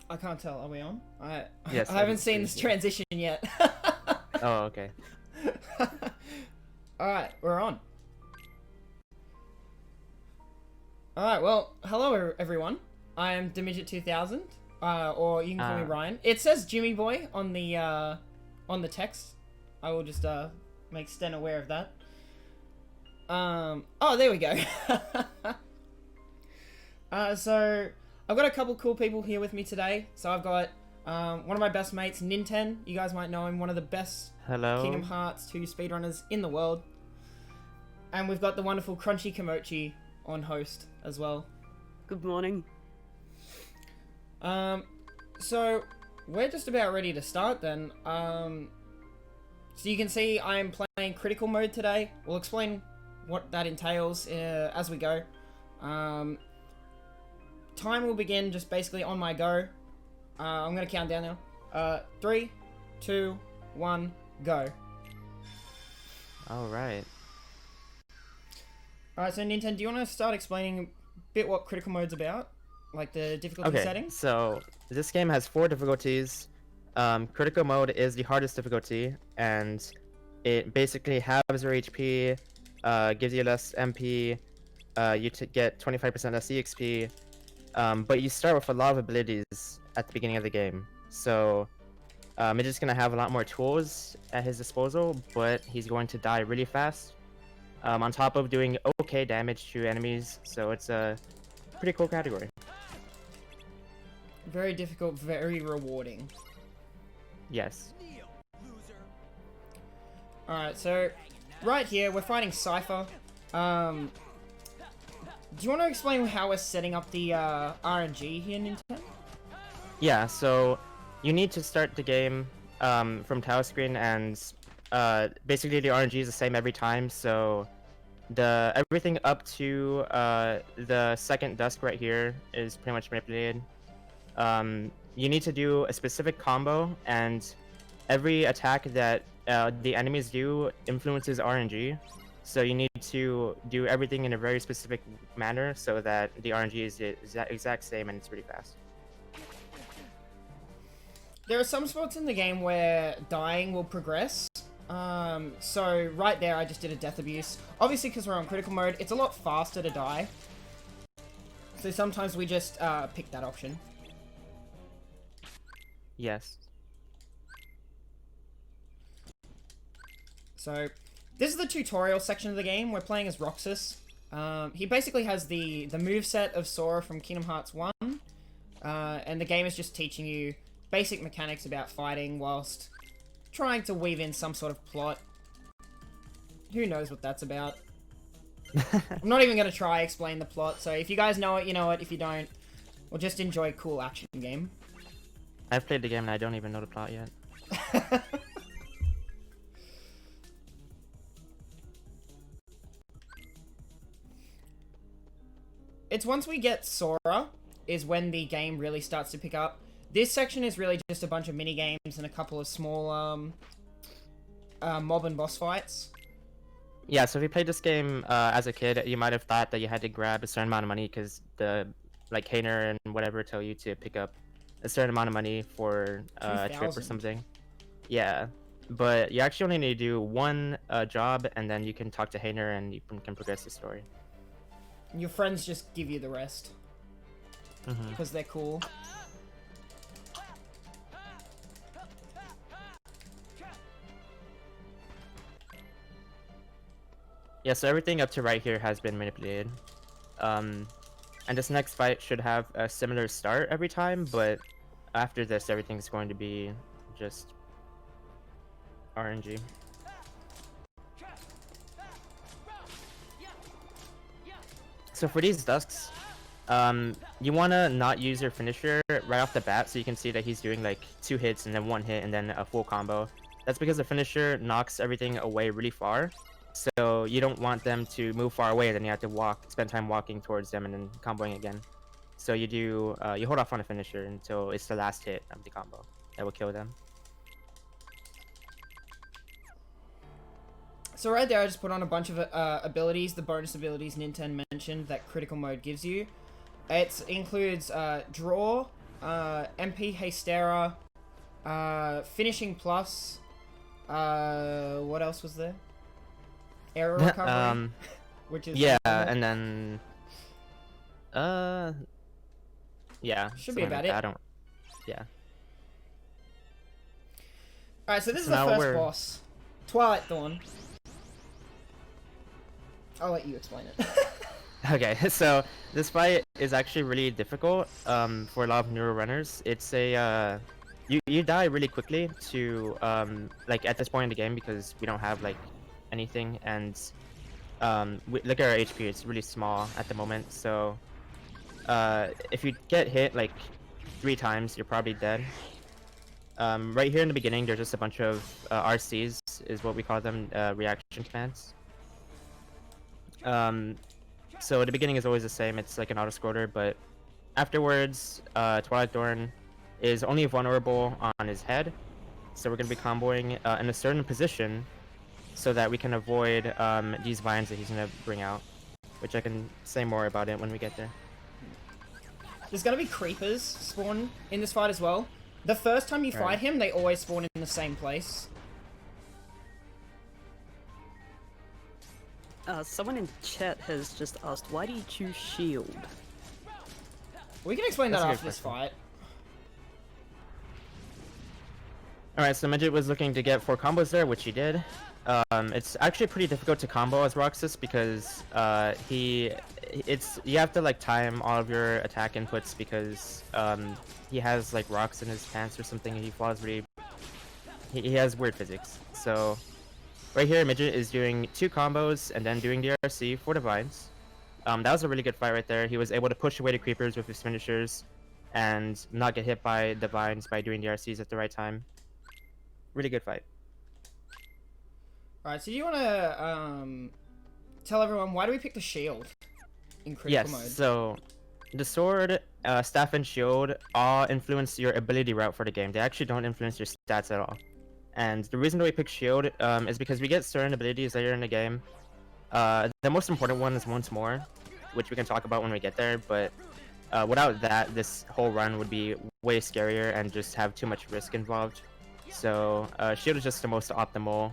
I can't tell. Are we on? Yes, I haven't I seen see this you. transition yet. Oh, okay. Alright, we're on. Alright, well, hello everyone. I am DaMidget2000, or you can call me Ryan. It says Jimmy Boy on the text. I will just make Sten aware of that. Oh, there we go. So I've got a couple cool people here with me today. So I've got one of my best mates, Ninten. You guys might know him, one of the best Hello. Kingdom Hearts 2 speedrunners in the world. And we've got the wonderful Crunchy Kimochi on host as well. Good morning. So we're just about ready to start then. So you can see I am playing critical mode today. We'll explain what that entails as we go. Time will begin just basically on my go. I'm gonna count down now. 3, 2, 1, go. Alright. Alright, so Nintendo, do you want to start explaining a bit what critical mode's about? Like the difficulty settings? So this game has 4 difficulties. Critical mode is the hardest difficulty, and it basically halves your HP, gives you less MP, you get 25% less EXP, but you start with a lot of abilities at the beginning of the game. So Midget's gonna have a lot more tools at his disposal, but he's going to die really fast. On top of doing okay damage to enemies, so it's a pretty cool category. Very difficult, very rewarding. Yes. Alright, so right here we're fighting Cypher. Do you want to explain how we're setting up the RNG here, Nintendo? Yeah, so you need to start the game from tile screen, and basically the RNG is the same every time, so everything up to the second dusk right here is pretty much manipulated. You need to do a specific combo, and every attack that the enemies do influences RNG. So you need to do everything in a very specific manner so that the RNG is the exact same and it's pretty fast. There are some spots in the game where dying will progress. So right there I just did a death abuse. Obviously because we're on critical mode, it's a lot faster to die. So sometimes we just pick that option. Yes. So this is the tutorial section of the game. We're playing as Roxas. He basically has the moveset of Sora from Kingdom Hearts 1. And the game is just teaching you basic mechanics about fighting whilst trying to weave in some sort of plot. Who knows what that's about? I'm not even going to try explain the plot, so if you guys know it, you know it. If you don't, we'll just enjoy a cool action game. I've played the game and I don't even know the plot yet. It's once we get Sora is when the game really starts to pick up. This section is really just a bunch of mini games and a couple of small mob and boss fights. Yeah, so if you played this game as a kid, you might have thought that you had to grab a certain amount of money because the Hainer and whatever tell you to pick up a certain amount of money for a trip or 2,000. something. Yeah, but you actually only need to do one job, and then you can talk to Hainer and you can progress the story. Your friends just give you the rest. Because they're cool. Yeah, so everything up to right here has been manipulated. And this next fight should have a similar start every time, but after this, everything's going to be just RNG. So for these dusks, you want to not use your finisher right off the bat, so you can see that he's doing like 2 hits and then 1 hit and then a full combo. That's because the finisher knocks everything away really far. So you don't want them to move far away, then you have to spend time walking towards them and then comboing again. So you hold off on the finisher until it's the last hit of the combo that will kill them. So right there I just put on a bunch of abilities, the bonus abilities Nintendo mentioned that critical mode gives you. It includes draw, MP Hastera, Finishing Plus, what else was there? Error Recovery, which is yeah, unfortunate. and then yeah, Should be something about like it. that. I don't. Yeah. Alright, so this is So the now first boss. Twilight Dawn. I'll let you explain it. Okay, so this fight is actually really difficult for a lot of newer runners. It's a you die really quickly to like at this point in the game because we don't have like anything, and look at our HP, it's really small at the moment. So if you get hit like 3 times, you're probably dead. Right here in the beginning, there's just a bunch of RCs, is what we call them, reaction commands. So the beginning is always the same. It's like an auto-scroller, but afterwards, Twilight Dawn is only vulnerable on his head. So we're going to be comboing in a certain position so that we can avoid these vines that he's going to bring out, which I can say more about it when we get there. There's gonna be creepers spawn in this fight as well. The first time you fight him, they always spawn in the same place. Someone in chat has just asked, why do you choose shield? We can explain that That's a good after this question. fight. Alright, so Midget was looking to get 4 combos there, which he did. It's actually pretty difficult to combo as Roxas because you have to like time all of your attack inputs because he has like rocks in his pants or something. He flies really. He has weird physics. So right here, Midget is doing 2 combos and then doing DRC for the vines. That was a really good fight right there. He was able to push away the creepers with his finishers and not get hit by the vines by doing DRCs at the right time. Really good fight. Alright, so do you wanna tell everyone why do we pick the shield in critical mode? Yes, so the sword, staff, and shield all influence your ability route for the game. They actually don't influence your stats at all. And the reason that we pick shield is because we get certain abilities later in the game. The most important one is once more, which we can talk about when we get there, but without that, this whole run would be way scarier and just have too much risk involved. So shield is just the most optimal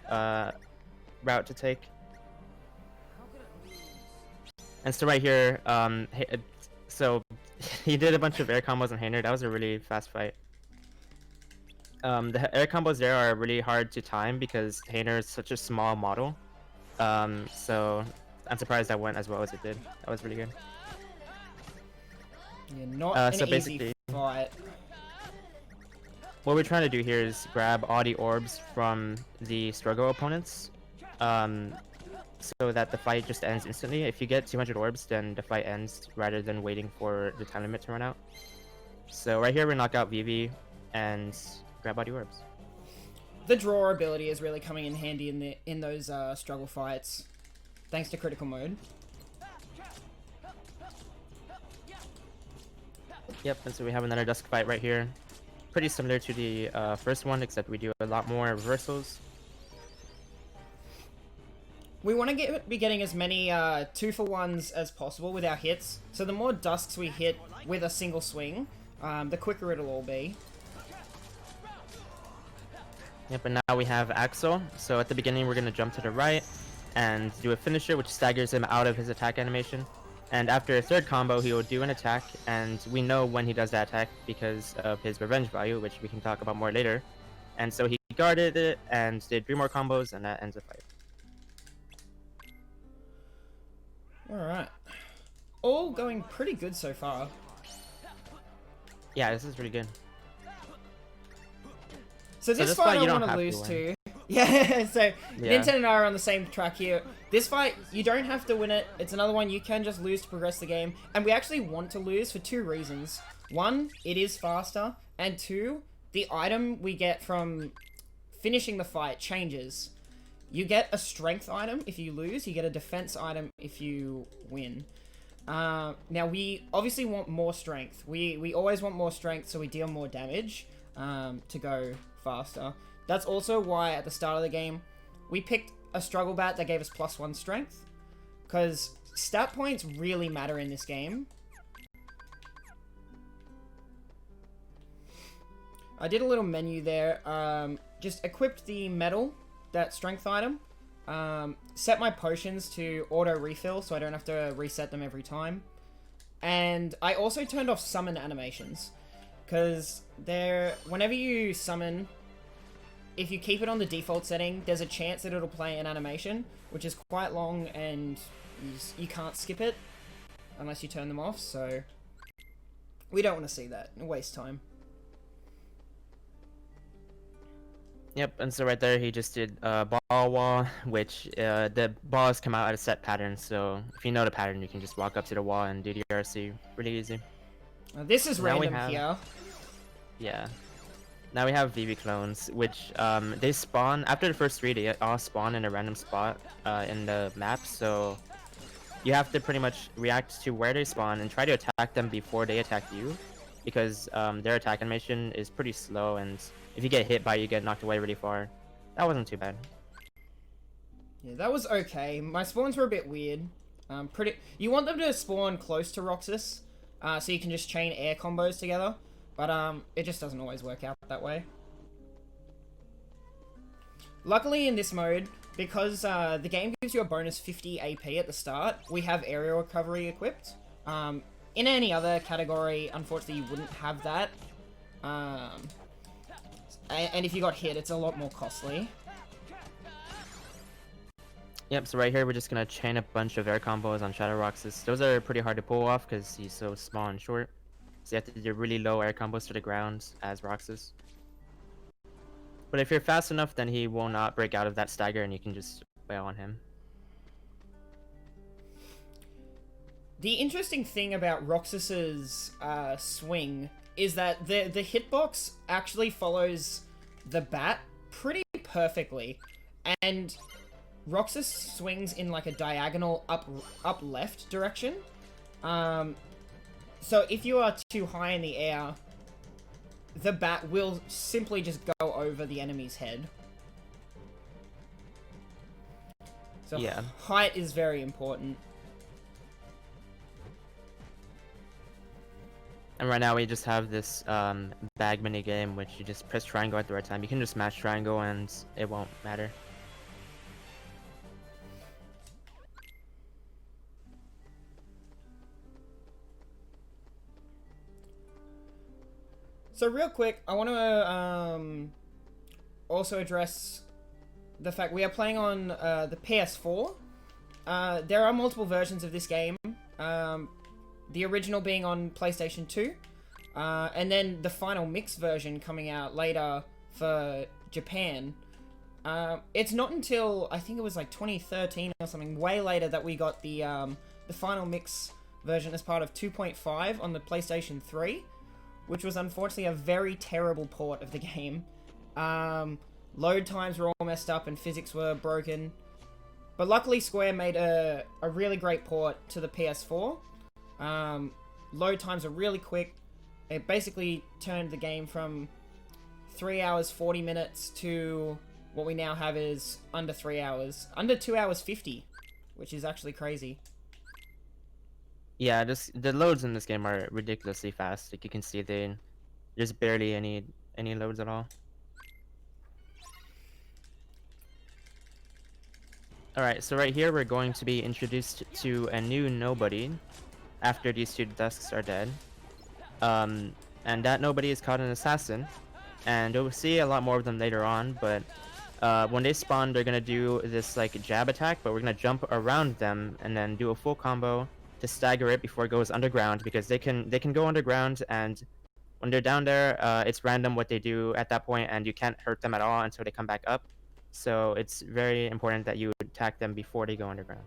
route to take. And so right here, so he did a bunch of air combos on Hainer. That was a really fast fight. The air combos there are really hard to time because Hainer is such a small model. So I'm surprised that went as well as it did. That was really good. Yeah, not so an easy basically, fight. what we're trying to do here is grab all the orbs from the struggle opponents, so that the fight just ends instantly. If you get 200 orbs, then the fight ends rather than waiting for the time limit to run out. So right here we knock out Vivi and grab all the orbs. The draw ability is really coming in handy in those struggle fights, thanks to critical mode. Yep, and so we have another Dusk fight right here. Pretty similar to the first one, except we do a lot more reversals. We want to be getting as many 2-for-1s as possible with our hits, so the more Dusks we hit with a single swing, the quicker it'll all be. Yep, and now we have Axel. So at the beginning we're going to jump to the right and do a finisher, which staggers him out of his attack animation. And after a third combo, he will do an attack, and we know when he does that attack because of his revenge value, which we can talk about more later. And so he guarded it and did 3 more combos, and that ends the fight. Alright. All going pretty good so far. Yeah, this is really good. So this this fight fight you I don't want to have to lose win. to. Yeah, so Yeah. Nintendo and I are on the same track here. This fight, you don't have to win it. It's another one you can just lose to progress the game. And we actually want to lose for 2 reasons. 1, it is faster. And 2, the item we get from finishing the fight changes. You get a strength item if you lose. You get a defense item if you win. Now, we obviously want more strength. We always want more strength so we deal more damage to go faster. That's also why at the start of the game, we picked a struggle bat that gave us +1 strength. Because stat points really matter in this game. I did a little menu there. Just equipped the medal, that strength item. Set my potions to auto refill so I don't have to reset them every time. And I also turned off summon animations. Because whenever you summon, if you keep it on the default setting, there's a chance that it'll play an animation, which is quite long and you can't skip it unless you turn them off, so we don't want to see that. It'll waste time. Yep, and so right there he just did ball wall, which the balls come out at a set pattern, so if you know the pattern you can just walk up to the wall and do the RC really easy. This is random here. Yeah. Now we have VV clones, which they spawn, after the first 3 they all spawn in a random spot in the map, so you have to pretty much react to where they spawn and try to attack them before they attack you, because their attack animation is pretty slow, and if you get hit by it, you get knocked away really far. That wasn't too bad. Yeah, that was okay. My spawns were a bit weird. You want them to spawn close to Roxas, so you can just chain air combos together, but it just doesn't always work out that way. Luckily in this mode, because the game gives you a bonus 50 AP at the start, we have aerial recovery equipped. In any other category, unfortunately, you wouldn't have that. And if you got hit, it's a lot more costly. Yep, so right here we're just gonna chain a bunch of air combos on Shadow Roxas. Those are pretty hard to pull off because he's so small and short. So you have to do really low air combos to the ground as Roxas. But if you're fast enough, then he will not break out of that stagger and you can just wail on him. The interesting thing about Roxas's swing is that the hitbox actually follows the bat pretty perfectly, and Roxas swings in like a diagonal up left direction. So if you are too high in the air, the bat will simply just go over the enemy's head. So yeah, height is very important. And right now we just have this bag mini game, which you just press triangle at the right time. You can just smash triangle and it won't matter. So real quick, I want to also address the fact we are playing on the PS4. There are multiple versions of this game. The original being on PlayStation 2, and then the final mix version coming out later for Japan. It's not until, I think it was like 2013 or something, way later, that we got the final mix version as part of 2.5 on the PlayStation 3, which was unfortunately a very terrible port of the game. Load times were all messed up and physics were broken. But luckily Square made a really great port to the PS4. Load times are really quick. It basically turned the game from 3 hours 40 minutes to what we now have is under 3 hours. Under 2 hours 50, which is actually crazy. Yeah, the loads in this game are ridiculously fast. Like you can see, there's barely any loads at all. Alright, so right here we're going to be introduced to a new nobody after these two dusks are dead. And that nobody is called an assassin, and you'll see a lot more of them later on, but when they spawn they're gonna do this like jab attack, but we're gonna jump around them and then do a full combo to stagger it before it goes underground, because they can go underground, and when they're down there it's random what they do at that point and you can't hurt them at all until they come back up. So it's very important that you attack them before they go underground.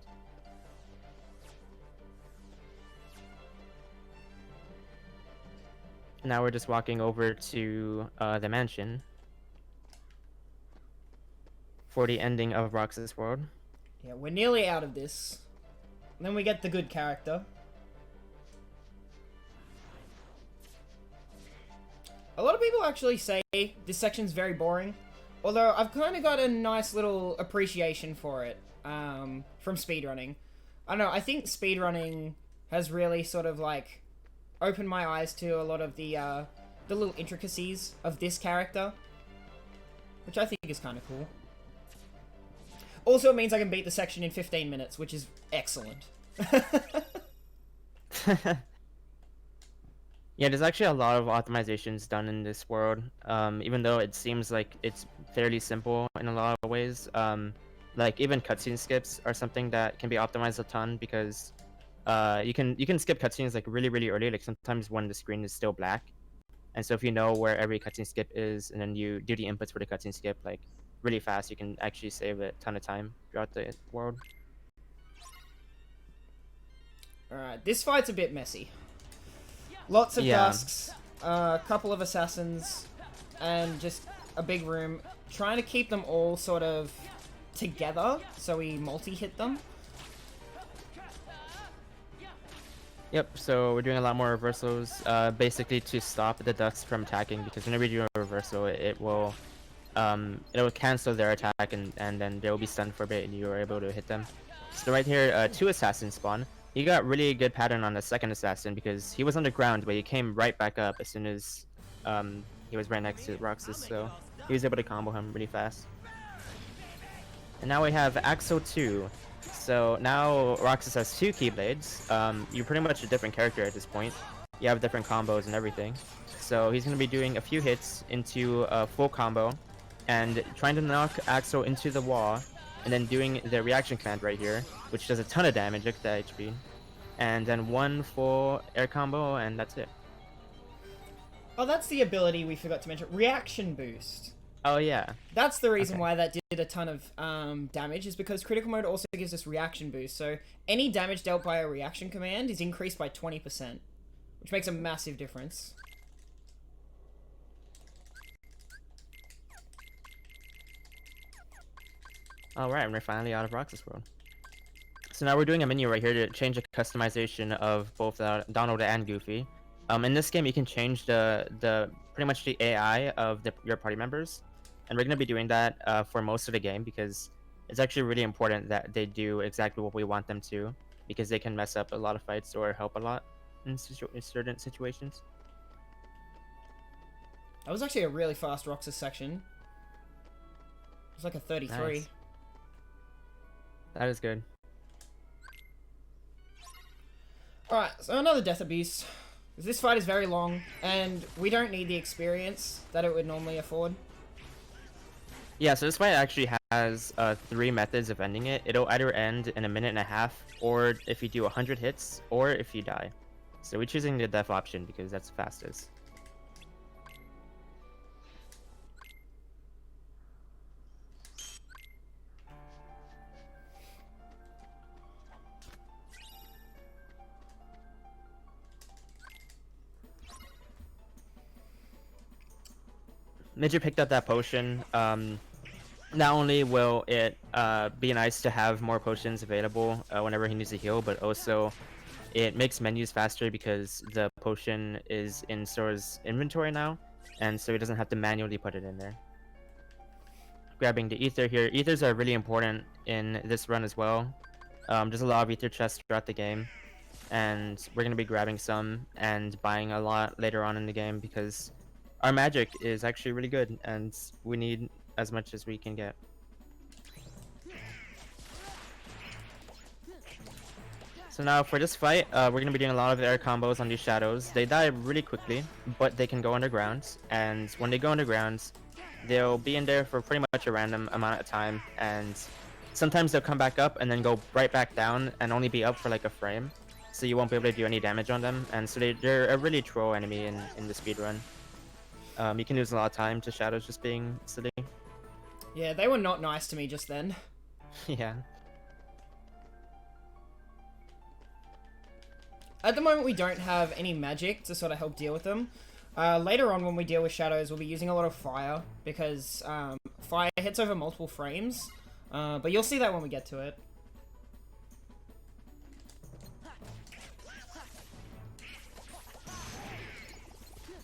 Now we're just walking over to the mansion for the ending of Roxas World. Yeah, we're nearly out of this. And then we get the good character. A lot of people actually say this section's very boring, although I've kind of got a nice little appreciation for it from speedrunning. I don't know, I think speedrunning has really sort of like opened my eyes to a lot of the the little intricacies of this character, which I think is kind of cool. Also, it means I can beat the section in 15 minutes, which is excellent. Yeah, there's actually a lot of optimizations done in this world, even though it seems like it's fairly simple in a lot of ways. Like even cutscene skips are something that can be optimized a ton because you can skip cutscenes like really early, like sometimes when the screen is still black. And so if you know where every cutscene skip is and then you do the inputs for the cutscene skip like really fast, you can actually save a ton of time throughout the world. Alright, this fight's a bit messy. Lots of dusks, a couple of assassins, and just a big room. Trying to keep them all sort of together so we multi-hit them. Yep, so we're doing a lot more reversals, basically to stop the ducks from attacking, because whenever you do a reversal, it will cancel their attack and then they'll be stunned for a bit and you are able to hit them. So right here, 2 assassins spawn. He got really good pattern on the second assassin because he was on the ground, but he came right back up as soon as he was right next to Roxas, so he was able to combo him really fast. And now we have Axo 2. So now Roxas has 2 Keyblades. You're pretty much a different character at this point. You have different combos and everything. So he's going to be doing a few hits into a full combo and trying to knock Axo into the wall, and then doing the reaction command right here, which does a ton of damage, look at that HP. And then 1 full air combo, and that's it. Oh, that's the ability we forgot to mention. Reaction boost. Oh yeah. That's the reason why that did a ton of damage, is because critical mode also gives us reaction boost. So any damage dealt by a reaction command is increased by 20%, which makes a massive difference. Alright, and we're finally out of Roxas World. So now we're doing a menu right here to change the customization of both Donald and Goofy. In this game, you can change the pretty much the AI of your party members, and we're gonna be doing that for most of the game because it's actually really important that they do exactly what we want them to, because they can mess up a lot of fights or help a lot in certain situations. That was actually a really fast Roxas section. It was like a 33. Nice. That is good. Alright, so another Death Abuse. This fight is very long, and we don't need the experience that it would normally afford. Yeah, so this fight actually has 3 methods of ending it. It'll either end in a minute and a half, or if you do 100 hits, or if you die. So we're choosing the death option because that's the fastest. Midget picked up that potion. Not only will it be nice to have more potions available whenever he needs to heal, but also it makes menus faster because the potion is in Sora's inventory now, and so he doesn't have to manually put it in there. Grabbing the ether here. Ethers are really important in this run as well. There's a lot of ether chests throughout the game, and we're going to be grabbing some and buying a lot later on in the game because our magic is actually really good, and we need as much as we can get. So now for this fight, we're going to be doing a lot of air combos on these shadows. They die really quickly, but they can go underground, and when they go underground, they'll be in there for pretty much a random amount of time, and sometimes they'll come back up and then go right back down and only be up for like a frame, so you won't be able to do any damage on them, and so they're a really troll enemy in the speedrun. You can lose a lot of time to shadows just being silly. Yeah, they were not nice to me just then. Yeah. At the moment, we don't have any magic to sort of help deal with them. Later on, when we deal with shadows, we'll be using a lot of fire, because fire hits over multiple frames. But you'll see that when we get to it.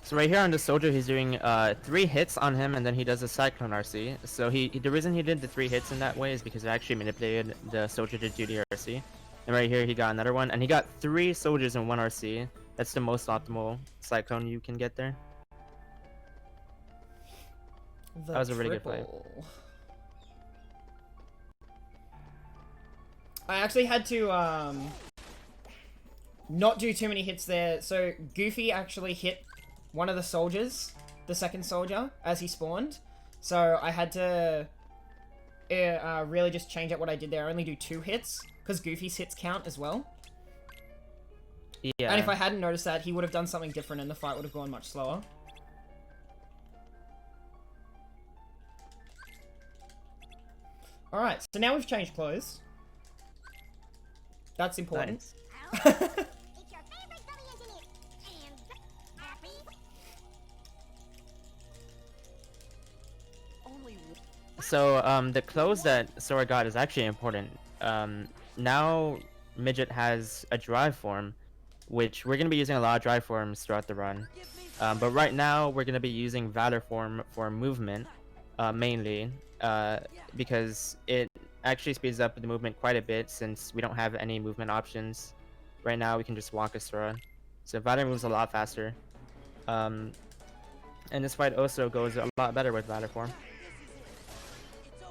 So right here on the soldier, he's doing 3 hits on him, and then he does a Cyclone RC. So the reason he did the 3 hits in that way is because it actually manipulated the soldier to do the RC. And right here, he got another one, and he got 3 soldiers in 1 RC. That's the most optimal Cyclone you can get there. That was a really good play. I actually had to not do too many hits there. So Goofy actually hit one of the soldiers, the second soldier, as he spawned. So I had to really just change up what I did there. I only do 2 hits, because Goofy's hits count as well. Yeah. And if I hadn't noticed that, he would have done something different and the fight would have gone much slower. Alright, so now we've changed clothes. That's important. Nice. So, the clothes that Sora got is actually important. Now Midget has a drive form, which we're going to be using a lot of drive forms throughout the run. But right now, we're going to be using Valor form for movement, mainly, because it actually speeds up the movement quite a bit since we don't have any movement options. Right now, we can just walk as Sora. So Valor moves a lot faster. And this fight also goes a lot better with Valor form.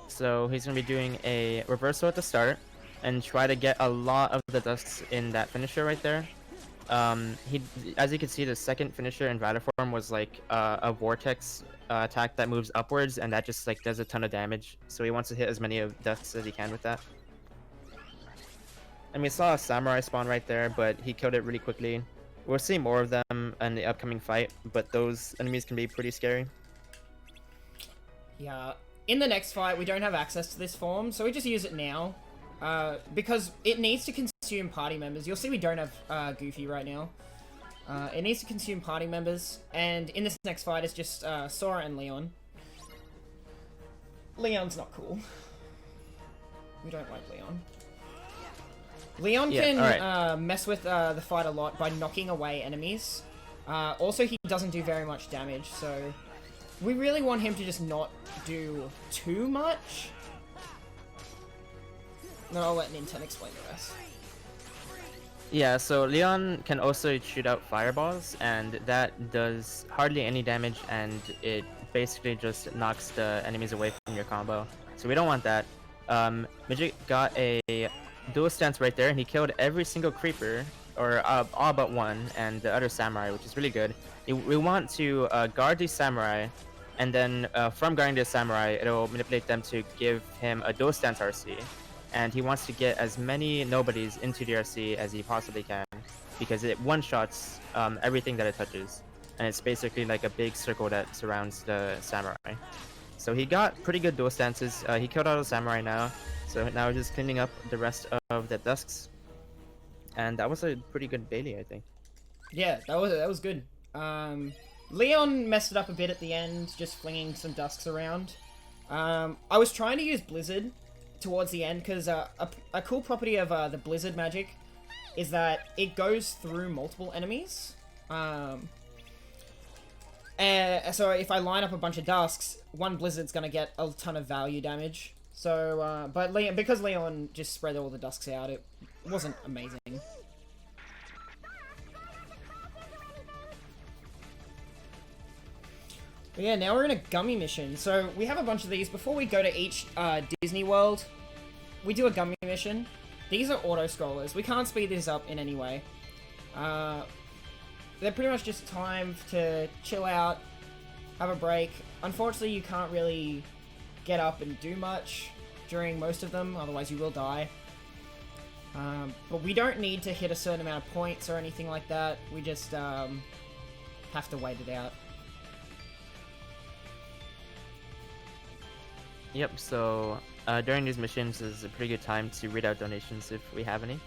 So he's going to be doing a reversal at the start and try to get a lot of the dusks in that finisher right there. As you can see, the second finisher in Valor form was like a vortex attack that moves upwards, and that just like does a ton of damage. So he wants to hit as many of dusks as he can with that. And we saw a samurai spawn right there, but he killed it really quickly. We'll see more of them in the upcoming fight, but those enemies can be pretty scary. Yeah. In the next fight, we don't have access to this form, so we just use it now. Because it needs to consume party members. You'll see we don't have Goofy right now. It needs to consume party members, and in this next fight, it's just Sora and Leon. Leon's not cool. We don't like Leon. Leon can mess with the fight a lot by knocking away enemies. Also, he doesn't do very much damage, so we really want him to just not do too much. Then I'll let Ninten explain the rest. Yeah, so Leon can also shoot out fireballs, and that does hardly any damage, and it basically just knocks the enemies away from your combo. So we don't want that. Midget got a dual stance right there, and he killed every single creeper, or all but one, and the other samurai, which is really good. We want to guard the samurai, and then from guarding the samurai, it'll manipulate them to give him a dual stance RC. And he wants to get as many nobodies into the RC as he possibly can, because it one-shots everything that it touches. And it's basically like a big circle that surrounds the samurai. So he got pretty good dual stances. He killed all the samurai now, so now we're just cleaning up the rest of the dusks. And that was a pretty good Bailey, I think. Yeah, that was good. Leon messed it up a bit at the end, just flinging some dusks around. I was trying to use Blizzard towards the end, because a cool property of the Blizzard magic is that it goes through multiple enemies. So if I line up a bunch of dusks, one Blizzard's gonna get a ton of value damage. So, but because Leon just spread all the dusks out, it wasn't amazing. But yeah, now we're in a gummy mission. So we have a bunch of these. Before we go to each Disney World, we do a gummy mission. These are auto-scrollers. We can't speed these up in any way. They're pretty much just time to chill out, have a break. Unfortunately, you can't really get up and do much during most of them, otherwise you will die. But we don't need to hit a certain amount of points or anything like that. We just have to wait it out. Yep, so during these missions is a pretty good time to read out donations if we have any.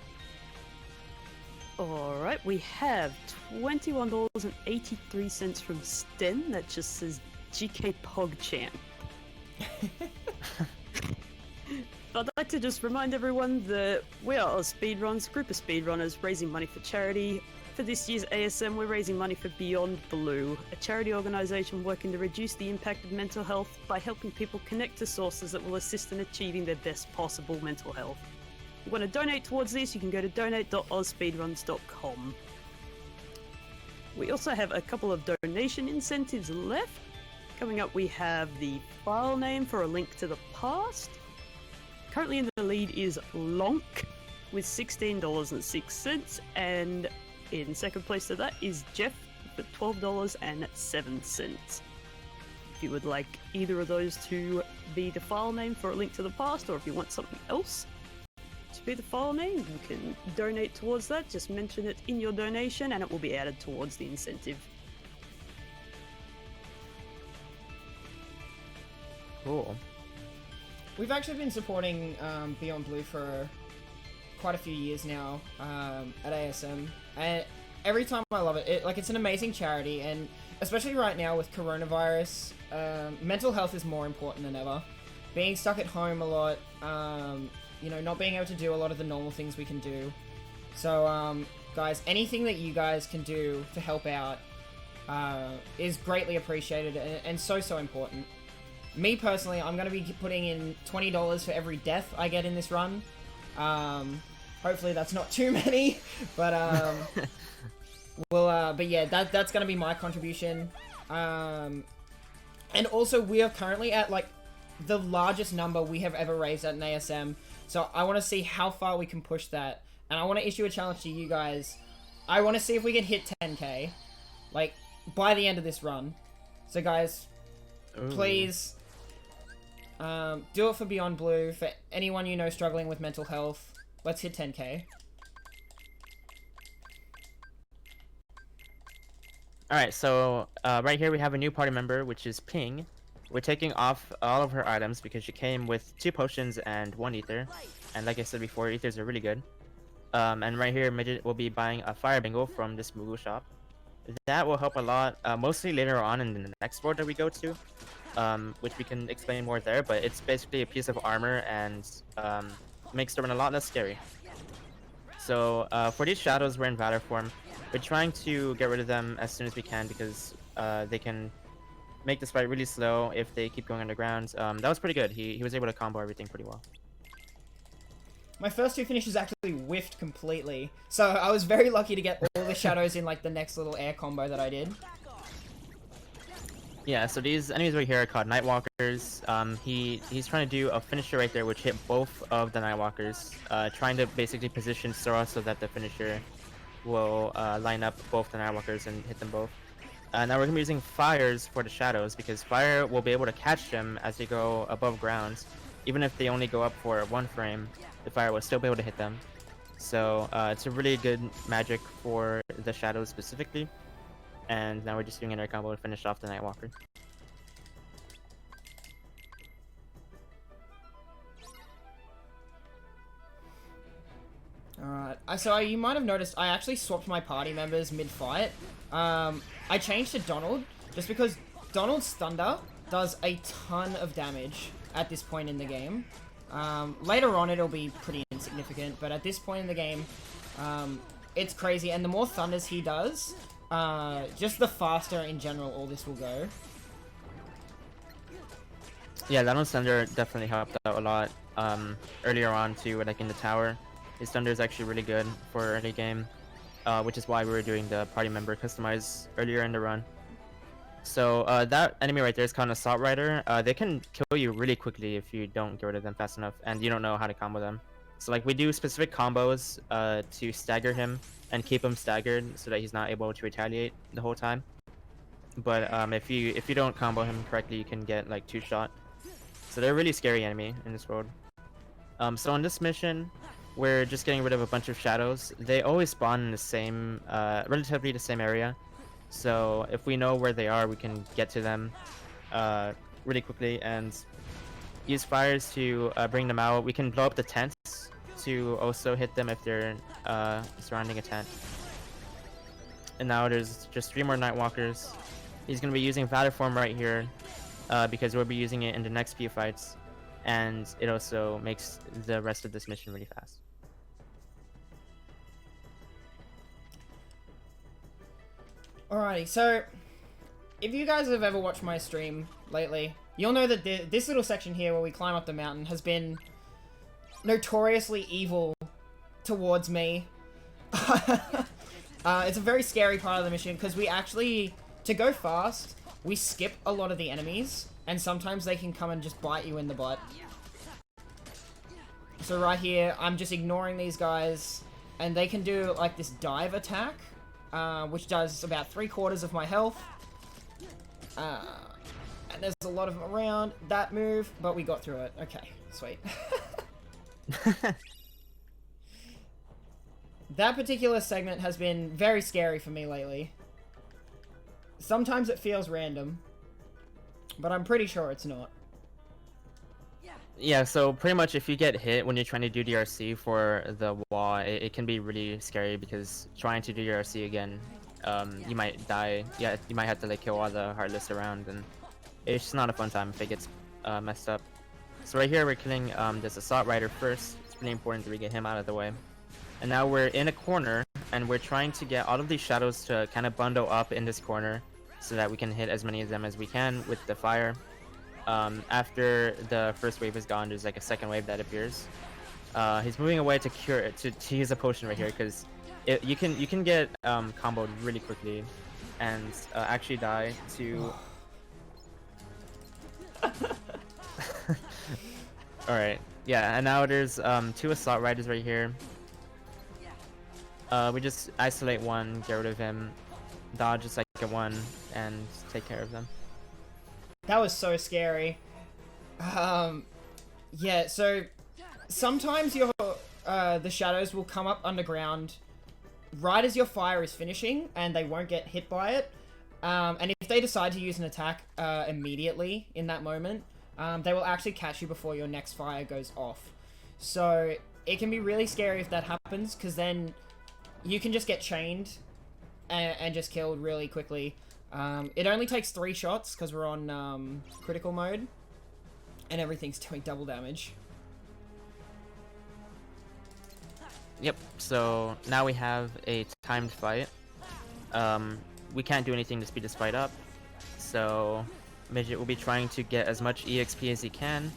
Alright, we have $21.83 from Sten that just says GK PogChamp. I'd like to just remind everyone that we are a speedruns, group of speedrunners raising money for charity. For this year's ASM, we're raising money for Beyond Blue, a charity organisation working to reduce the impact of mental health by helping people connect to sources that will assist in achieving their best possible mental health. If you want to donate towards this, you can go to donate.ozspeedruns.com. We also have a couple of donation incentives left. Coming up, we have the file name for A Link to the Past. Currently in the lead is Lonk with $16.06, and in second place to that is Jeff with $12.07. If you would like either of those to be the file name for A Link to the Past, or if you want something else to be the file name, you can donate towards that. Just mention it in your donation and it will be added towards the incentive. Cool. We've actually been supporting Beyond Blue for quite a few years now at ASM, and every time I love it. It's an amazing charity, and especially right now with coronavirus, mental health is more important than ever. Being stuck at home a lot, not being able to do a lot of the normal things we can do. So, guys, anything that you guys can do to help out is greatly appreciated and so important. Me personally, I'm going to be putting in $20 for every death I get in this run. Hopefully that's not too many, but but yeah, that's going to be my contribution. And also, we are currently at the largest number we have ever raised at an ASM. So I want to see how far we can push that, and I want to issue a challenge to you guys. I want to see if we can hit 10k, by the end of this run. So guys, please. Do it for Beyond Blue, for anyone you know struggling with mental health. Let's hit 10k. Alright, so right here we have a new party member, which is Ping. We're taking off all of her items because she came with 2 potions and 1 ether. And like I said before, ethers are really good. And right here, Midget will be buying a fire bingle from this Moogle shop. That will help a lot, mostly later on in the next board that we go to. Which we can explain more there, but it's basically a piece of armor and makes the run a lot less scary. So for these shadows, we're in Valor form. We're trying to get rid of them as soon as we can because they can make this fight really slow if they keep going underground. That was pretty good. He was able to combo everything pretty well. My first 2 finishes actually whiffed completely, so I was very lucky to get all the shadows in the next little air combo that I did. Yeah, so these enemies right here are called Nightwalkers. He's trying to do a finisher right there, which hit both of the Nightwalkers, trying to basically position Sora so that the finisher will line up both the Nightwalkers and hit them both. Now we're going to be using fires for the shadows, because fire will be able to catch them as they go above ground. Even if they only go up for 1 frame, the fire will still be able to hit them. So it's a really good magic for the shadows specifically. And now we're just doing an air combo to finish off the Nightwalker. Alright, so you might have noticed I actually swapped my party members mid-fight. I changed to Donald, just because Donald's Thunder does a ton of damage at this point in the game. Later on it'll be pretty insignificant, but at this point in the game, it's crazy, and the more Thunders he does, just the faster in general all this will go. Yeah, Donald's Thunder definitely helped out a lot earlier on too, in the tower. His Thunder is actually really good for early game, which is why we were doing the party member customize earlier in the run. So that enemy right there is called an Assault Rider. They can kill you really quickly if you don't get rid of them fast enough, and you don't know how to combo them. So we do specific combos to stagger him and keep him staggered so that he's not able to retaliate the whole time. But if you don't combo him correctly, you can get 2-shot. So they're a really scary enemy in this world. So on this mission, we're just getting rid of a bunch of shadows. They always spawn in the same, relatively the same area. So if we know where they are, we can get to them really quickly and use fires to bring them out. We can blow up the tents to also hit them if they're surrounding a tent. And now there's just 3 more Nightwalkers. He's going to be using Valor form right here because we'll be using it in the next few fights. And it also makes the rest of this mission really fast. Alrighty, so if you guys have ever watched my stream lately, you'll know that this little section here where we climb up the mountain has been notoriously evil towards me. It's a very scary part of the mission because we actually, to go fast, we skip a lot of the enemies, and sometimes they can come and just bite you in the butt. So right here, I'm just ignoring these guys, and they can do like this dive attack, which does about 3/4 of my health. And there's a lot of them around that move, but we got through it. Okay, sweet. That particular segment has been very scary for me lately. Sometimes it feels random, but I'm pretty sure it's not. Yeah, so pretty much if you get hit when you're trying to do DRC for the wall, it can be really scary because trying to do DRC again, you might die. Yeah, you might have to like kill all the heartless around, and it's just not a fun time if it gets messed up. So right here we're killing this assault rider first. It's pretty important that we get him out of the way. And now we're in a corner, and we're trying to get all of these shadows to kind of bundle up in this corner so that we can hit as many of them as we can with the fire. After the first wave is gone, there's like a second wave that appears. He's moving away to cure it, to use a potion right here, because you can get comboed really quickly and actually die to... Alright, yeah, and now there's 2 assault riders right here. We just isolate one, get rid of him, dodge a second one, and take care of them. That was so scary. Yeah, so sometimes your the shadows will come up underground right as your fire is finishing, and they won't get hit by it. And if they decide to use an attack immediately in that moment, they will actually catch you before your next fire goes off. So it can be really scary if that happens, because then you can just get chained and just killed really quickly. It only takes 3 shots because we're on critical mode, and everything's doing double damage. Yep, so now we have a timed fight. We can't do anything to speed this fight up, so Midget will be trying to get as much EXP as he can.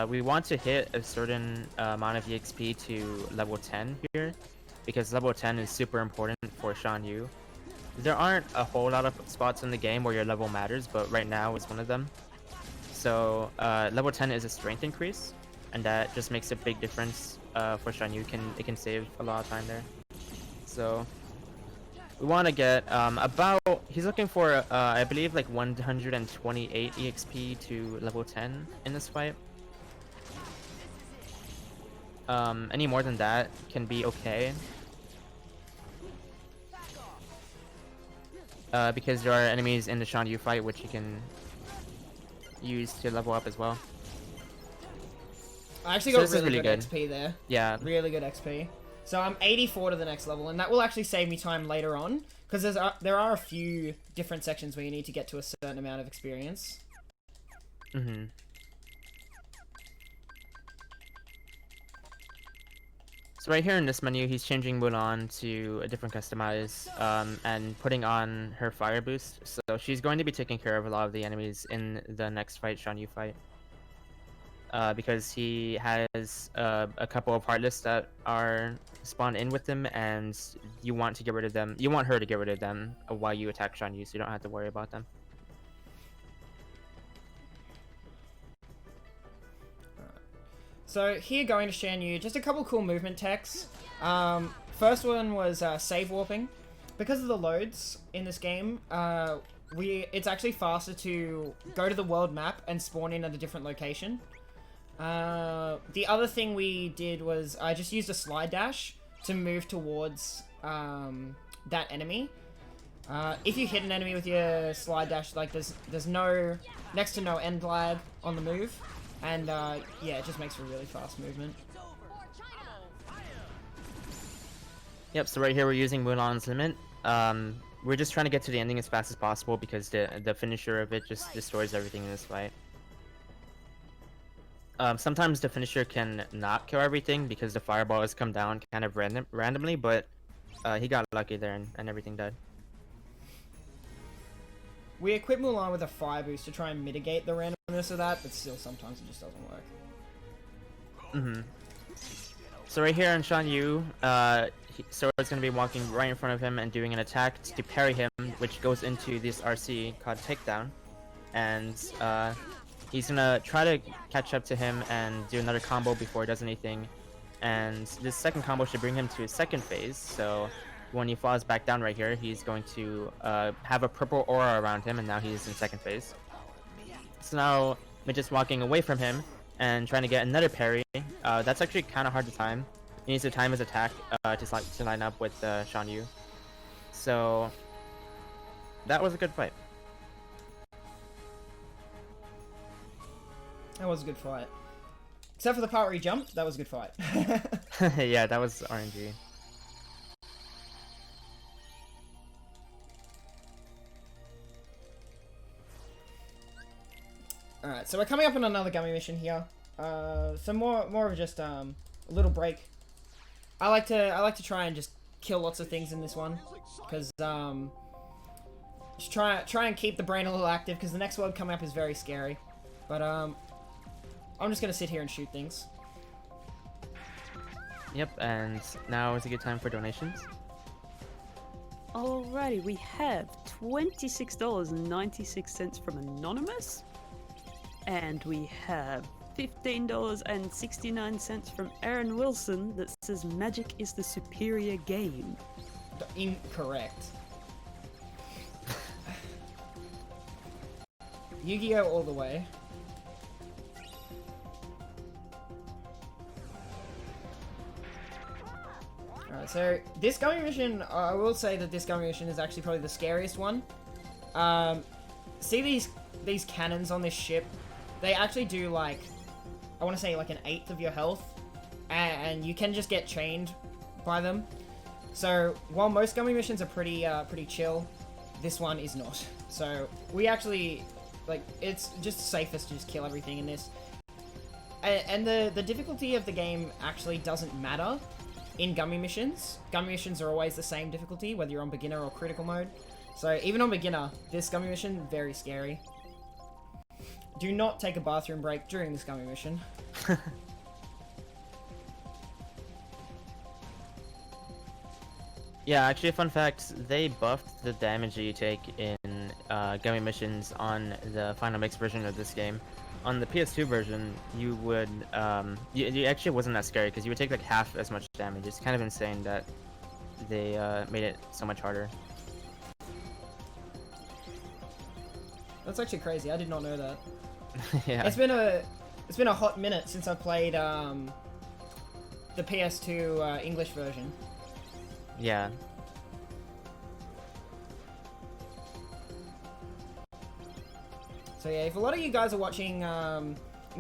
We want to hit a certain amount of EXP to level 10 here, because level 10 is super important for Shan Yu. There aren't a whole lot of spots in the game where your level matters, but right now is one of them. So level 10 is a strength increase, and that just makes a big difference for Shan Yu. It can save a lot of time there. So we want to get he's looking for I believe like 128 EXP to level 10 in this fight. Any more than that can be okay. Because there are enemies in the Shan Yu fight which you can use to level up as well. I actually got really good XP there. Yeah. Really good XP. So I'm 84 to the next level, and that will actually save me time later on, because there are a few different sections where you need to get to a certain amount of experience. Mm-hmm. So right here in this menu, he's changing Mulan to a different customize, and putting on her fire boost. So she's going to be taking care of a lot of the enemies in the next fight, Shan Yu fight. Because he has a couple of heartless that are spawned in with him, and you want to get rid of them. You want her to get rid of them while you attack Shan Yu, so you don't have to worry about them. So here going to Shan Yu, just a couple cool movement techs. First one was save warping. Because of the loads in this game, it's actually faster to go to the world map and spawn in at a different location. The other thing we did was I just used a slide dash to move towards that enemy. If you hit an enemy with your slide dash, like there's next to no end lag on the move, and yeah, it just makes for really fast movement. Yep, so right here we're using Mulan's Limit. We're just trying to get to the ending as fast as possible because the finisher of it just destroys everything in this fight. Sometimes the finisher can not kill everything because the fireball has come down kind of randomly, but he got lucky there and everything died. We equip Mulan with a fire boost to try and mitigate the randomness of that, but still sometimes it just doesn't work. Mm-hmm. So right here on Shan Yu, Sora's gonna be walking right in front of him and doing an attack to parry him, which goes into this RC called Takedown, and he's gonna try to catch up to him and do another combo before he does anything, and this second combo should bring him to his second phase. So when he falls back down right here, he's going to have a purple aura around him, and now he's in second phase. So now Midget's walking away from him and trying to get another parry. That's actually kind of hard to time. He needs to time his attack to line up with Shan Yu. So that was a good fight. That was a good fight. Except for the part where he jumped, that was a good fight. Yeah, that was RNG. Alright, so we're coming up on another gummy mission here. So more of just a little break. I like to try and just kill lots of things in this one, because just try and keep the brain a little active, because the next world coming up is very scary. But I'm just gonna sit here and shoot things. Yep, and now is a good time for donations. Alrighty, we have $26.96 from Anonymous. And we have $15.69 from Aaron Wilson that says Magic is the superior game. Incorrect. Yu-Gi-Oh! All the way. Alright, so this gummy mission, I will say that this gummy mission is actually probably the scariest one. See these cannons on this ship? They actually do, like, I want to say like an eighth of your health, and you can just get chained by them. So while most gummy missions are pretty chill, this one is not. So we actually, like, it's just safest to just kill everything in this. And the difficulty of the game actually doesn't matter in gummy missions. Gummy missions are always the same difficulty, whether you're on beginner or critical mode. So even on beginner, this gummy mission, very scary. Do not take a bathroom break during this gummy mission. Yeah, actually, a fun fact, they buffed the damage that you take in gummy missions on the Final Mix version of this game. On the PS2 version, you would, you actually wasn't that scary, because you would take like half as much damage. It's kind of insane that they made it so much harder. That's actually crazy, I did not know that. Yeah. It's been a hot minute since I played the PS2 English version. Yeah. So yeah, if a lot of you guys are watching and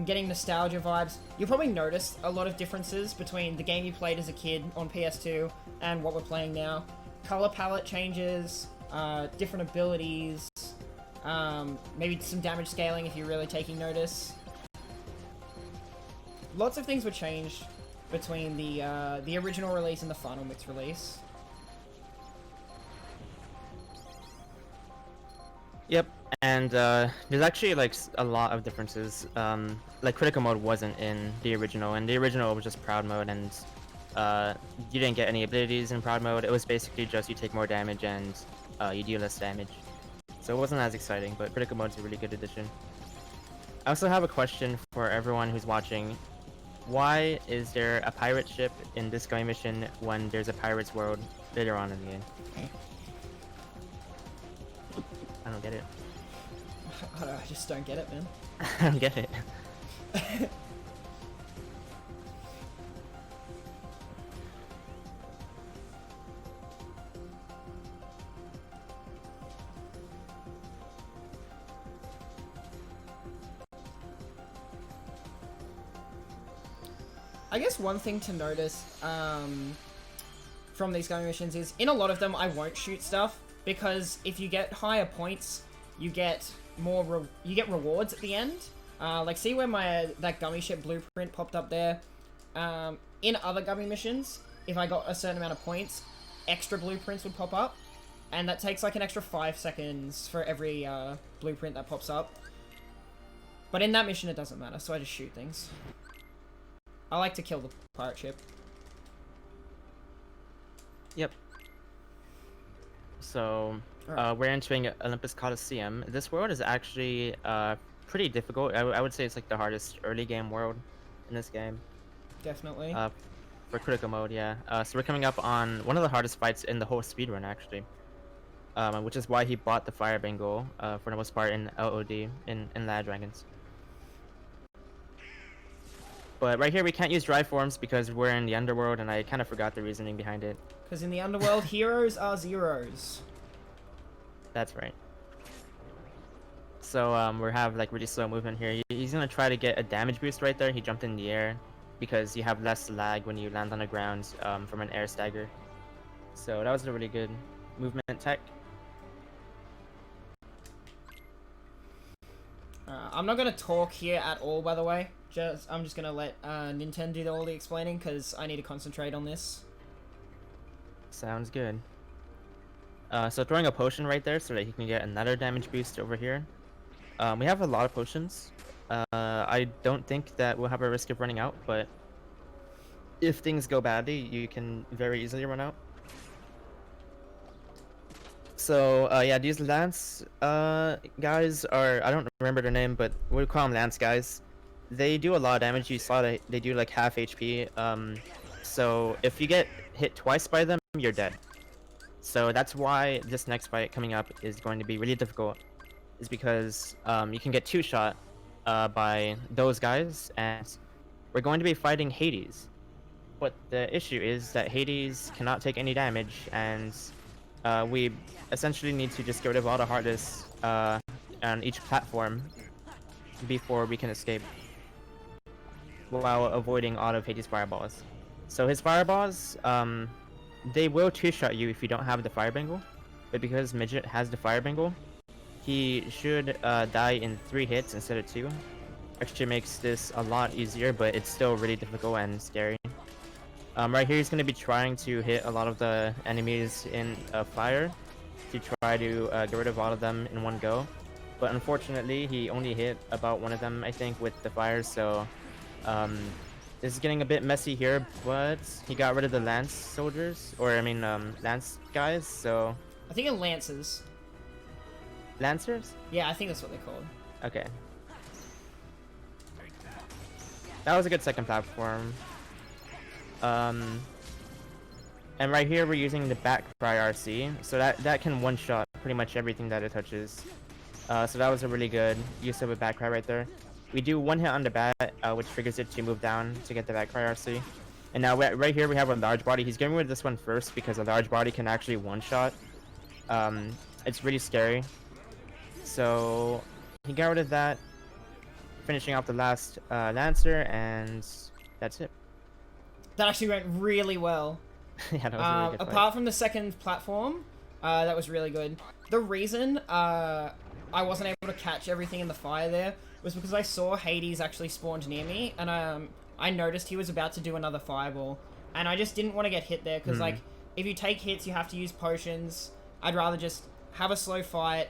getting nostalgia vibes, you'll probably notice a lot of differences between the game you played as a kid on PS2 and what we're playing now. Color palette changes, different abilities, maybe some damage scaling if you're really taking notice. Lots of things were changed between the original release and the Final Mix release. Yep, and there's actually like a lot of differences. Like critical mode wasn't in the original, and the original was just proud mode, and you didn't get any abilities in proud mode. It was basically just you take more damage and you deal less damage. So it wasn't as exciting, but critical mode's a really good addition. I also have a question for everyone who's watching. Why is there a pirate ship in this gummy mission when there's a pirate's world later on in the game? I don't get it. I just don't get it, man. I don't get it. I guess one thing to notice from these gummy missions is, in a lot of them, I won't shoot stuff, because if you get higher points, you get more rewards at the end. Like, see where that gummy ship blueprint popped up there? In other gummy missions, if I got a certain amount of points, extra blueprints would pop up, and that takes like an extra 5 seconds for every blueprint that pops up. But in that mission, it doesn't matter, so I just shoot things. I like to kill the pirate ship. Yep. So, Alright. we're entering Olympus Coliseum. This world is actually pretty difficult. I would say it's like the hardest early game world in this game. Definitely. For critical mode, yeah. So we're coming up on one of the hardest fights in the whole speedrun, actually. Which is why he bought the Fire Bengal, for the most part, in LOD, in Lad Dragons. But right here we can't use dry forms because we're in the underworld, and I kind of forgot the reasoning behind it. Because in the underworld, heroes are zeros. That's right. So we have like really slow movement here. He's gonna try to get a damage boost right there. He jumped in the air because you have less lag when you land on the ground from an air stagger. So that was a really good movement tech. I'm not gonna talk here at all, by the way. I'm just gonna let Nintendo do all the explaining because I need to concentrate on this. Sounds good. So throwing a potion right there so that he can get another damage boost over here. We have a lot of potions. I don't think that we'll have a risk of running out, but if things go badly, you can very easily run out. So yeah, these Lance guys are, I don't remember their name, but we'll call them Lance guys. They do a lot of damage. You saw that they do like half HP. So if you get hit twice by them, you're dead. So that's why this next fight coming up is going to be really difficult, is because you can get two-shot by those guys, and we're going to be fighting Hades. But the issue is that Hades cannot take any damage, and we essentially need to just get rid of all the hardness on each platform before we can escape, while avoiding all of Hades' fireballs. So his fireballs, they will two-shot you if you don't have the Fire Bengal, but because Midget has the Fire Bengal, he should die in 3 hits instead of 2. Actually makes this a lot easier, but it's still really difficult and scary. Right here he's going to be trying to hit a lot of the enemies in fire to try to get rid of all of them in one go. But unfortunately, he only hit about one of them, I think, with the fire, so this is getting a bit messy here, but he got rid of the Lance soldiers, or I mean, Lance guys, so... I think they're Lancers. Lancers? Yeah, I think that's what they're called. Okay. That was a good second platform. And right here we're using the back cry RC, so that can one-shot pretty much everything that it touches. So that was a really good use of a back cry right there. We do one hit on the bat, which triggers it to move down to get the back cry RC. And now right here we have a large body. He's getting rid of this one first because a large body can actually one-shot. It's really scary. So he got rid of that, finishing off the last Lancer, and that's it. That actually went really well. Yeah, that was a really good fight. Apart from the second platform, that was really good. The reason I wasn't able to catch everything in the fire there was because I saw Hades actually spawned near me, and I noticed he was about to do another fireball, and I just didn't want to get hit there, because like, if you take hits, you have to use potions. I'd rather just have a slow fight,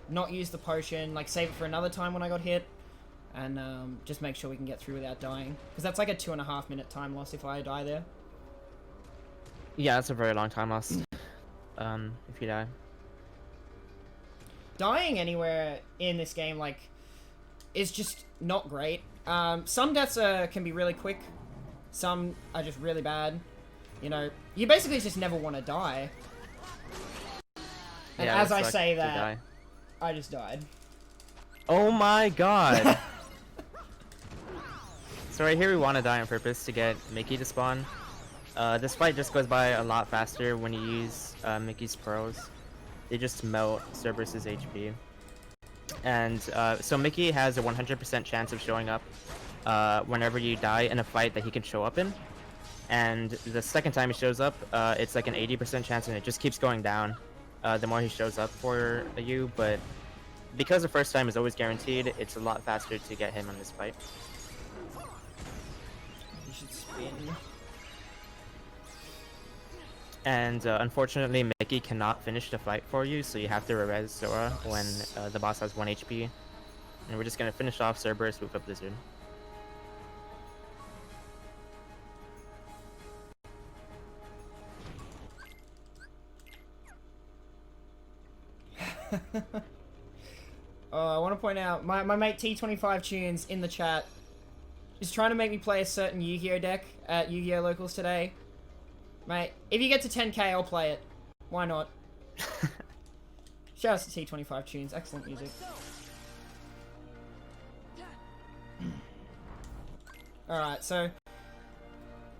not use the potion, like save it for another time when I got hit, and just make sure we can get through without dying, because that's like a 2.5 minute time loss if I die there. Yeah, that's a very long time loss. If you die. Dying anywhere in this game, like, is just not great. Some deaths can be really quick, some are just really bad. You know, you basically just never want to die. And Yeah, as I sucks say to that, die. I just died. Oh my god! So right here we want to die on purpose to get Mickey to spawn. This fight just goes by a lot faster when you use Mickey's pearls. They just melt Cerberus's HP. And so Mickey has a 100% chance of showing up whenever you die in a fight that he can show up in. And the second time he shows up, it's like an 80% chance, and it just keeps going down the more he shows up for you. But because the first time is always guaranteed, it's a lot faster to get him in this fight. You should spin. And unfortunately, Mickey cannot finish the fight for you, so you have to re-res Zora when the boss has 1 HP. And we're just gonna finish off Cerberus with a Blizzard. I want to point out, my mate T25 Tunes in the chat is trying to make me play a certain Yu-Gi-Oh deck at Yu-Gi-Oh Locals today. Mate, if you get to 10k, I'll play it. Why not? Shout out to T25 Tunes, excellent music. Alright, so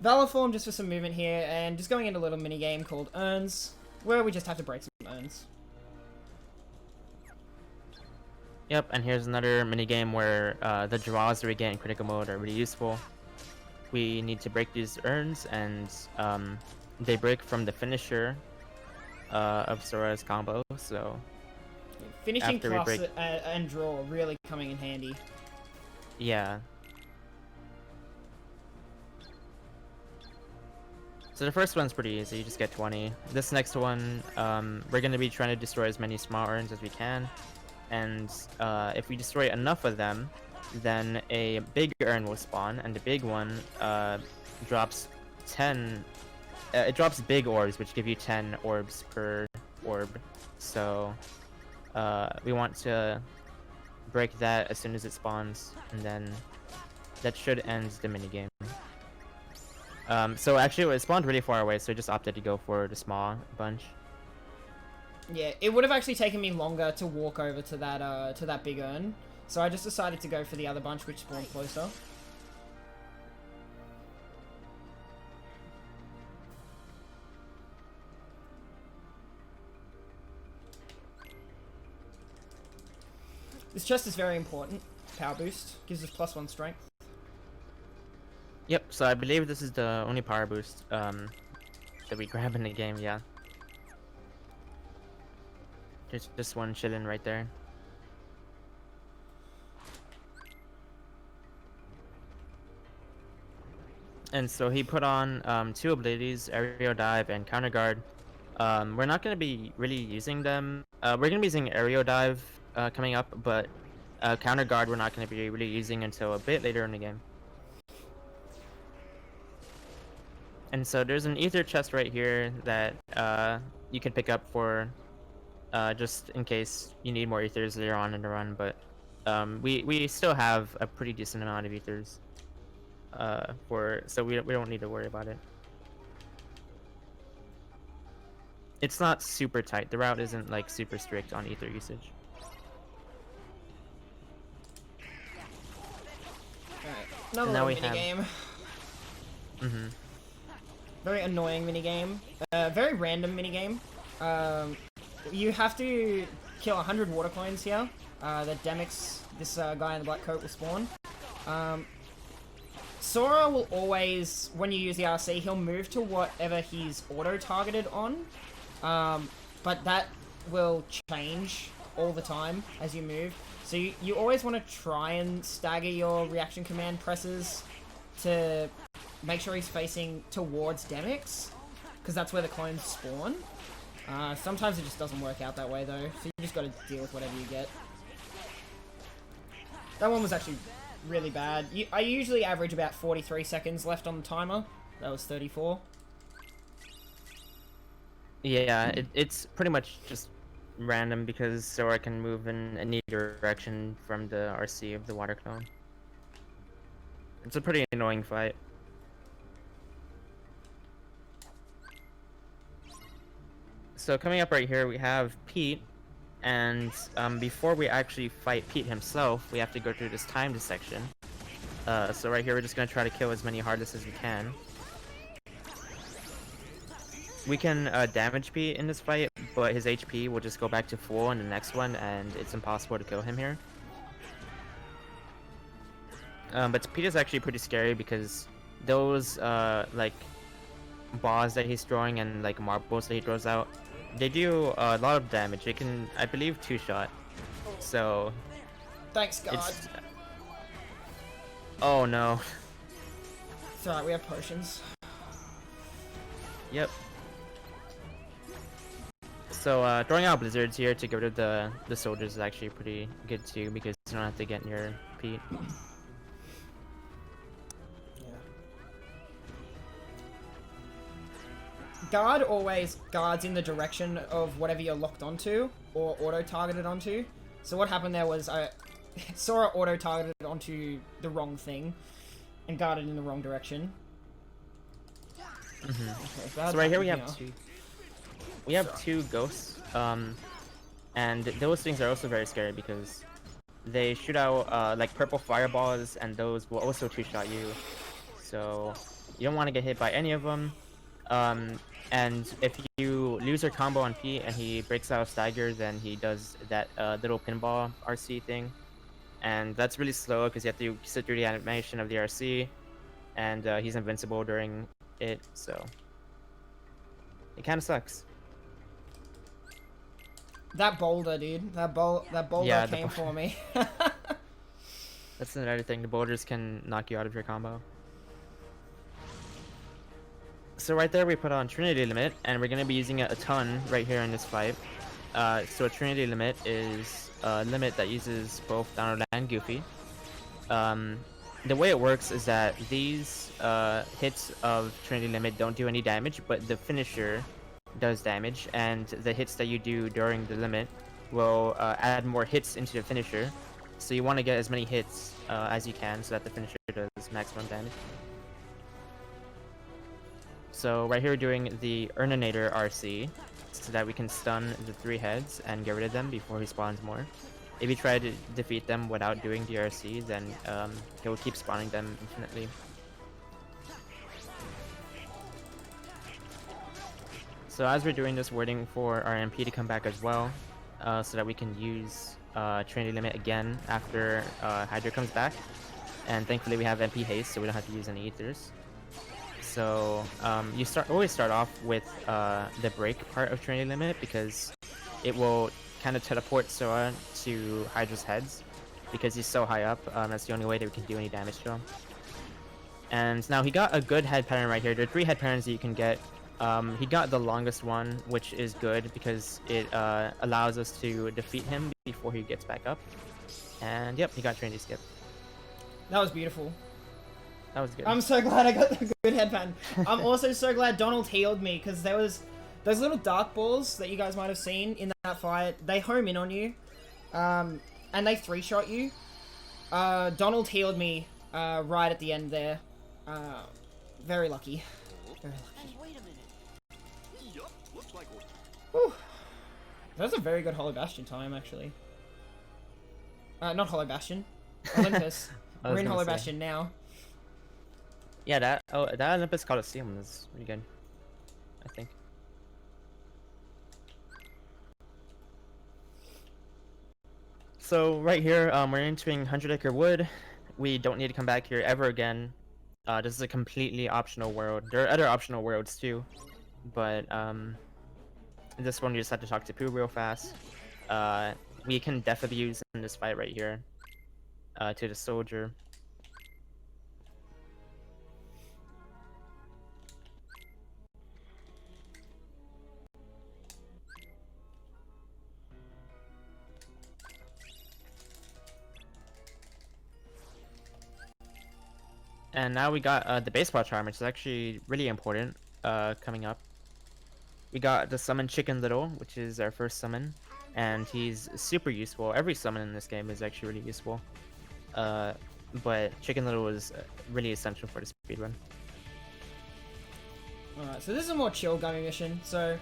Valor form just for some movement here, and just going into a little mini game called Urns, where we just have to break some urns. Yep, and here's another mini game where the draws that we get in critical mode are really useful. We need to break these urns, and they break from the finisher of Sora's combo, so... Finishing plus and draw really coming in handy. Yeah. So the first one's pretty easy, you just get 20. This next one, we're going to be trying to destroy as many small urns as we can. And if we destroy enough of them, then a big urn will spawn, and the big one drops 10... it drops big orbs, which give you 10 orbs per orb. So we want to break that as soon as it spawns, and then that should end the minigame. So actually it spawned really far away, so I just opted to go for the small bunch. Yeah, it would have actually taken me longer to walk over to that big urn, so I just decided to go for the other bunch, which spawned closer. This chest is very important. Power boost gives us +1 strength. Yep, so I believe this is the only power boost that we grab in the game, yeah. There's just one chilling right there. And so he put on 2 abilities, Aerial Dive and Counter Guard. We're not going to be really using them. We're going to be using Aerial Dive coming up, but Counter Guard we're not going to be really using until a bit later in the game. And so there's an ether chest right here that you can pick up for just in case you need more ethers later on in the run, but we still have a pretty decent amount of ethers so we don't need to worry about it. It's not super tight. The route isn't like super strict on ether usage. Alright, another minigame. Mm-hmm. Very annoying minigame. Very random minigame. You have to kill 100 water coins here. That Demix, this guy in the black coat, will spawn. Sora will always, when you use the RC, he'll move to whatever he's auto-targeted on. But that will change all the time as you move. So you always want to try and stagger your reaction command presses to make sure he's facing towards Demix, because that's where the clones spawn. Sometimes it just doesn't work out that way though, so you just gotta deal with whatever you get. That one was actually really bad. I usually average about 43 seconds left on the timer. That was 34. Yeah, it's pretty much just random because Sora can move in any direction from the RC of the water clone. It's a pretty annoying fight. So coming up right here we have Pete, and before we actually fight Pete himself, we have to go through this timed section. So right here we're just going to try to kill as many Heartless as we can. We can damage Pete in this fight, but his HP will just go back to full in the next one, and it's impossible to kill him here. But Pete is actually pretty scary because those like balls that he's throwing and like marbles that he throws out, they do a lot of damage. They can, I believe, 2-shot. So thanks God. Oh no. It's alright, we have potions. Yep. So throwing out blizzards here to get rid of the soldiers is actually pretty good too, because you don't have to get near Pete. guard always guards in the direction of whatever you're locked onto or auto-targeted onto. So what happened there was Sora auto-targeted onto the wrong thing and guarded in the wrong direction. Mm-hmm. Okay, so right here we have two ghosts, and those things are also very scary because they shoot out like purple fireballs, and those will also two-shot you. So you don't want to get hit by any of them. And if you lose your combo on P and he breaks out of stagger, then he does that little pinball RC thing, and that's really slow because you have to sit through the animation of the RC, and he's invincible during it, so it kind of sucks. That boulder, dude. That boulder came for me. That's another thing. The boulders can knock you out of your combo. So right there we put on Trinity Limit, and we're going to be using it a ton right here in this fight. So Trinity Limit is a limit that uses both Donald and Goofy. The way it works is that these hits of Trinity Limit don't do any damage, but the finisher does damage, and the hits that you do during the limit will add more hits into the finisher. So you want to get as many hits as you can so that the finisher does maximum damage. So right here we're doing the Urninator RC so that we can stun the 3 heads and get rid of them before he spawns more. If you try to defeat them without doing the RC, then he will keep spawning them infinitely. So as we're doing this, we're waiting for our MP to come back as well, so that we can use Trinity Limit again after Hydra comes back. And thankfully we have MP haste, so we don't have to use any ethers. So you always start off with the break part of Trinity Limit because it will kind of teleport Sora to Hydra's heads because he's so high up. That's the only way that we can do any damage to him. And now he got a good head pattern right here. There are 3 head patterns that you can get. He got the longest one, which is good because it allows us to defeat him before he gets back up. And yep, he got Trinity Skip. That was beautiful. That was good. I'm so glad I got the good head pattern. I'm also so glad Donald healed me because there was those little dark balls that you guys might have seen in that fight. They home in on you, and they 3-shot you. Donald healed me right at the end there. Very lucky. Very lucky. Whew. That was a very good Hollow Bastion time, actually. Not Hollow Bastion. Olympus. We're in Hollow Bastion now. Yeah, that Olympus Coliseum was pretty good, I think. So right here, we're entering 100 Acre Wood. We don't need to come back here ever again. This is a completely optional world. There are other optional worlds too, but in this one you just have to talk to Pooh real fast. We can death abuse in this fight right here to the soldier. And now we got the baseball charm, which is actually really important coming up. We got the summon Chicken Little, which is our first summon, and he's super useful. Every summon in this game is actually really useful. But Chicken Little is really essential for the speedrun. Alright, so this is a more chill gummy mission, so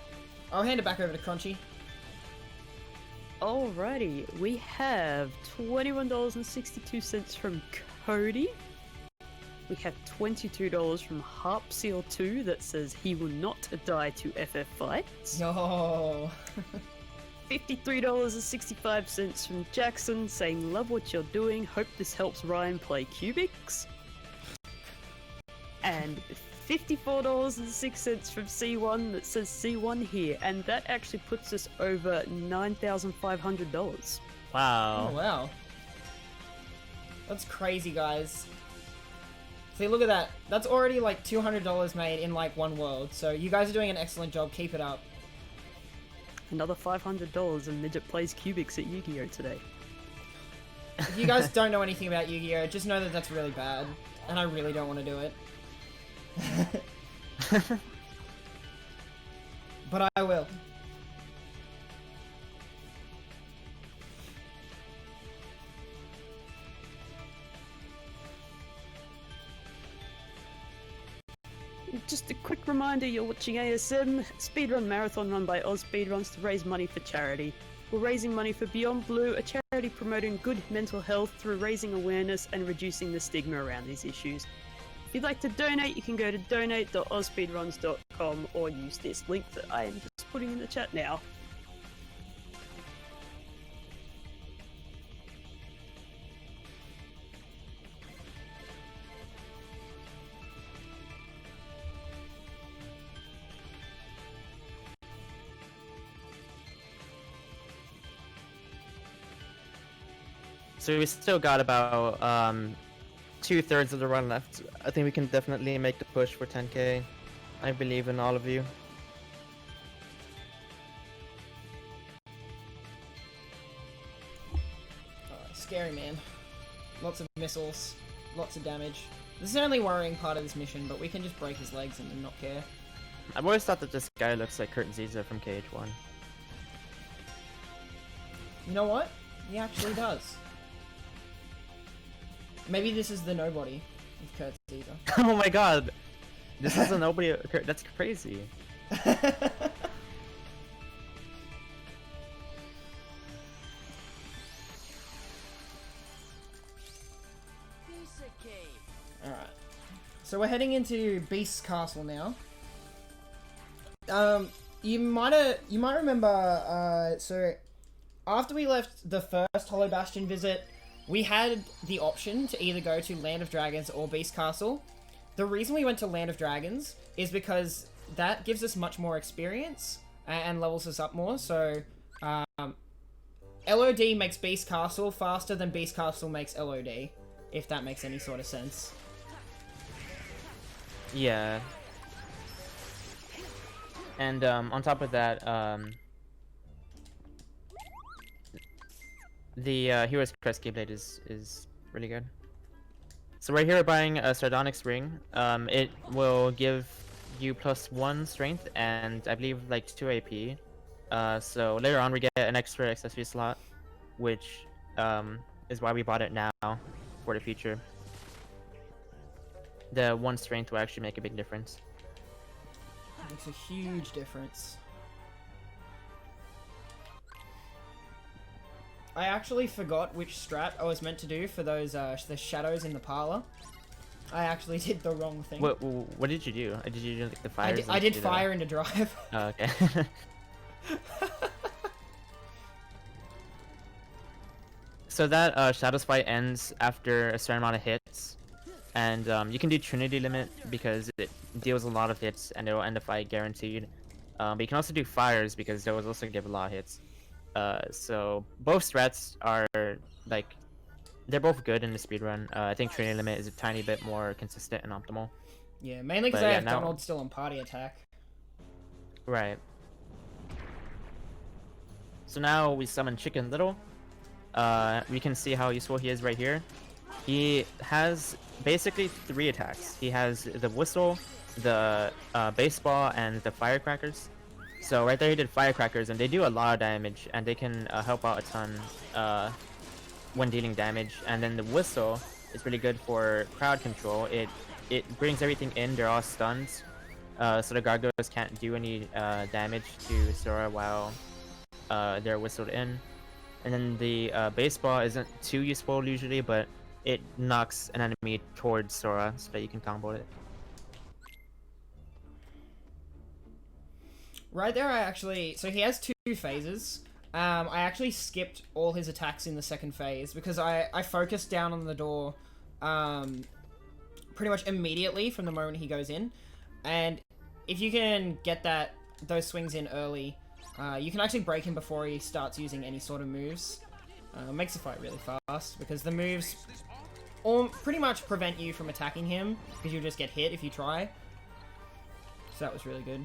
I'll hand it back over to Crunchy. Alrighty, we have $21.62 from Cody. We have $22 from Harp Seal 2 that says he will not die to FF fights. No. $53.65 from Jackson saying love what you're doing, hope this helps Ryan play Cubics. And $54.06 from C1 that says C1 here, and that actually puts us over $9,500. Wow. Oh, wow. That's crazy, guys. See, look at that. That's already like $200 made in like one world. So you guys are doing an excellent job. Keep it up. Another $500 and Midget plays Cubics at Yu-Gi-Oh! Today. If you guys don't know anything about Yu-Gi-Oh! Just know that that's really bad. And I really don't want to do it. But I will. Just a quick reminder, you're watching ASM, speedrun marathon run by Oz Speedruns to raise money for charity. We're raising money for Beyond Blue, a charity promoting good mental health through raising awareness and reducing the stigma around these issues. If you'd like to donate, you can go to donate.ozspeedruns.com or use this link that I am just putting in the chat now. So we still got about 2/3 of the run left. I think we can definitely make the push for 10k. I believe in all of you. Scary, man. Lots of missiles, lots of damage. This is the only worrying part of this mission, but we can just break his legs and not care. I've always thought that this guy looks like Kurt Ziza from KH1. You know what? He actually does. Maybe this is the nobody of Kurt Ziza. Oh my god! This is a nobody. That's crazy. Alright. So we're heading into Beast's Castle now. You might remember, so after we left the first Hollow Bastion visit, we had the option to either go to Land of Dragons or Beast Castle. The reason we went to Land of Dragons is because that gives us much more experience and levels us up more, so LOD makes Beast Castle faster than Beast Castle makes LOD, if that makes any sort of sense. Yeah. And on top of that, the Hero's Crest Keyblade is really good. So right here we're buying a Sardonyx Ring. It will give you +1 strength and I believe like 2 AP. So later on we get an extra accessory slot, which is why we bought it now for the future. The 1 strength will actually make a big difference. Makes a huge difference. I actually forgot which strat I was meant to do for those the shadows in the parlor. I actually did the wrong thing. What did you do? Did you do like the fire? I did fire into drive. Oh, okay. So that Shadows fight ends after a certain amount of hits, and you can do Trinity Limit because it deals a lot of hits and it will end the fight guaranteed. But you can also do fires because those also give a lot of hits. So both strats are like, they're both good in the speedrun. I think Trinity Limit is a tiny bit more consistent and optimal. Yeah, mainly because I have Donald still on party attack. Right. So now we summon Chicken Little. We can see how useful he is right here. He has basically 3 attacks. He has the Whistle, the Baseball, and the Firecrackers. So right there he did Firecrackers, and they do a lot of damage, and they can help out a ton when dealing damage. And then the Whistle is really good for crowd control. It brings everything in, they're all stunned. So the gargoyles can't do any damage to Sora while they're whistled in. And then the Baseball isn't too useful usually, but it knocks an enemy towards Sora so that you can combo it. Right there, so he has 2 phases. I actually skipped all his attacks in the second phase because I focused down on the door pretty much immediately from the moment he goes in. And if you can get those swings in early, you can actually break him before he starts using any sort of moves. Makes the fight really fast because the moves pretty much prevent you from attacking him because you'll just get hit if you try. So that was really good.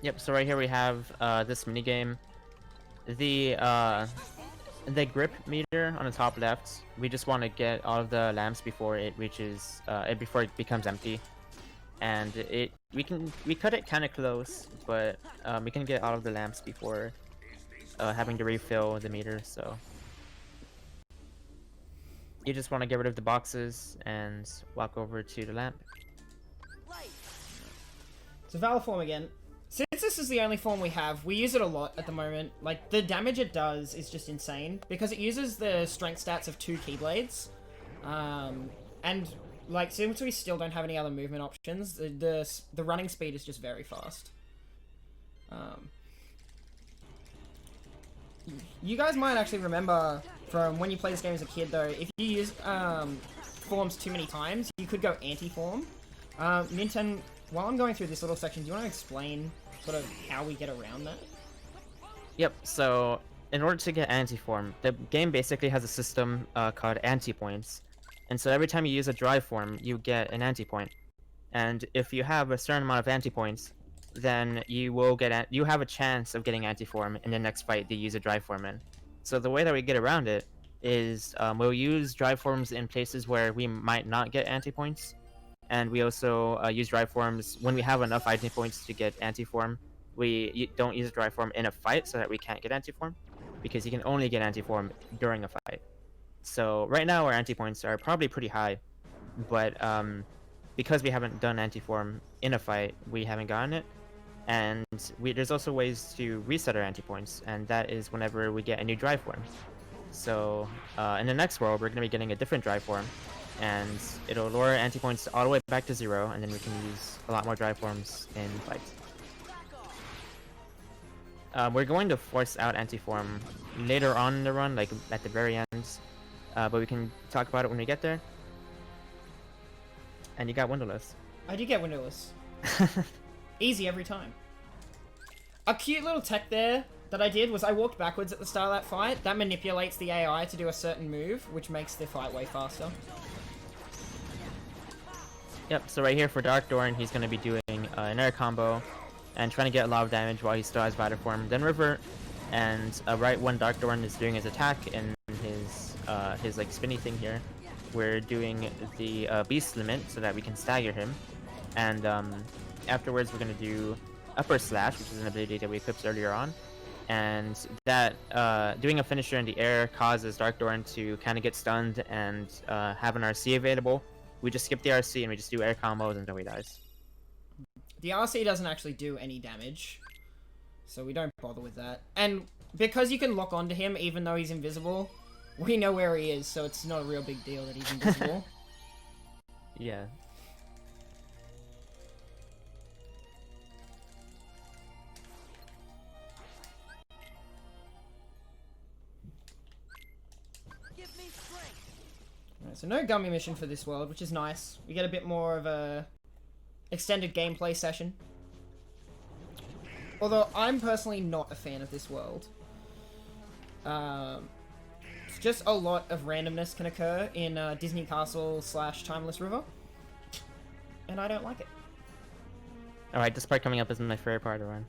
Yep, so right here we have this minigame. The grip meter here on the top left, we just want to get all of the lamps before it reaches, before it becomes empty. And we cut it kind of close, but we can get all of the lamps before having to refill the meter. So you just want to get rid of the boxes and walk over to the lamp. So Valor form again. Since this is the only form we have, we use it a lot at the moment. Like, the damage it does is just insane, because it uses the strength stats of 2 Keyblades. And, like, since we still don't have any other movement options, the running speed is just very fast. You guys might actually remember from when you play this game as a kid, though, if you use forms too many times, you could go anti-form. Nintendo, while I'm going through this little section, do you want to explain sort of how we get around that? Yep, so in order to get anti-form, the game basically has a system called anti-points. And so every time you use a dry form, you get an anti-point. And if you have a certain amount of anti-points, then you have a chance of getting anti-form in the next fight that you use a dry form in. So the way that we get around it is we'll use dry forms in places where we might not get anti-points. And we also use dry forms when we have enough anti-points to get anti-form. We don't use dry form in a fight so that we can't get anti-form, because you can only get anti-form during a fight. So right now our anti-points are probably pretty high, but because we haven't done anti-form in a fight, we haven't gotten it. And there's also ways to reset our anti-points, and that is whenever we get a new dry form. So in the next world, we're going to be getting a different dry form, and it'll lower anti-points all the way back to 0, and then we can use a lot more dry forms in fights. We're going to force out anti-form later on in the run, like at the very end, but we can talk about it when we get there. And you got windowless. I do get windowless. Easy every time. A cute little tech there that I did was I walked backwards at the start of that fight. That manipulates the AI to do a certain move, which makes the fight way faster. Yep, so right here for Dark Dorn, he's going to be doing an air combo and trying to get a lot of damage while he still has Vital Form, then revert, and right when Dark Dorn is doing his attack in his like spinny thing here, we're doing the Beast Limit so that we can stagger him, and afterwards we're going to do Upper Slash, which is an ability that we equipped earlier on, and that doing a finisher in the air causes Dark Dorn to kind of get stunned and have an RC available. We just skip the RC and we just do air combos until he dies. The RC doesn't actually do any damage, so we don't bother with that. And because you can lock onto him even though he's invisible, we know where he is, so it's not a real big deal that he's invisible. Yeah. Alright, so no gummy mission for this world, which is nice. We get a bit more of a extended gameplay session. Although I'm personally not a fan of this world. Just a lot of randomness can occur in Disney Castle / Timeless River, and I don't like it. Alright, this part coming up isn't my favorite part of the run.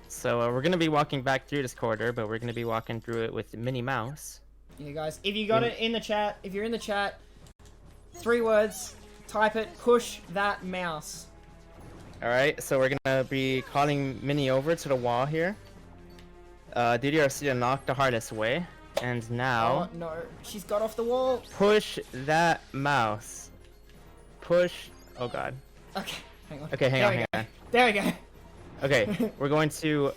So we're going to be walking back through this corridor, but we're going to be walking through it with Minnie Mouse. Yeah, guys, if you got it in the chat, if you're in the chat, 3 words, type it, push that mouse. Alright, so we're going to be calling Minnie over to the wall here. DDRC to knock the hardest away. And now... Oh, no. She's got off the wall. Push that mouse. Push... Oh, God. Okay, hang on. Okay, hang on. There we go. Okay, we're going to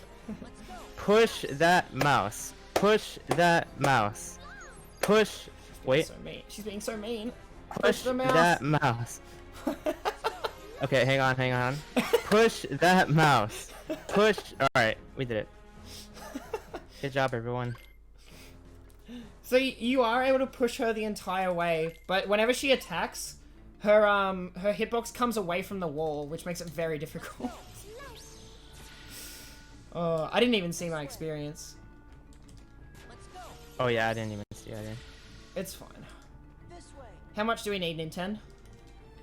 push that mouse. Push that mouse. Push... Wait. So mean. She's being so mean. Push the mouse. that mouse. Okay, hang on. Push that mouse. Push... Alright, we did it. Good job, everyone. So you are able to push her the entire way, but whenever she attacks, her hitbox comes away from the wall, which makes it very difficult. Oh, I didn't even see my experience. Oh yeah, I didn't even see it. It's fine. How much do we need, Nintendo?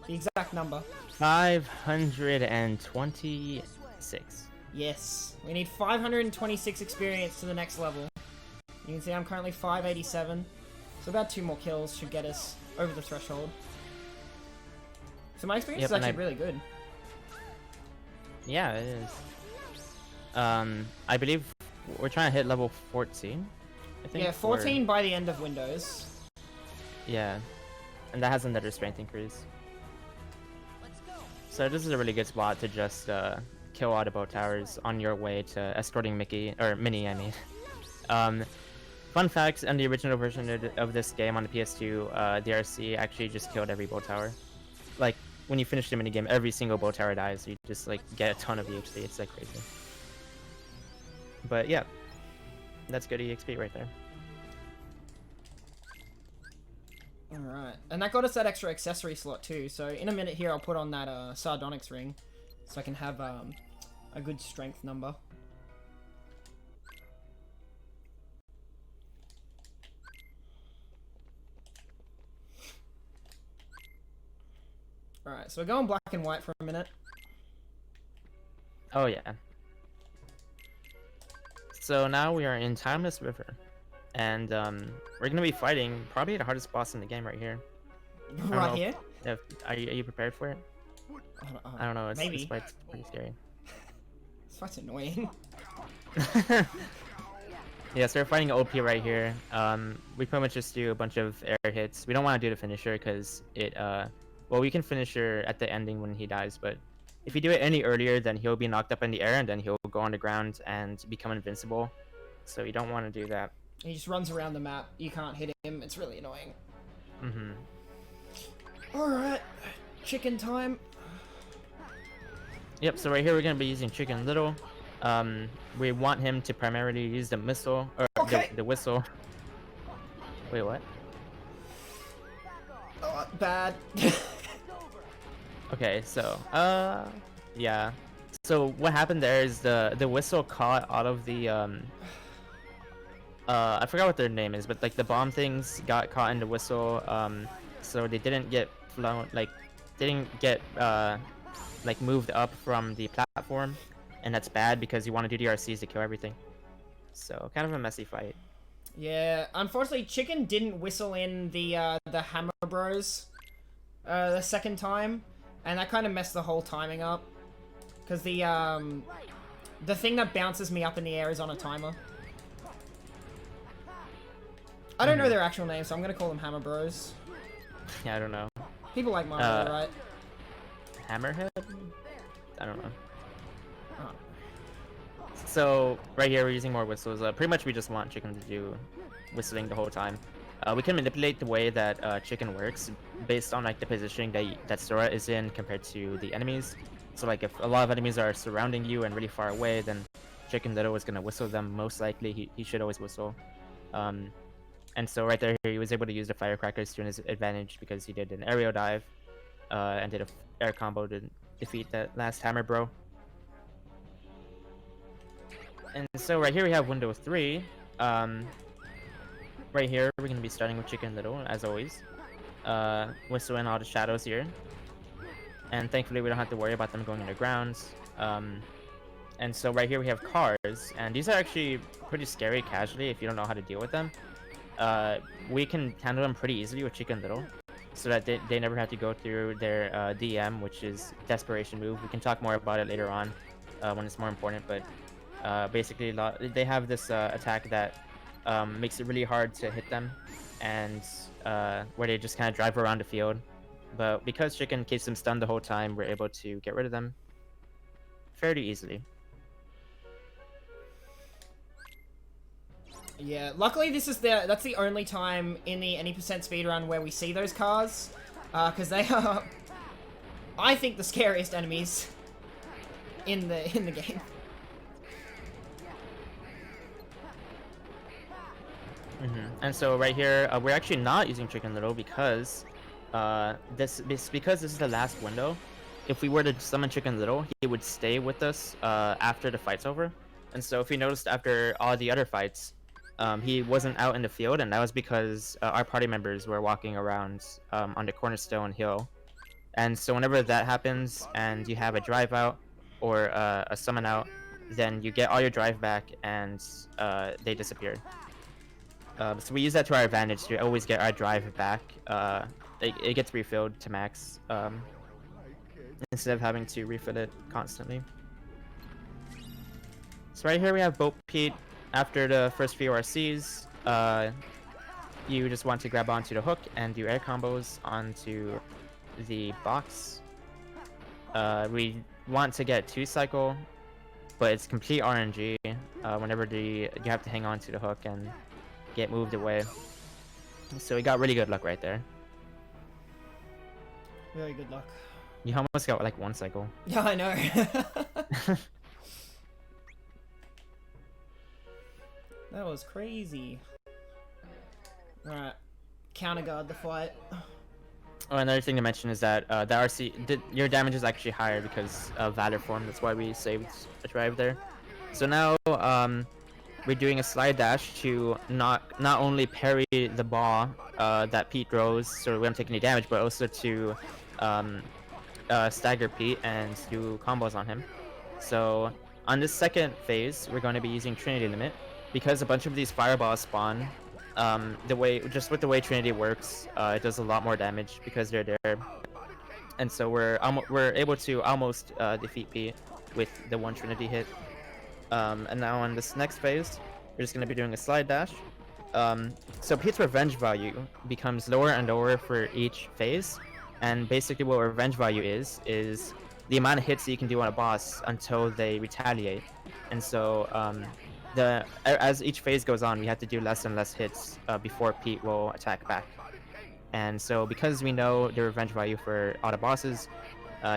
The exact number. 526. Yes. We need 526 experience to the next level. You can see I'm currently 587. So about 2 more kills should get us over the threshold. So my experience is actually really good. Yeah, it is. I believe we're trying to hit level 14. I think. Yeah, 14 by the end of Windows. Yeah, and that has another strength increase. So this is a really good spot to just kill all the bow towers on your way to escorting Mickey, or Minnie, I mean. Fun facts, on the original version of this game on the PS2, DRC actually just killed every bow tower. Like, when you finish the minigame, every single bow tower dies, so you just like get a ton of EXP, it's like crazy. But yeah, that's good EXP right there. Alright, and that got us that extra accessory slot too, so in a minute here I'll put on that Sardonyx ring, so I can have a good strength number. Alright, so we're going black and white for a minute. Oh yeah. So now we are in Timeless River, and we're gonna be fighting probably the hardest boss in the game right here. Right here? Are you prepared for it? I don't know. It's maybe. This fight's pretty scary. This fight's annoying. Yeah, so we're fighting OP right here. We pretty much just do a bunch of air hits. We don't want to do the finisher because it well, we can finisher at the ending when he dies, but if you do it any earlier, then he'll be knocked up in the air and then he'll go on the ground and become invincible. So you don't want to do that. He just runs around the map. You can't hit him. It's really annoying. Mm-hmm. Alright. Chicken time. Yep, so right here we're going to be using Chicken Little. We want him to primarily use the missile, or the whistle. Wait, what? Oh, bad. Okay, so, yeah. So what happened there is the whistle caught all of the, I forgot what their name is, but like the bomb things got caught in the whistle, so they didn't get flown, like, didn't get, like moved up from the platform, and that's bad because you want to do DRCs to kill everything. So, kind of a messy fight. Yeah, unfortunately, Chicken didn't whistle in the Hammer Bros the second time, and that kind of messed the whole timing up. Because the thing that bounces me up in the air is on a timer. I don't know their actual name, so I'm gonna call them Hammer Bros. Yeah, I don't know. People like Mario, right? Hammerhead? I don't know. Oh. So right here we're using more whistles. Pretty much we just want Chicken to do whistling the whole time. We can manipulate the way that Chicken works based on like the positioning that Sora is in compared to the enemies. So like if a lot of enemies are surrounding you and really far away, then Chicken Little is gonna whistle them. Most likely he should always whistle. And so right there he was able to use the firecrackers to his advantage because he did an aerial dive and did a air combo to defeat that last Hammer Bro. And so right here we have window 3. Right here we're gonna be starting with Chicken Little as always. Whistle in all the shadows here. And thankfully we don't have to worry about them going underground. And so right here we have cars, and these are actually pretty scary casually if you don't know how to deal with them. We can handle them pretty easily with Chicken Little, so that they never have to go through their DM, which is Desperation Move. We can talk more about it later on when it's more important, but basically they have this attack that makes it really hard to hit them, and where they just kind of drive around the field. But because Chicken keeps them stunned the whole time, we're able to get rid of them fairly easily. Yeah, luckily that's the only time in the any % speedrun where we see those cars, because they are, I think, the scariest enemies in the game. And so right here, we're actually not using Chicken Little because this is the last window. If we were to summon Chicken Little, he would stay with us after the fight's over. And so if you noticed after all the other fights, he wasn't out in the field, and that was because our party members were walking around on the Cornerstone Hill. And so whenever that happens and you have a drive out or a summon out, then you get all your drive back and they disappear. So we use that to our advantage to always get our drive back. It gets refilled to max instead of having to refill it constantly. So right here we have Boat Pete. After the first few RCs, you just want to grab onto the hook and do air combos onto the box. We want to get 2-cycle, but it's complete RNG. Whenever you have to hang on to the hook and get moved away. So we got really good luck right there. Very good luck. You almost got like 1 cycle. Yeah, I know. That was crazy. Alright. Counter guard the fight. Oh, another thing to mention is that the RC, your damage is actually higher because of Valor Form. That's why we saved a drive there. So now we're doing a slide dash to not only parry the ball that Pete throws, so we don't take any damage, but also to stagger Pete and do combos on him. So on this second phase, we're going to be using Trinity Limit because a bunch of these fireballs spawn. With the way Trinity works, it does a lot more damage because they're there, and so we're able to almost defeat Pete with the 1 Trinity hit. And now on this next phase, we're just going to be doing a slide dash. So Pete's revenge value becomes lower and lower for each phase, and basically what revenge value is the amount of hits that you can do on a boss until they retaliate. And so as each phase goes on, we have to do less and less hits before Pete will attack back. And so because we know the revenge value for all the bosses,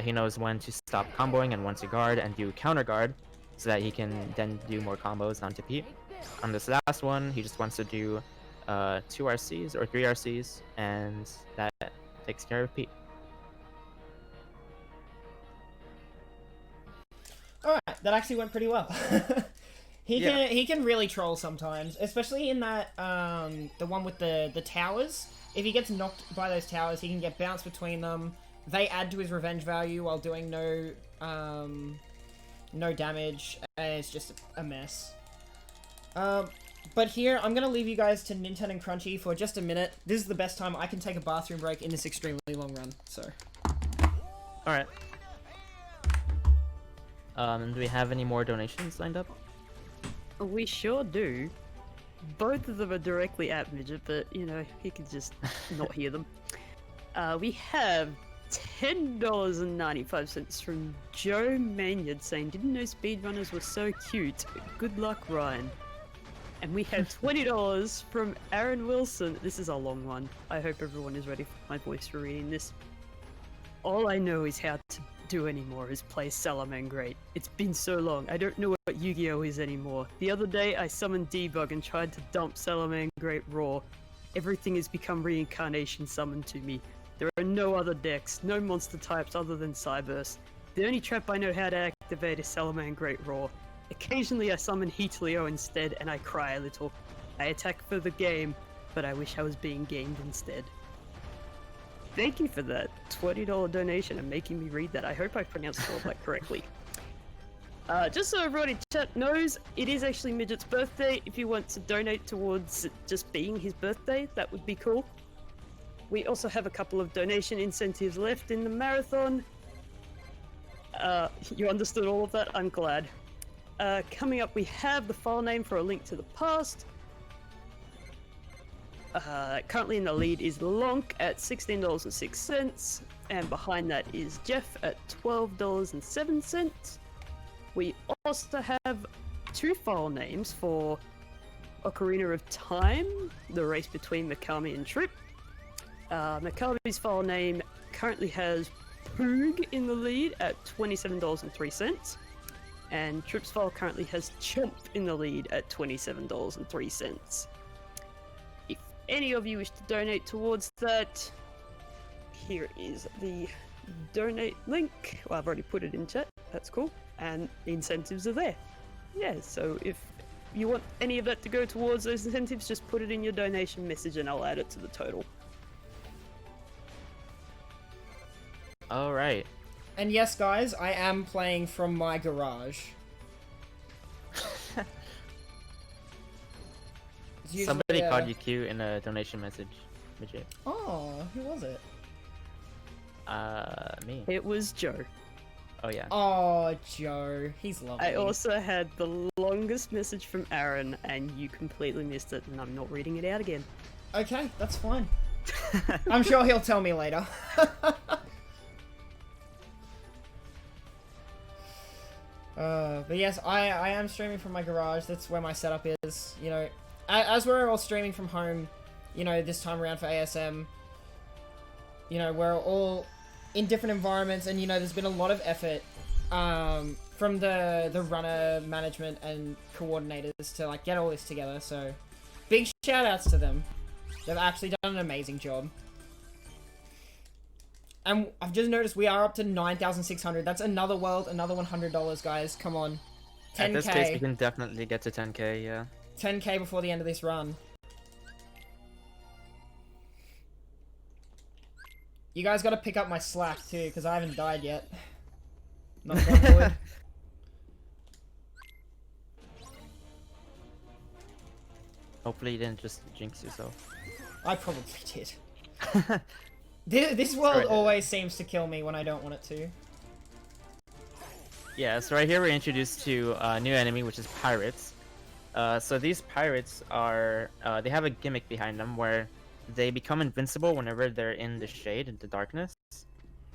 he knows when to stop comboing and when to guard and do counter guard, so that he can then do more combos onto Pete. On this last one, he just wants to do 2 RCs or 3 RCs, and that takes care of Pete. Alright, that actually went pretty well. He can really troll sometimes, especially in that the one with the towers. If he gets knocked by those towers, he can get bounced between them. They add to his revenge value while doing no damage, and it's just a mess. But here, I'm gonna leave you guys to Ninten and Crunchy for just a minute. This is the best time I can take a bathroom break in this extremely long run, so. Alright. Do we have any more donations lined up? We sure do. Both of them are directly at Midget, but, you know, he can just not hear them. We have $10.95 from Joe Maynard saying, "Didn't know speedrunners were so cute. Good luck, Ryan." And we have $20 from Aaron Wilson. This is a long one. I hope everyone is ready for my voice for reading this. "All I know is how to do anymore is play Salamangreat. It's been so long, I don't know what Yu-Gi-Oh is anymore. The other day I summoned Debug and tried to dump Salamangreat raw. Everything has become reincarnation summoned to me. There are no other decks, no monster types other than Cyberse. The only trap I know how to activate is Salamangreat raw. Occasionally I summon Heatleo instead and I cry a little. I attack for the game, but I wish I was being gamed instead." Thank you for that $20 donation and making me read that. I hope I pronounced all of that correctly. Just so everyone in chat knows, it is actually Midget's birthday. If you want to donate towards it just being his birthday, that would be cool. We also have a couple of donation incentives left in the marathon. You understood all of that? I'm glad. Coming up, we have the file name for a link to the past. Currently in the lead is Lonk at $16.06, and behind that is Jeff at $12.07. We also have 2 file names for Ocarina of Time, the race between Mikami and Trip. Mikami's file name currently has Poog in the lead at $27.03, and Trip's file currently has Chomp in the lead at $27.03. If any of you wish to donate towards that, here is the donate link. Well, I've already put it in chat, that's cool, and the incentives are there. Yeah, so if you want any of that to go towards those incentives, just put it in your donation message and I'll add it to the total. Alright. And yes, guys, I am playing from my garage. usually, Somebody called you cute in a donation message, Midget. Oh, who was it? Me. It was Joe. Oh yeah. Oh, Joe. He's lovely. I also had the longest message from Aaron, and you completely missed it, and I'm not reading it out again. Okay, that's fine. I'm sure he'll tell me later. But yes, I am streaming from my garage. That's where my setup is. You know, as we're all streaming from home, you know, this time around for ASM, you know, we're all in different environments, and you know, there's been a lot of effort from the runner management and coordinators to like get all this together. So, big shout outs to them. They've actually done an amazing job. And I've just noticed we are up to 9,600. That's another world, another $100, guys. Come on. 10K. At this case, we can definitely get to 10K, yeah. 10K before the end of this run. You guys gotta pick up my slack, too, because I haven't died yet. Not on wood. Hopefully you didn't just jinx yourself. I probably did. This world Right. always seems to kill me when I don't want it to. Yeah, so right here we're introduced to a new enemy, which is pirates. So these pirates are, they have a gimmick behind them where they become invincible whenever they're in the shade, in the darkness.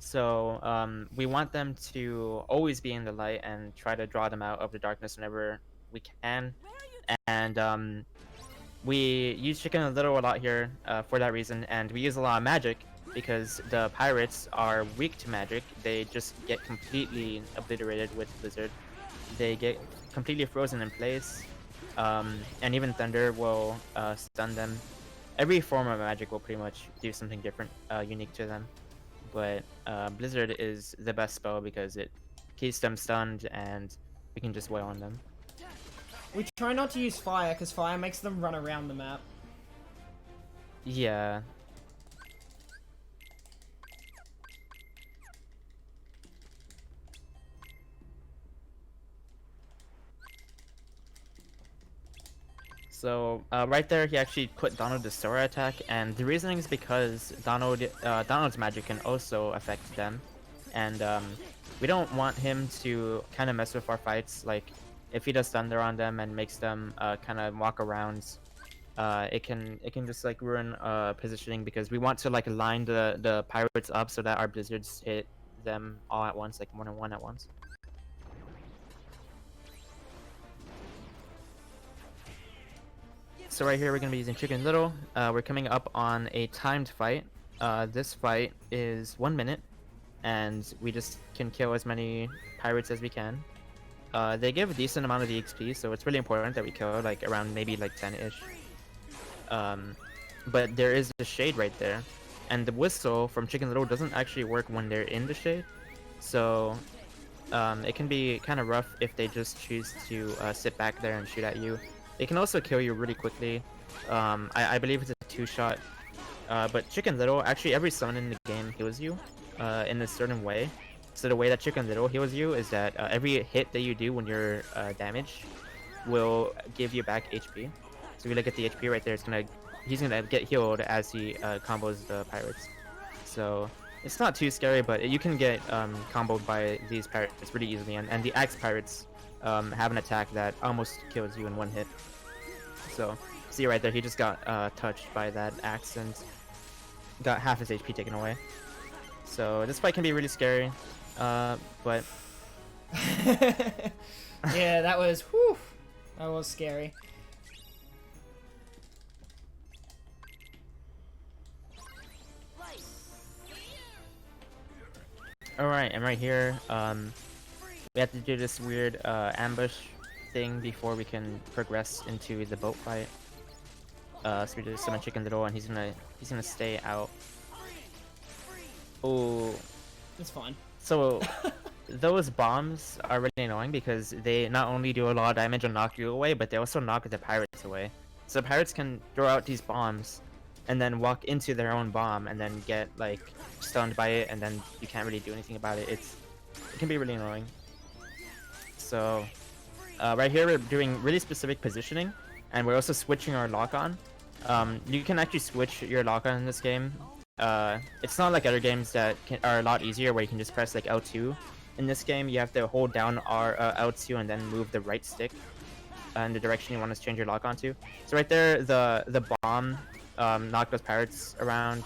So we want them to always be in the light and try to draw them out of the darkness whenever we can. And we use Chicken Little a lot here for that reason, and we use a lot of magic because the pirates are weak to magic. They just get completely obliterated with Blizzard. They get completely frozen in place, and even Thunder will stun them. Every form of magic will pretty much do something different, unique to them. But Blizzard is the best spell because it keeps them stunned and we can just wail on them. We try not to use fire, because fire makes them run around the map. Yeah. So right there, he actually put Donald to Sora attack, and the reasoning is because Donald's magic can also affect them, and we don't want him to kind of mess with our fights. Like if he does Thunder on them and makes them kind of walk around, it can just like ruin positioning, because we want to like line the pirates up so that our blizzards hit them all at once, like one on one at once. So right here we're going to be using Chicken Little. We're coming up on a timed fight. This fight is 1 minute, and we just can kill as many pirates as we can. They give a decent amount of the XP, so it's really important that we kill like around maybe like 10-ish. But there is the shade right there, and the whistle from Chicken Little doesn't actually work when they're in the shade. So it can be kind of rough if they just choose to sit back there and shoot at you. It can also kill you really quickly. I believe it's a 2-shot. But Chicken Little, actually every summon in the game heals you in a certain way. So the way that Chicken Little heals you is that every hit that you do when you're damaged will give you back HP. So if you look at the HP right there, he's gonna get healed as he combos the pirates. So it's not too scary, but you can get comboed by these pirates pretty easily. And the axe pirates have an attack that almost kills you in 1 hit. So see right there, he just got touched by that axe and got half his HP taken away. So this fight can be really scary, but yeah, that was whew, that was scary. Alright, and right here, we have to do this weird ambush thing before we can progress into the boat fight. So we just summon Chicken Little, and he's gonna stay out. Oh, It's fine. so those bombs are really annoying because they not only do a lot of damage and knock you away, but they also knock the pirates away. So pirates can throw out these bombs and then walk into their own bomb and then get like stunned by it, and then you can't really do anything about it. It can be really annoying. So right here we're doing really specific positioning. and we're also switching our lock-on. You can actually switch your lock-on in this game. It's not like other games that are a lot easier where you can just press like L2. In this game, you have to hold down L2 and then move the right stick in the direction you want to change your lock-on to. So right there, the bomb knocked those pirates around.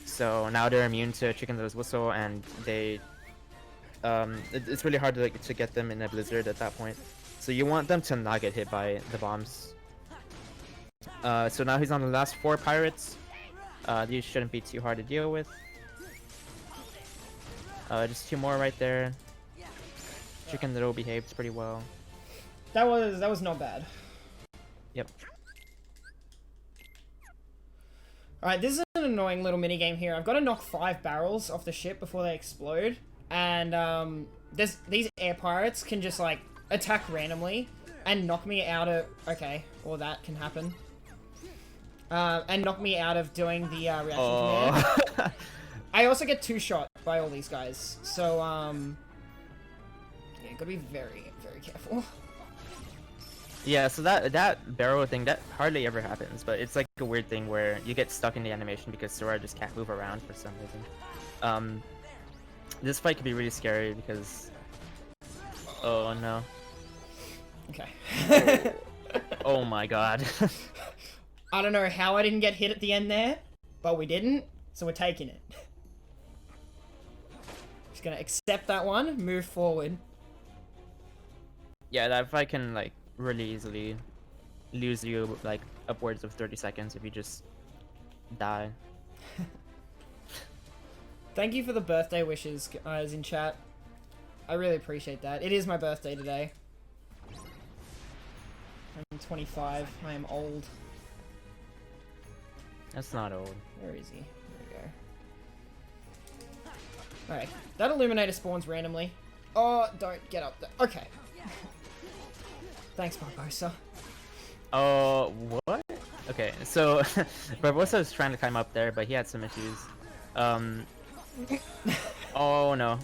So now they're immune to Chicken Little's whistle, and they it's really hard to get them in a blizzard at that point. So you want them to not get hit by the bombs. So now he's on the last 4 pirates. These shouldn't be too hard to deal with. Just 2 more right there. Chicken Little behaved pretty well. That was not bad. Yep. Alright, this is an annoying little mini game here. I've got to knock 5 barrels off the ship before they explode. And these air pirates can just like attack randomly and knock me out of... Okay, or that can happen. And knock me out of doing the reaction command. I also get 2-shot by all these guys. So, yeah, gotta be very, very careful. Yeah, so that barrel thing, that hardly ever happens, but it's like a weird thing where you get stuck in the animation because Sora just can't move around for some reason. This fight could be really scary because... Oh no. Okay. Oh my god. I don't know how I didn't get hit at the end there, but we didn't, so we're taking it. Just gonna accept that one, move forward. Yeah, that fight can like really easily lose you like upwards of 30 seconds if you just die. Thank you for the birthday wishes, guys, in chat. I really appreciate that. It is my birthday today. I'm 25. I am old. That's not old. Where is he? There we go. Alright. That Illuminator spawns randomly. Oh, don't get up there. Okay. Thanks, Barbosa. Oh, what? Okay, so Barbosa was trying to climb up there, but he had some issues. Oh no.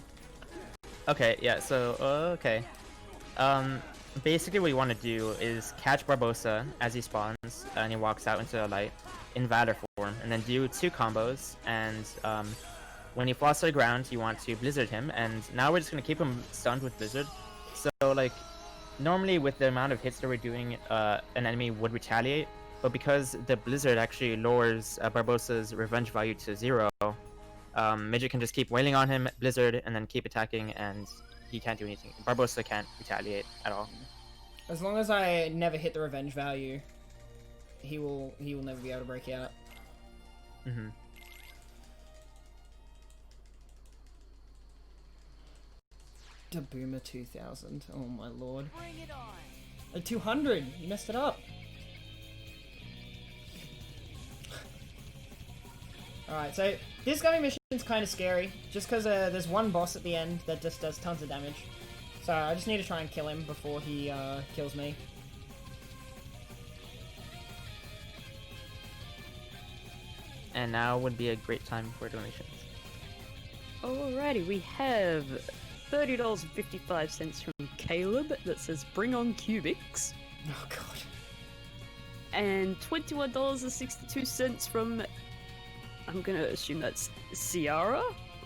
Okay, yeah, so, okay. Basically what you want to do is catch Barbosa as he spawns and he walks out into the light in Valor form, and then do 2 combos, and when he falls to the ground, you want to Blizzard him, and now we're just going to keep him stunned with Blizzard. So, like, normally with the amount of hits that we're doing, an enemy would retaliate, but because the Blizzard actually lowers Barbosa's revenge value to 0, Midget can just keep wailing on him, Blizzard, and then keep attacking, and he can't do anything. Barbosa can't retaliate at all. As long as I never hit the revenge value, he will never be able to break out. Mm-hmm. DaBoomer2000. Oh my lord. Bring it on. A 200. You messed it up. Alright, so this guy mission's kind of scary, just because there's one boss at the end that just does tons of damage. So I just need to try and kill him before he kills me. And now would be a great time for donations. Alrighty, we have $30.55 from Caleb that says bring on cubics. Oh god. And $21.62 from, I'm gonna assume that's Ciara?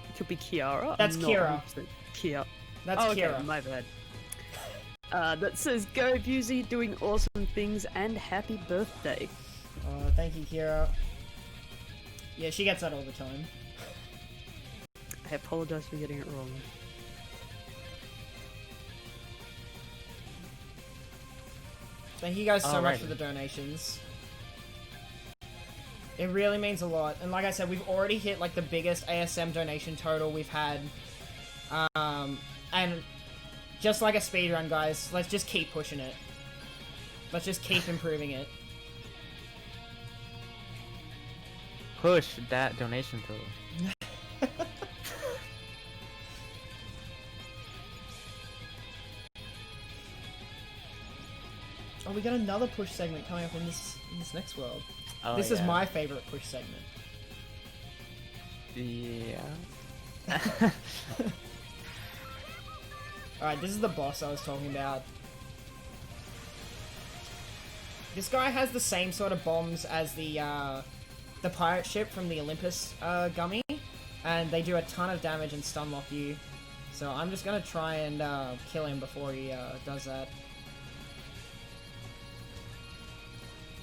It could be Kiara. That's Kira. Kia. That's Kira. Okay, my bad. That says go Busey, doing awesome things, and happy birthday. Thank you, Kira. Yeah, she gets that all the time. I apologize for getting it wrong. Thank you guys so much for the donations. It really means a lot. And like I said, we've already hit like the biggest ASM donation total we've had. And just like a speedrun, guys, let's just keep pushing it. Let's just keep improving it. Push that donation total. Oh, we got another push segment coming up in this next world. Oh, this is my favorite push segment. Yeah. Alright, this is the boss I was talking about. This guy has the same sort of bombs as the pirate ship from the Olympus gummy, and they do a ton of damage and stun lock you. So I'm just gonna try and kill him before he does that.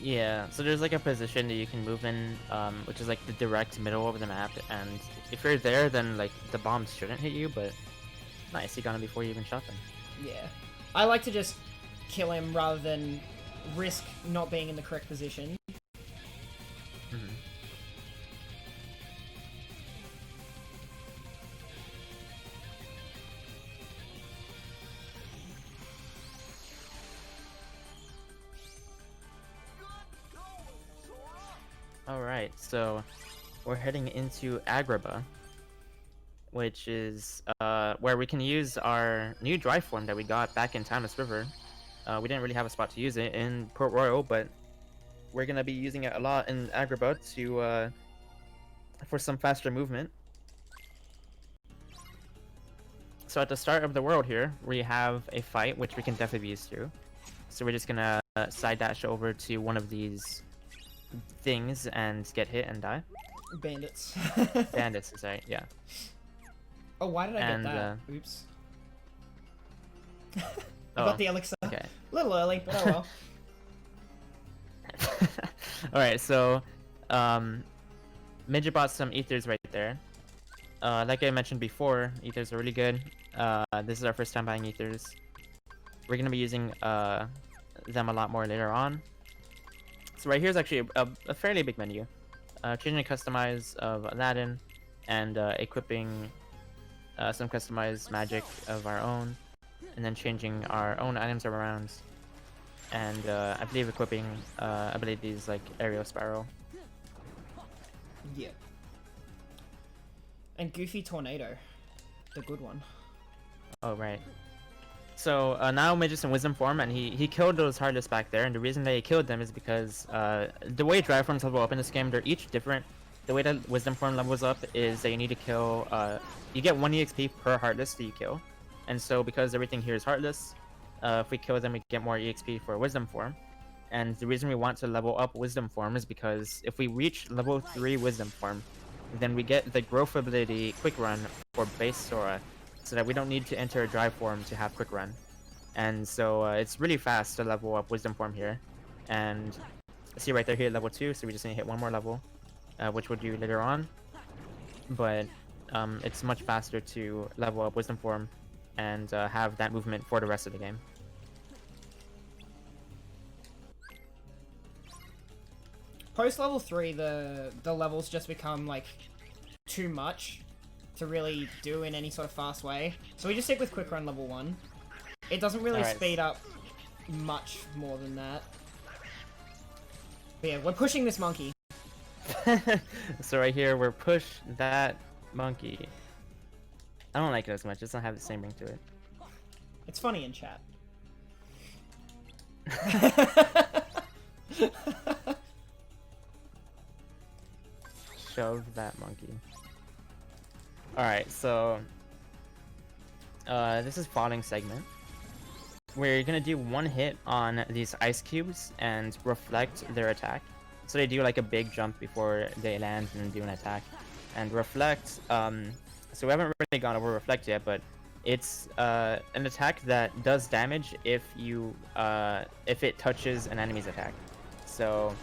Yeah, so there's like a position that you can move in, which is like the direct middle of the map, and if you're there, then like the bombs shouldn't hit you, but nice, you got him before you even shot them. Yeah. I like to just kill him rather than risk not being in the correct position. Mm-hmm. Alright, so we're heading into Agrabah, which is where we can use our new dry form that we got back in Timeless River. We didn't really have a spot to use it in Port Royal, but we're going to be using it a lot in Agrabah to for some faster movement. So at the start of the world here, we have a fight, which we can definitely be used to. So we're just going to side dash over to one of these things and get hit and die. Bandits. Bandits, sorry, yeah. Oh, why did I get that? Oops. I Oh, got the elixir. okay. A little early, but oh well. Alright, so Midget bought some ethers right there. Like I mentioned before, ethers are really good. This is our first time buying ethers. We're gonna be using them a lot more later on. So right here is actually a fairly big menu. Changing and customize of Aladdin, and equipping some customized magic of our own, and then changing our own items around, and I believe equipping abilities like Aerial Spiral. Yeah. And Goofy Tornado, the good one. Oh right. So now Midget's in Wisdom form, and he killed those Heartless back there, and the reason that he killed them is because the way Dry forms level up in this game, they're each different. The way that Wisdom form levels up is that you need to kill, you get 1 EXP per Heartless that you kill. And so because everything here is Heartless, if we kill them we get more EXP for Wisdom form. And the reason we want to level up Wisdom form is because if we reach level 3 Wisdom form, then we get the growth ability Quick Run for base Sora, so that we don't need to enter a Dry form to have Quick Run. And so it's really fast to level up Wisdom form here. And see right there, here at level 2, so we just need to hit 1 more level, which we'll do later on. But it's much faster to level up Wisdom form and have that movement for the rest of the game. Post level 3, the levels just become like too much to really do in any sort of fast way. So we just stick with Quick Run level 1. It doesn't really speed up much more than that. But yeah, we're pushing this monkey. So right here, we're push that monkey. I don't like it as much. It doesn't have the same ring to it. It's funny in chat. Shove that monkey. Alright, so this is falling segment. We're gonna do 1 hit on these ice cubes and reflect their attack. So they do like a big jump before they land and do an attack. And reflect, so we haven't really gone over reflect yet, but it's an attack that does damage if it touches an enemy's attack. So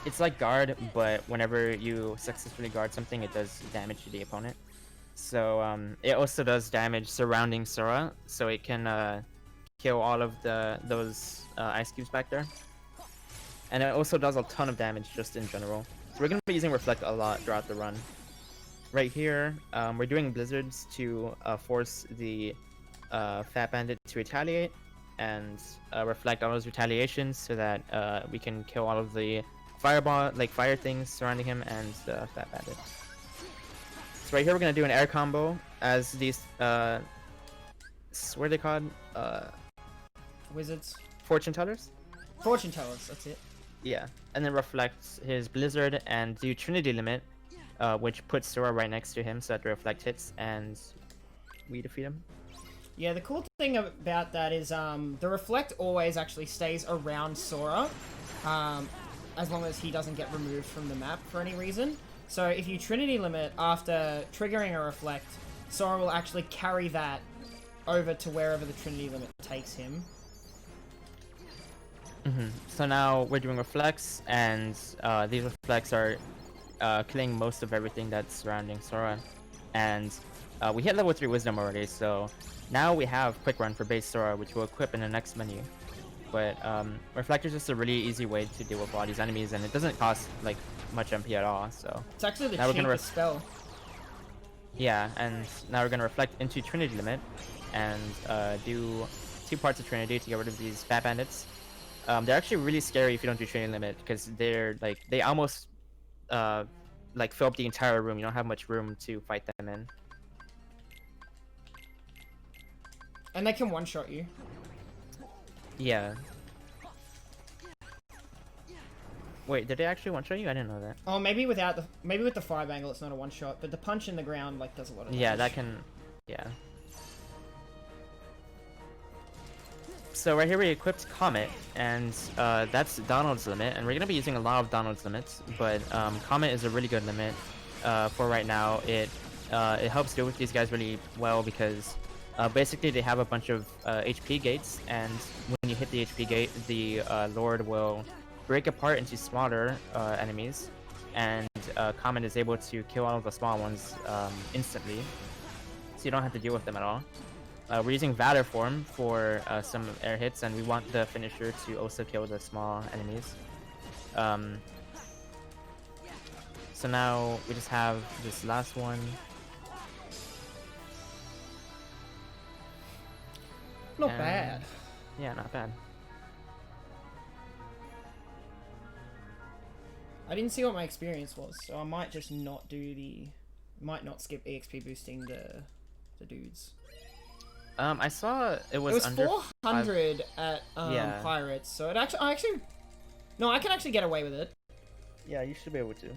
it's like guard, but whenever you successfully guard something, it does damage to the opponent. So it also does damage surrounding Sora, so it can kill all of those ice cubes back there. And it also does a ton of damage just in general. So we're going to be using Reflect a lot throughout the run. Right here, we're doing Blizzards to force the Fat Bandit to retaliate, and reflect all those retaliations so that we can kill all of the fireball, like fire things surrounding him, and the Fat Bandit. So right here, we're going to do an air combo as these, what are they called? Wizards. Fortune Tellers? Fortune Tellers, that's it. Yeah, and then reflects his Blizzard and do Trinity Limit, which puts Sora right next to him so that the reflect hits and we defeat him. Yeah, the cool thing about that is the reflect always actually stays around Sora, as long as he doesn't get removed from the map for any reason. So if you Trinity limit after triggering a reflect, Sora will actually carry that over to wherever the Trinity limit takes him. So now we're doing reflects, and these reflects are killing most of everything that's surrounding Sora. And we hit level 3 Wisdom already, so now we have Quick Run for base Sora, which we'll equip in the next menu. But Reflect is just a really easy way to deal with a lot of these enemies, and it doesn't cost like much MP at all. So It's actually the now cheapest spell. Yeah, and now we're gonna reflect into Trinity limit and do 2 parts of Trinity to get rid of these Fat Bandits. They're actually really scary if you don't do Trinity limit, because they're like they almost like fill up the entire room. You don't have much room to fight them in. And they can one-shot you. Yeah. Wait, did they actually one-shot you? I didn't know that. Oh, maybe with the 5 angle it's not a one-shot, but the punch in the ground like does a lot of damage. Yeah, that can. Yeah. So right here we equipped Comet, and that's Donald's limit, and we're gonna be using a lot of Donald's limits, but Comet is a really good limit for right now. It helps deal with these guys really well because basically they have a bunch of HP gates, and when you hit the HP gate, the Lord will break apart into smaller enemies, and Comet is able to kill all of the small ones instantly, so you don't have to deal with them at all. We're using Valor form for some air hits, and we want the finisher to also kill the small enemies. So now we just have this last one. Not bad. Yeah, not bad. I didn't see what my experience was, so I might just not might not skip EXP boosting the dudes. I saw it was, It was under 400 at Yeah. Pirates, so no, I can actually get away with it. Yeah, you should be able to.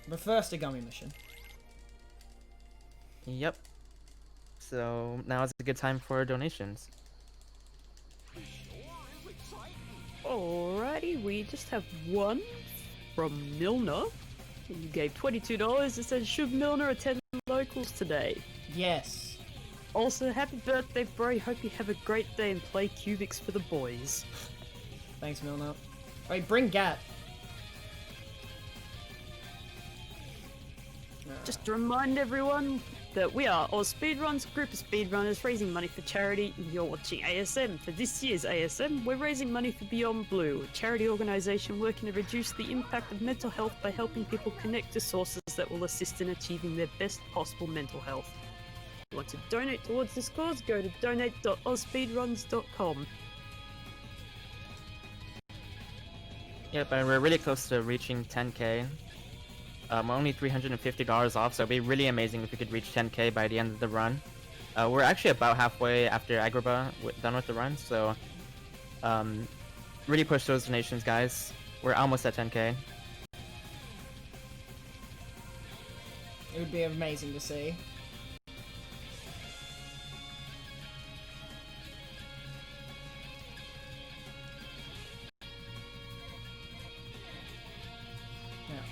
But first, a gummy mission. Yep. So now is a good time for donations. Alrighty, we just have one from Milner. You gave $22. It says, should Milner attend locals today? Yes. Also, happy birthday, bro. Hope you have a great day and play Cubics for the boys. Thanks, Milner. Wait, bring Gat. Just to remind everyone that we are Oz Speedruns, a group of speedrunners raising money for charity. You're watching ASM. For this year's ASM, we're raising money for Beyond Blue, a charity organisation working to reduce the impact of mental health by helping people connect to sources that will assist in achieving their best possible mental health. If you want to donate towards this cause, go to donate.ozspeedruns.com. Yep, and we're really close to reaching 10k. We're only $350 off, so it'd be really amazing if we could reach 10k by the end of the run. We're actually about halfway after Agrabah done with the run, so really push those donations, guys. We're almost at 10k. It would be amazing to see.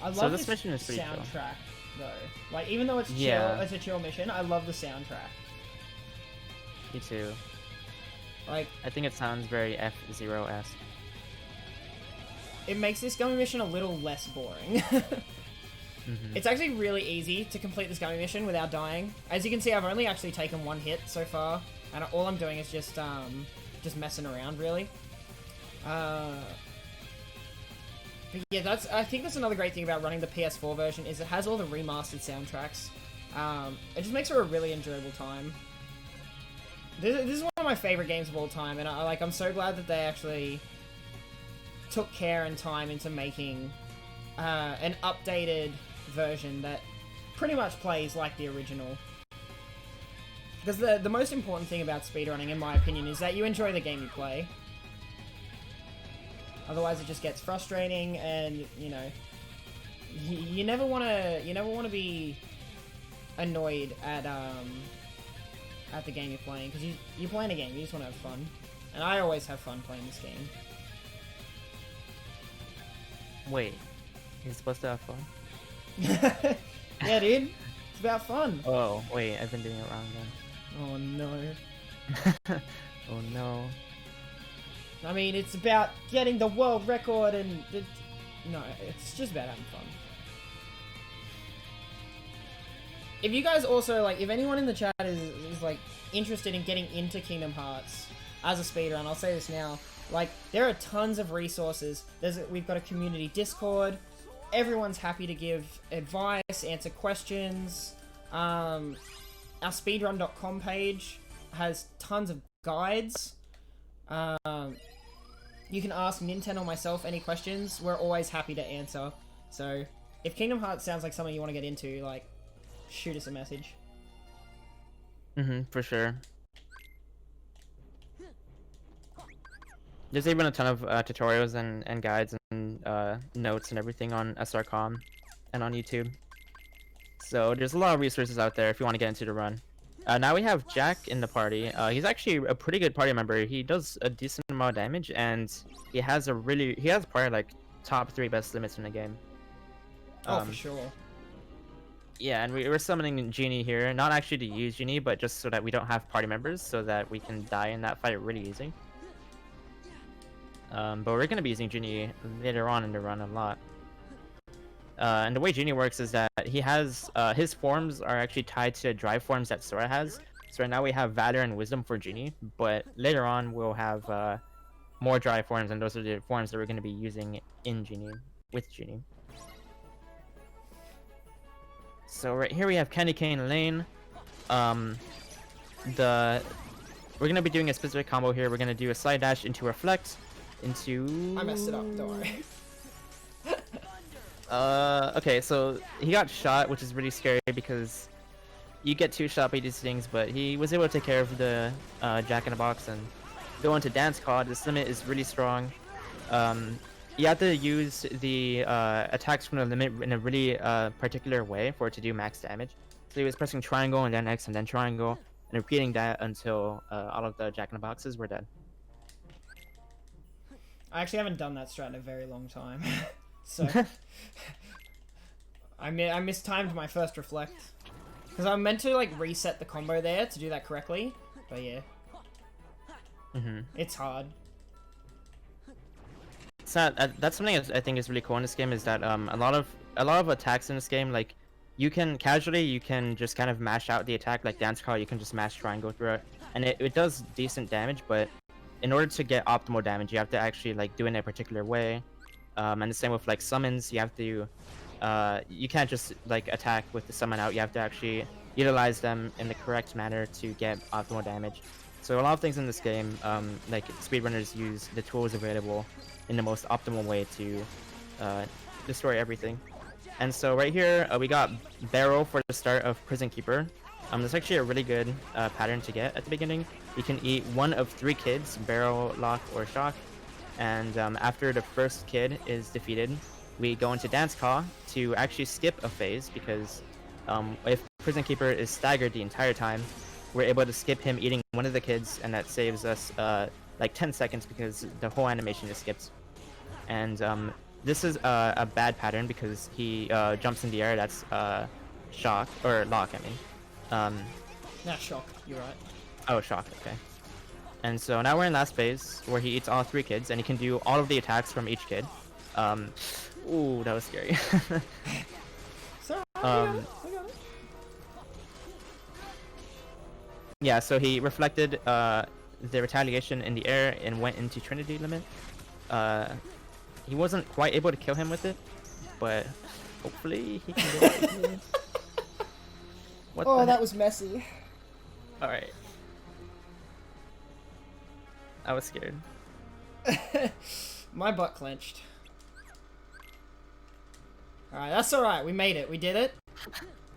I love this mission is pretty soundtrack, cool. though. Like, even though it's chill, Yeah. it's a chill mission, I love the soundtrack. Me too. Like, I think it sounds very F-Zero-esque. it makes this gummy mission a little less boring. It's actually really easy to complete this gummy mission without dying. As you can see, I've only actually taken 1 hit so far, and all I'm doing is just messing around, really. But yeah, I think that's another great thing about running the PS4 version, is it has all the remastered soundtracks. It just makes it a really enjoyable time. This is one of my favorite games of all time, and I'm so glad that they actually took care and time into making an updated version that pretty much plays like the original. Because the most important thing about speedrunning, in my opinion, is that you enjoy the game you play. Otherwise it just gets frustrating and, you know, you never wanna be annoyed at the game you're playing, because you're playing a game, you just want to have fun, and I always have fun playing this game. Wait, you're supposed to have fun? Yeah, dude, it's about fun. Oh, wait, I've been doing it wrong Oh no. then. Oh no. I mean, it's about getting the world record, and no, it's just about having fun. If you guys also, like, if anyone in the chat is like, interested in getting into Kingdom Hearts as a speedrun, I'll say this now, like, there are tons of resources. We've got a community Discord. Everyone's happy to give advice, answer questions. Our speedrun.com page has tons of guides. You can ask Nintendo or myself any questions. We're always happy to answer. So, if Kingdom Hearts sounds like something you want to get into, like, shoot us a message. For sure. There's even a ton of tutorials and guides and notes and everything on SRCom and on YouTube. So there's a lot of resources out there if you want to get into the run. Now we have Jack in the party. He's actually a pretty good party member. He does a decent amount of damage, and he has probably like top 3 best limits in the game. Oh, for sure. Yeah, and we're summoning Genie here, not actually to use Genie, but just so that we don't have party members, so that we can die in that fight really easy. But we're going to be using Genie later on in the run a lot. And the way Genie works is that he has, his forms are actually tied to drive forms that Sora has. So right now we have Valor and Wisdom for Genie, but later on we'll have more drive forms, and those are the forms that we're going to be using in Genie, with Genie. So right here we have Candy Cane Lane. We're gonna be doing a specific combo here. We're gonna do a side dash into Reflect, into... I messed it up, don't worry. Okay, so he got shot, which is really scary because you get 2-shot by these things, but he was able to take care of the Jack-in-the-Box and go into Dance Call. This limit is really strong. You have to use the attacks from the limit in a really particular way for it to do max damage. So he was pressing triangle and then X and then triangle, and repeating that until all of the Jack-in-the-Boxes were dead. I actually haven't done that strat in a very long time. So I mistimed my first Reflect. Because I meant to, like, reset the combo there to do that correctly. But yeah. It's hard. It's not, that's something I think is really cool in this game, is that a lot of attacks in this game, like, you can just kind of mash out the attack, like Dance Call, you can just mash triangle through it, and it does decent damage, but in order to get optimal damage, you have to actually, like, do it in a particular way. And the same with, like, summons. You have to you can't just, like, attack with the summon out. You have to actually utilize them in the correct manner to get optimal damage. So a lot of things in this game, like, speedrunners use the tools available in the most optimal way to destroy everything. And so right here, we got Barrel for the start of Prison Keeper. That's actually a really good pattern to get at the beginning. You can eat one of 3 kids, Barrel, Lock, or Shock. And after the first kid is defeated, we go into Dance Call to actually skip a phase, because if Prison Keeper is staggered the entire time, we're able to skip him eating one of the kids, and that saves us like 10 seconds because the whole animation is skipped. And this is a bad pattern because he jumps in the air. That's Shock, or Lock, I mean. Not Shock, you're right. Oh, Shock, okay. And so now we're in last phase, where he eats all 3 kids, and he can do all of the attacks from each kid. Ooh, that was scary. So, I got it. Yeah, so he reflected the retaliation in the air and went into Trinity Limit. He wasn't quite able to kill him with it, but hopefully he can get it here. Oh, that was messy. Alright. I was scared. My butt clenched. Alright, that's alright. We made it. We did it.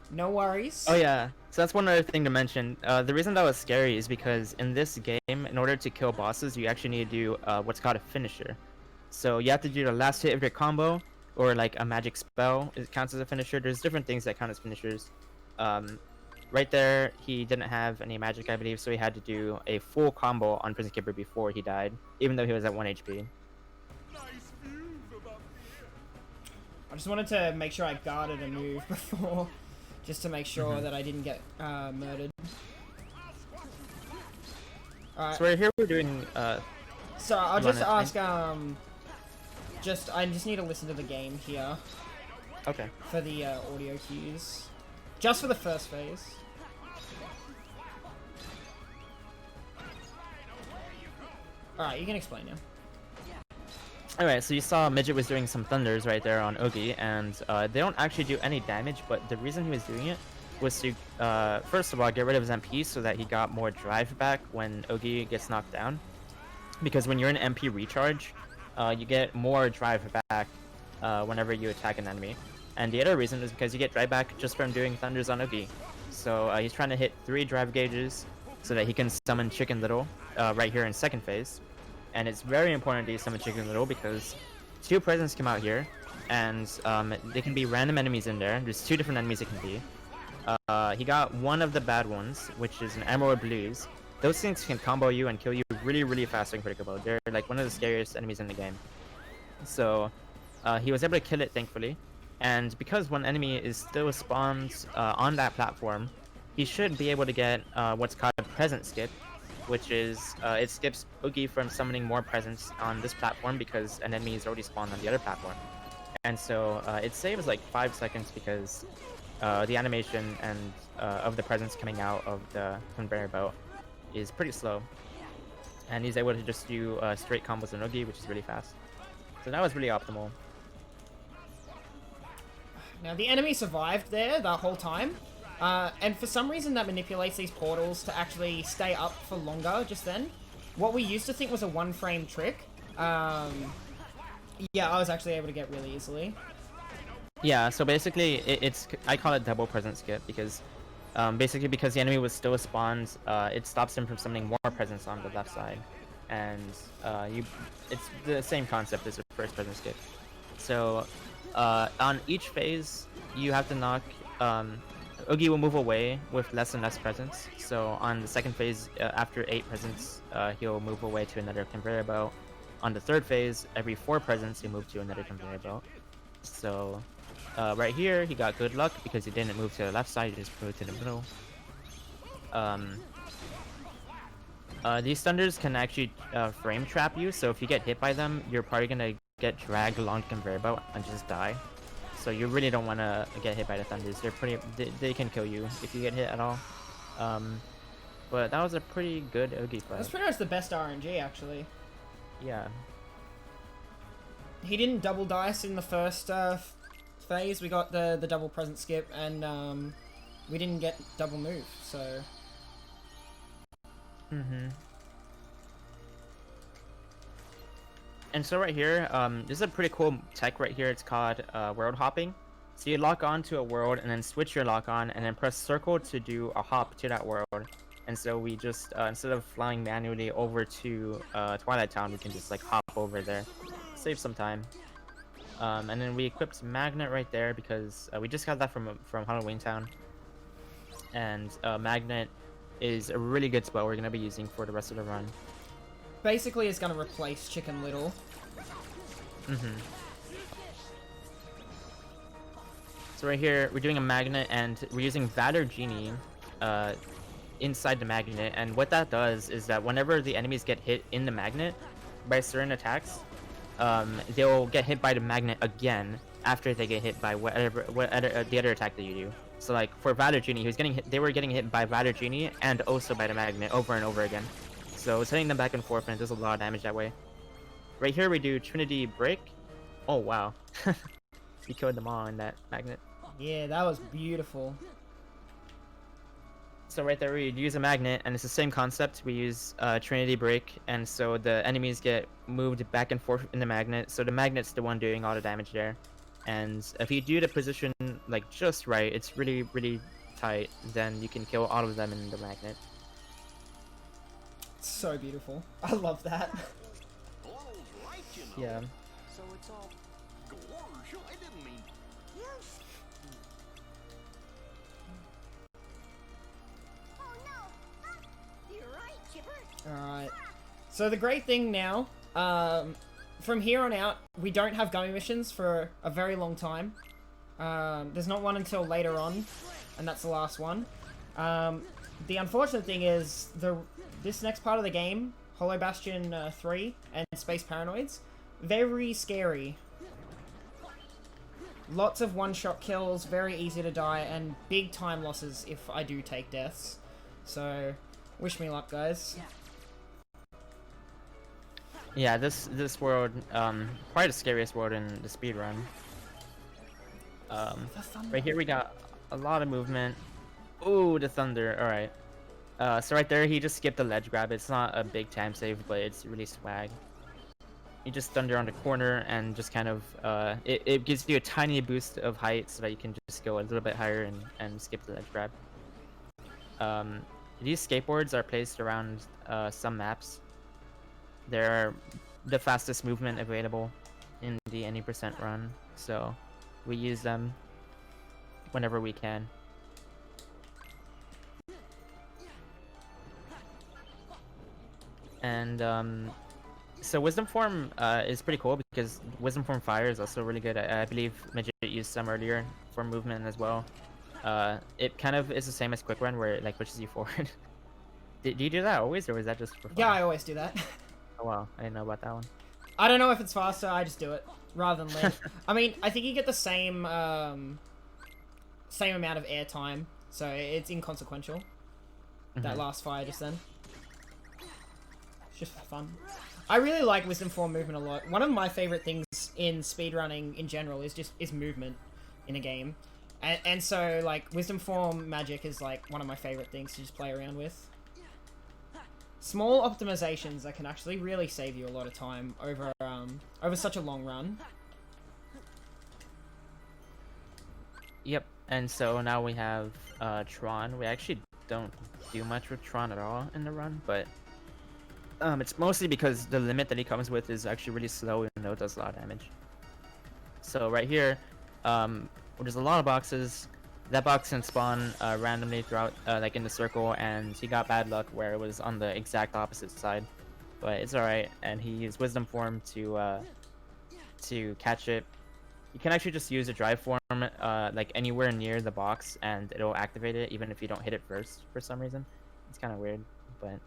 No worries. Oh yeah, so that's one other thing to mention. The reason that was scary is because in this game, in order to kill bosses, you actually need to do what's called a finisher. So you have to do the last hit of your combo, or like a magic spell, it counts as a finisher. There's different things that count as finishers. Right there, he didn't have any magic, I believe, so he had to do a full combo on Prison Keeper before he died, even though he was at 1 HP. I just wanted to make sure I guarded a move before, just to make sure that I didn't get murdered. Alright. So right here we're doing... So I'll just ask, I just need to listen to the game here. Okay. For the audio cues. Just for the first phase. Alright, you can explain now. Alright, so you saw Midget was doing some thunders right there on Oogie, and they don't actually do any damage, but the reason he was doing it was to, first of all, get rid of his MP so that he got more drive back when Oogie gets knocked down. Because when you're in MP recharge, you get more drive back whenever you attack an enemy. And the other reason is because you get drive back just from doing thunders on Oogie. So he's trying to hit 3 drive gauges so that he can summon Chicken Little right here in second phase. And it's very important to summon Chicken Little because 2 presents come out here, and they can be random enemies in there. There's 2 different enemies it can be. He got one of the bad ones, which is an Emerald Blues. Those things can combo you and kill you really, really fast and critical. They're like one of the scariest enemies in the game. So he was able to kill it, thankfully. And because one enemy is still spawned on that platform, he should be able to get what's called a present skip, which is it skips Oogie from summoning more presents on this platform because an enemy is already spawned on the other platform. And so it saves like 5 seconds because the animation and of the presents coming out of the conveyor belt is pretty slow. And he's able to just do straight combos on Oogie, which is really fast. So that was really optimal. Now, the enemy survived there the whole time. And for some reason that manipulates these portals to actually stay up for longer just then. What we used to think was a 1-frame trick. Yeah, I was actually able to get really easily. Yeah, so basically I call it double present skip because basically because the enemy was still spawned, it stops him from summoning more presents on the left side. And it's the same concept as the first present skip. So on each phase, you have to knock... Oogie will move away with less and less presents. So on the second phase, after 8 presents, he'll move away to another conveyor belt. On the third phase, every 4 presents, he'll move to another conveyor belt. So right here, he got good luck because he didn't move to the left side, he just moved to the middle. These thunders can actually frame trap you, so if you get hit by them, you're probably gonna get dragged along the conveyor belt and just die. So you really don't want to get hit by the thunders. They can kill you if you get hit at all. But that was a pretty good Oogie fight. That's pretty much the best RNG, actually. Yeah. He didn't double dice in the first phase. We got the double present skip, and we didn't get double move, so... And so right here, this is a pretty cool tech right here. It's called world hopping. So you lock on to a world and then switch your lock on and then press circle to do a hop to that world. And so we just, instead of flying manually over to Twilight Town, we can just like hop over there. Save some time. And then we equipped Magnet right there because we just got that from Halloween Town. And Magnet is a really good spell we're going to be using for the rest of the run. Basically, it's going to replace Chicken Little. So right here, we're doing a magnet, and we're using Valor Genie inside the magnet. And what that does is that whenever the enemies get hit in the magnet by certain attacks, they'll get hit by the magnet again after they get hit by the other attack that you do. So like for Valor Genie, they were getting hit by Valor Genie and also by the magnet over and over again. So it's hitting them back and forth, and it does a lot of damage that way. Right here we do Trinity Break. Oh wow. We killed them all in that magnet. Yeah, that was beautiful. So right there we use a magnet, and it's the same concept. We use Trinity Break, and so the enemies get moved back and forth in the magnet. So the magnet's the one doing all the damage there. And if you do the position like just right, it's really, really tight, then you can kill all of them in the magnet. So beautiful. I love that. Yeah. So the great thing now, from here on out, we don't have gummy missions for a very long time. There's not one until later on, and that's the last one. The unfortunate thing is, this next part of the game, Hollow Bastion 3 and Space Paranoids, very scary. Lots of one-shot kills, very easy to die, and big time losses if I do take deaths. So, wish me luck, guys. Yeah, this world, probably the scariest world in the speedrun. Right here we got a lot of movement. Ooh, the thunder, alright. So right there, he just skipped the ledge grab. It's not a big time save, but it's really swag. You just thunder on the corner and just kind of, it gives you a tiny boost of height so that you can just go a little bit higher and skip the ledge grab. These skateboards are placed around some maps. They're the fastest movement available in the any percent run, so we use them whenever we can. And so Wisdom Form is pretty cool because Wisdom Form Fire is also really good. I believe Midget used some earlier for movement as well. It kind of is the same as Quick Run where it like pushes you forward. Do you do that always, or was that just for fun? Yeah, I always do that. Oh wow, I didn't know about that one. I don't know if it's faster, I just do it, rather than live. I mean, I think you get the same same amount of air time, so it's inconsequential. That last fire just then. It's just for fun. I really like Wisdom Form movement a lot. One of my favorite things in speedrunning in general is movement in a game. And so, like, Wisdom Form magic is, like, one of my favorite things to just play around with. Small optimizations that can actually really save you a lot of time over such a long run. Yep, and so now we have Tron. We actually don't do much with Tron at all in the run, but it's mostly because the limit that he comes with is actually really slow, even though it does a lot of damage. So right here, there's a lot of boxes. That box can spawn randomly throughout, like in the circle, and he got bad luck where it was on the exact opposite side. But it's alright, and he used Wisdom Form to catch it. You can actually just use a Drive Form like anywhere near the box, and it'll activate it even if you don't hit it first for some reason. It's kind of weird, but...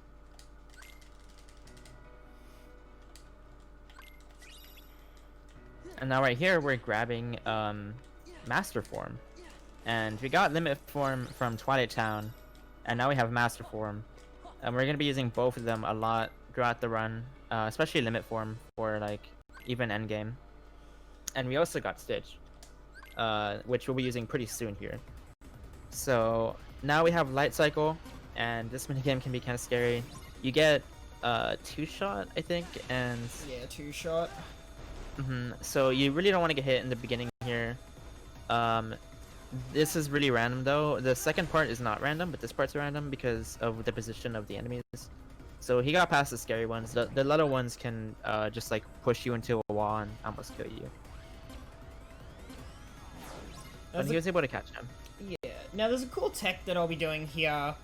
And now right here, we're grabbing Master Form. And we got Limit Form from Twilight Town, and now we have Master Form. And we're going to be using both of them a lot throughout the run, especially Limit Form for like even endgame. And we also got Stitch, which we'll be using pretty soon here. So now we have Light Cycle, and this minigame can be kind of scary. You get 2-shot, I think, and... Yeah, 2-shot. So you really don't want to get hit in the beginning here. This is really random though. The second part is not random, but this part's random because of the position of the enemies. So he got past the scary ones. The little ones can just like push you into a wall and almost kill you. But he was able to catch him. Yeah. Now there's a cool tech that I'll be doing here.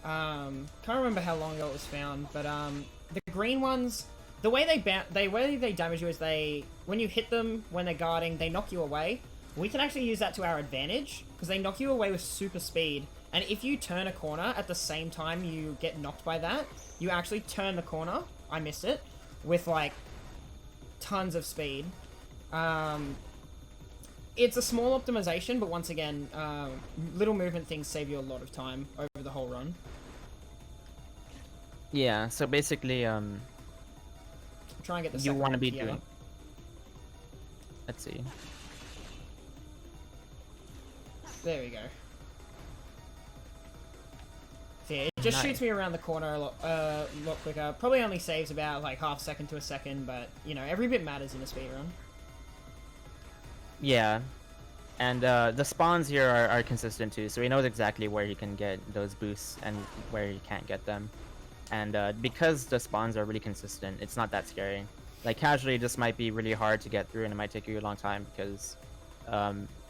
Can't remember how long ago it was found, but the green ones, the way they damage you is when you hit them when they're guarding, they knock you away. We can actually use that to our advantage, because they knock you away with super speed, and if you turn a corner at the same time you get knocked by that, you actually turn the corner, I missed it, with like tons of speed. It's a small optimization, but once again, little movement things save you a lot of time over the whole run. Yeah, so basically, try and get the you want to be together. doing... Let's see. There we go. So yeah, it just shoots me around the corner a lot quicker. Probably only saves about like half second to a second, but you know, every bit matters in a speedrun. Yeah, and the spawns here are consistent too, so he knows exactly where he can get those boosts and where he can't get them. And because the spawns are really consistent, it's not that scary. Like casually, this might be really hard to get through, and it might take you a long time because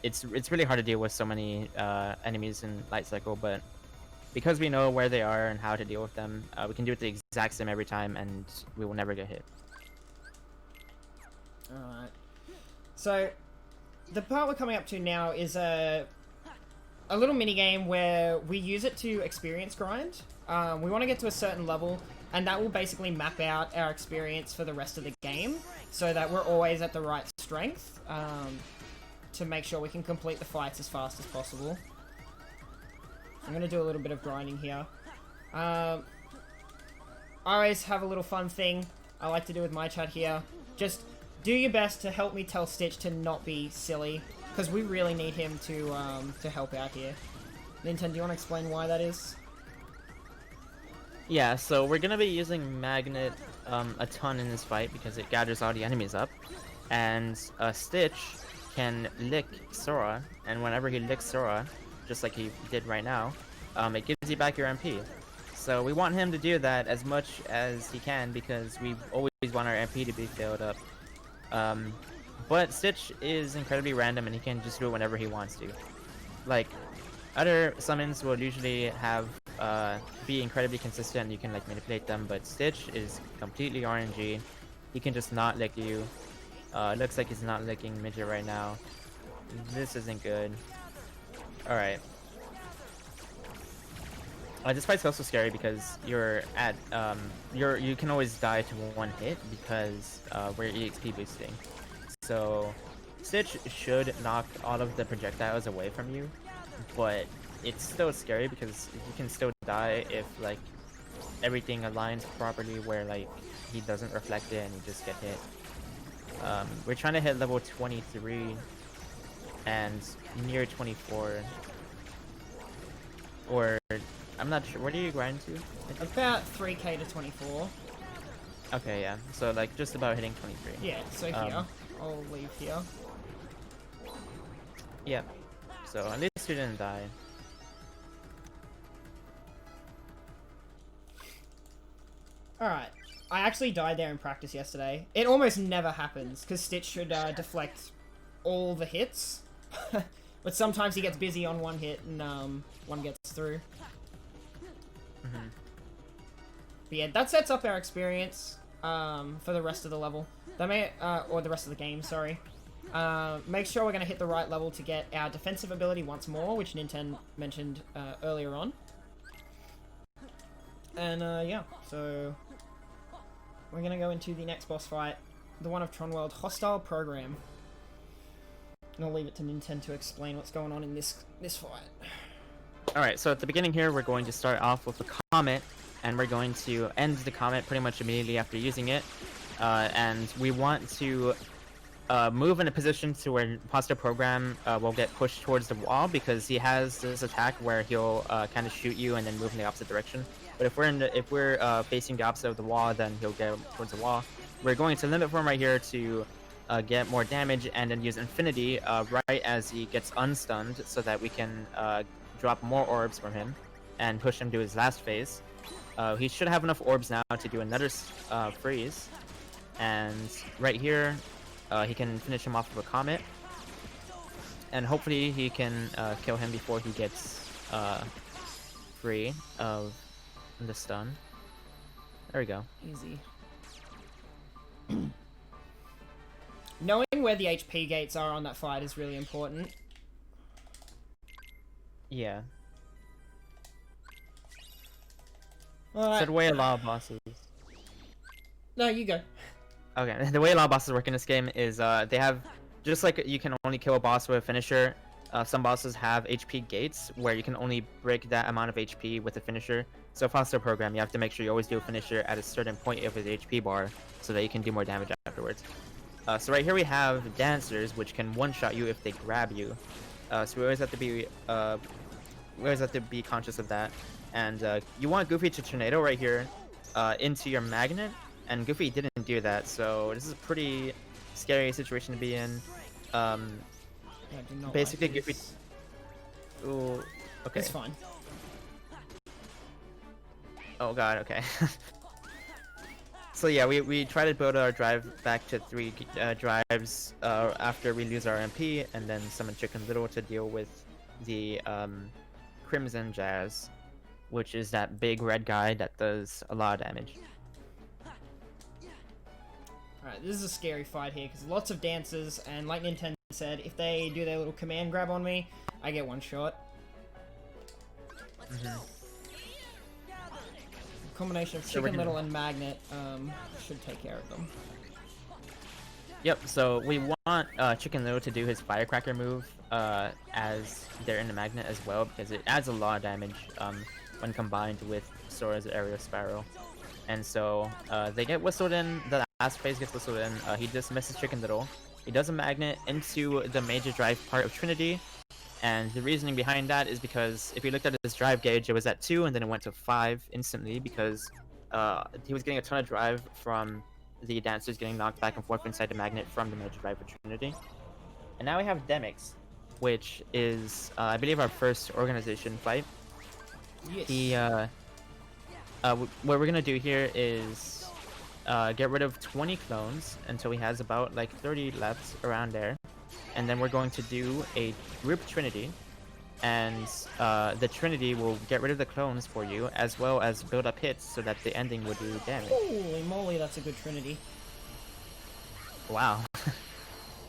it's really hard to deal with so many enemies in Light Cycle. But because we know where they are and how to deal with them, we can do it the exact same every time, and we will never get hit. Alright. So, the part we're coming up to now is a little mini game where we use it to experience grind. We want to get to a certain level, and that will basically map out our experience for the rest of the game, so that we're always at the right strength, to make sure we can complete the fights as fast as possible. I'm going to do a little bit of grinding here. I always have a little fun thing I like to do with my chat here. Just do your best to help me tell Stitch to not be silly, because we really need him to help out here. Nintendo, do you want to explain why that is? Yeah, so we're gonna be using Magnet a ton in this fight because it gathers all the enemies up, and Stitch can lick Sora, and whenever he licks Sora, just like he did right now, it gives you back your MP. So we want him to do that as much as he can because we always want our MP to be filled up. But Stitch is incredibly random and he can just do it whenever he wants to. Like, other summons will usually have be incredibly consistent and you can like manipulate them, but Stitch is completely RNG. He can just not lick you. Looks like he's not licking Midget right now. This isn't good. Alright. This fight's also scary because you're at you can always die to one hit because we're EXP boosting. So Stitch should knock all of the projectiles away from you, but it's still scary because you can still die if like everything aligns properly where like he doesn't reflect it and you just get hit. We're trying to hit level 23 and near 24, or I'm not sure. Where do you grind to? About 3k to 24. Okay, yeah. So like just about hitting 23. Yeah, so here. I'll leave here. Yeah. So at least you didn't die. Alright. I actually died there in practice yesterday. It almost never happens, because Stitch should deflect all the hits. But sometimes he gets busy on one hit and one gets through. But yeah, that sets up our experience for the rest of the level. Or the rest of the game, sorry. Make sure we're going to hit the right level to get our defensive ability once more, which Nintendo mentioned earlier on. And yeah, so we're going to go into the next boss fight, the one of Tron World Hostile Program. And I'll leave it to Nintendo to explain what's going on in this fight. Alright, so at the beginning here, we're going to start off with a comet, and we're going to end the comet pretty much immediately after using it. And we want to move in a position to where Imposter Program will get pushed towards the wall because he has this attack where he'll kind of shoot you and then move in the opposite direction. But if we're facing the opposite of the wall, then he'll get towards the wall. We're going to limit form right here to get more damage and then use Infinity right as he gets unstunned so that we can drop more orbs from him and push him to his last phase. He should have enough orbs now to do another freeze. And right here, he can finish him off with a comet. And hopefully he can kill him before he gets free of the stun. There we go. Easy. Knowing where the HP gates are on that fight is really important. Yeah. Alright. So the way a lot of bosses... No, you go. Okay, the way a lot of bosses work in this game is they have... Just like you can only kill a boss with a finisher, some bosses have HP gates where you can only break that amount of HP with a finisher. So Foster Program, you have to make sure you always do a finisher at a certain point of his HP bar so that you can do more damage afterwards. So right here we have dancers, which can one-shot you if they grab you. So we always have to be conscious of that. And you want Goofy to tornado right here into your magnet, and Goofy didn't do that. So this is a pretty scary situation to be in. Basically, like Goofy. Ooh, okay. It's fine. Oh god, okay. So yeah, we try to build our drive back to 3 drives after we lose our MP, and then summon Chicken Little to deal with the Crimson Jazz. which is that big red guy that does a lot of damage. Alright, this is a scary fight here, because lots of dancers, and like Nintendo said, if they do their little command grab on me, I get one shot. Combination of Chicken Little and Magnet should take care of them. Yep, so we want Chicken Little to do his Firecracker move as they're in the magnet as well, because it adds a lot of damage when combined with Sora's Aerial Sparrow. And so they get whistled in, the last phase gets whistled in, he dismisses Chicken Little. He does a magnet into the major drive part of Trinity, and the reasoning behind that is because if you looked at his drive gauge, it was at 2 and then it went to 5 instantly because he was getting a ton of drive from the dancers getting knocked back and forth inside the magnet from the major drive of Trinity. And now we have Demix, which is, I believe, our first organization fight. Yes. He, what we're gonna do here is get rid of 20 clones until he has about like 30 left around there. And then we're going to do a group Trinity, and the Trinity will get rid of the clones for you, as well as build up hits so that the ending will do damage. Holy moly, that's a good Trinity. Wow.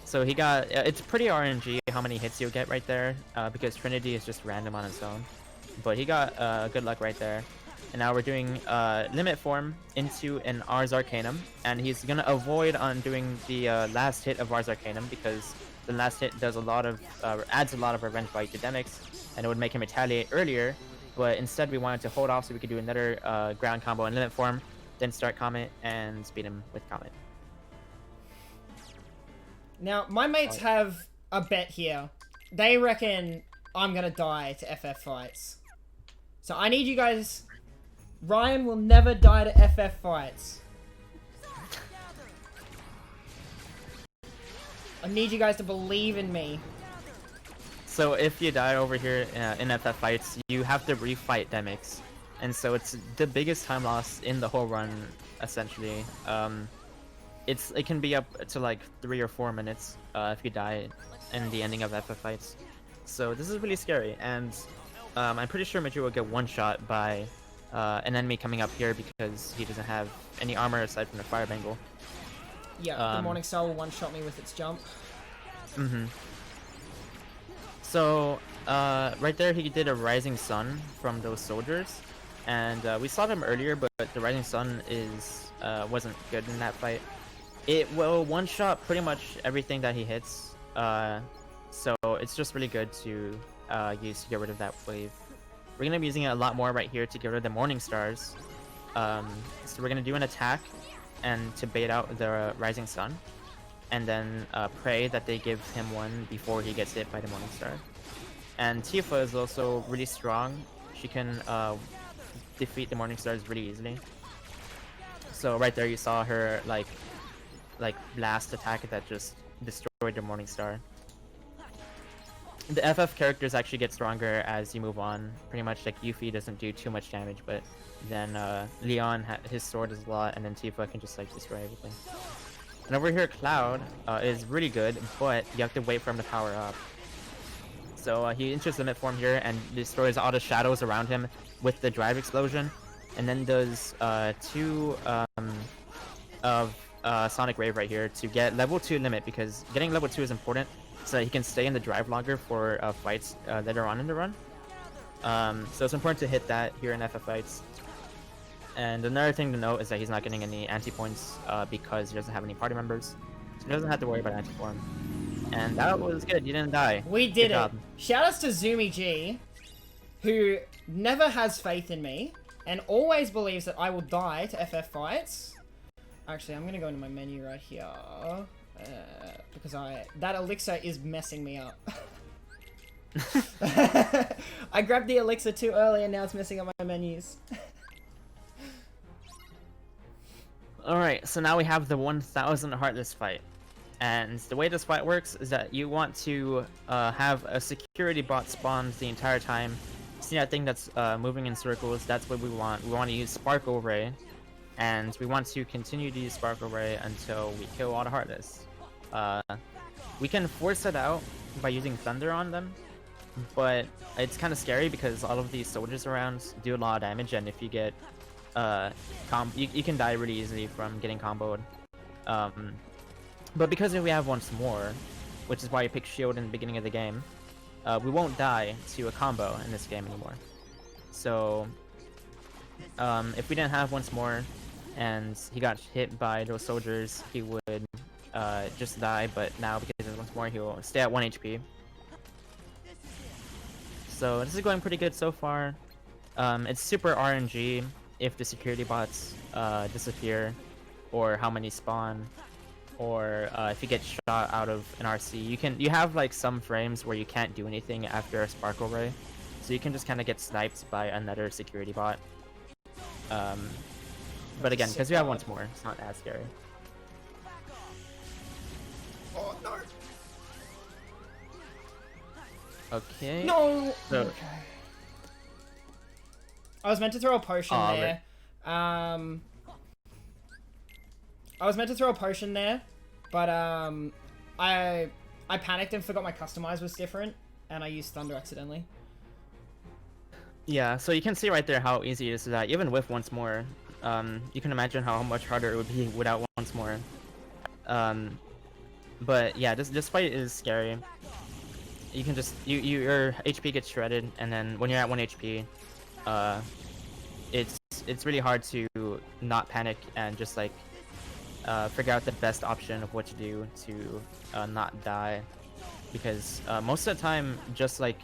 So he got, it's pretty RNG how many hits you'll get right there, because Trinity is just random on its own. But he got good luck right there. And now we're doing Limit Form into an Ars Arcanum, and he's gonna avoid on doing the last hit of Ars Arcanum because the last hit does a lot of adds a lot of revenge value to Demix, and it would make him retaliate earlier. But instead, we wanted to hold off so we could do another ground combo in Limit Form, then start Comet and beat him with Comet. Now, my mates have a bet here. They reckon I'm gonna die to FF fights. So I need you guys... Ryan will never die to FF fights. I need you guys to believe in me. So if you die over here in FF fights, you have to refight Demix. And so it's the biggest time loss in the whole run, essentially. It can be up to like 3 or 4 minutes if you die in the ending of FF fights. So this is really scary, and I'm pretty sure Major will get one shot by an enemy coming up here because he doesn't have any armor aside from the Fire Bangle. Yeah, the Morning Star will one-shot me with its jump. So, right there he did a Rising Sun from those soldiers, and we saw them earlier, but the Rising Sun wasn't good in that fight. It will one-shot pretty much everything that he hits, so it's just really good to use to get rid of that wave. We're going to be using it a lot more right here to get rid of the Morning Stars. So we're going to do an attack and to bait out the Rising Sun, and then pray that they give him one before he gets hit by the Morning Star. And Tifa is also really strong. She can defeat the Morning Stars really easily. So right there you saw her like blast attack that just destroyed the Morning Star. The FF characters actually get stronger as you move on. Pretty much like Yuffie doesn't do too much damage, but then Leon, his sword does a lot, and then Tifa can just like destroy everything. And over here Cloud is really good, but you have to wait for him to power up. So he enters Limit Form here and destroys all the shadows around him with the Drive Explosion, and then does 2 of Sonic Wave right here to get level 2 limit, because getting level 2 is important so that he can stay in the drive longer for fights later on in the run. So it's important to hit that here in FF fights. And another thing to note is that he's not getting any anti-points because he doesn't have any party members. So he doesn't have to worry about anti-form. And that was good, you didn't die. We did it! Shoutouts to Zumi G, who never has faith in me, and always believes that I will die to FF fights. Actually, I'm gonna go into my menu right here. Because that elixir is messing me up. I grabbed the elixir too early and now it's messing up my menus. Alright, so now we have the 1000 Heartless fight. And the way this fight works is that you want to have a security bot spawn the entire time. See that thing that's moving in circles? That's what we want. We want to use Sparkle Ray. And we want to continue to use Sparkle Ray until we kill all the Heartless. We can force it out by using Thunder on them, but it's kind of scary because all of these soldiers around do a lot of damage, and if you get you can die really easily from getting comboed. But because we have once more, which is why you pick shield in the beginning of the game, we won't die to a combo in this game anymore. So if we didn't have once more and he got hit by those soldiers, he would just die, but now because there's once more, he'll stay at 1 HP. So this is going pretty good so far. It's super RNG if the security bots disappear, or how many spawn, or if you get shot out of an RC. You have like some frames where you can't do anything after a sparkle ray, so you can just kind of get sniped by another security bot. But again, because we have once more, it's not as scary. Oh no! Okay. No! So, Okay. I was meant to throw a potion there. I was meant to throw a potion there, but I panicked and forgot my customize was different, and I used thunder accidentally. yeah, so you can see right there how easy it is to die, even with once more. You can imagine how much harder it would be without once more. But yeah, this fight is scary. You can just your HP gets shredded, and then when you're at 1 HP, it's really hard to not panic and just like figure out the best option of what to do to not die, because most of the time just like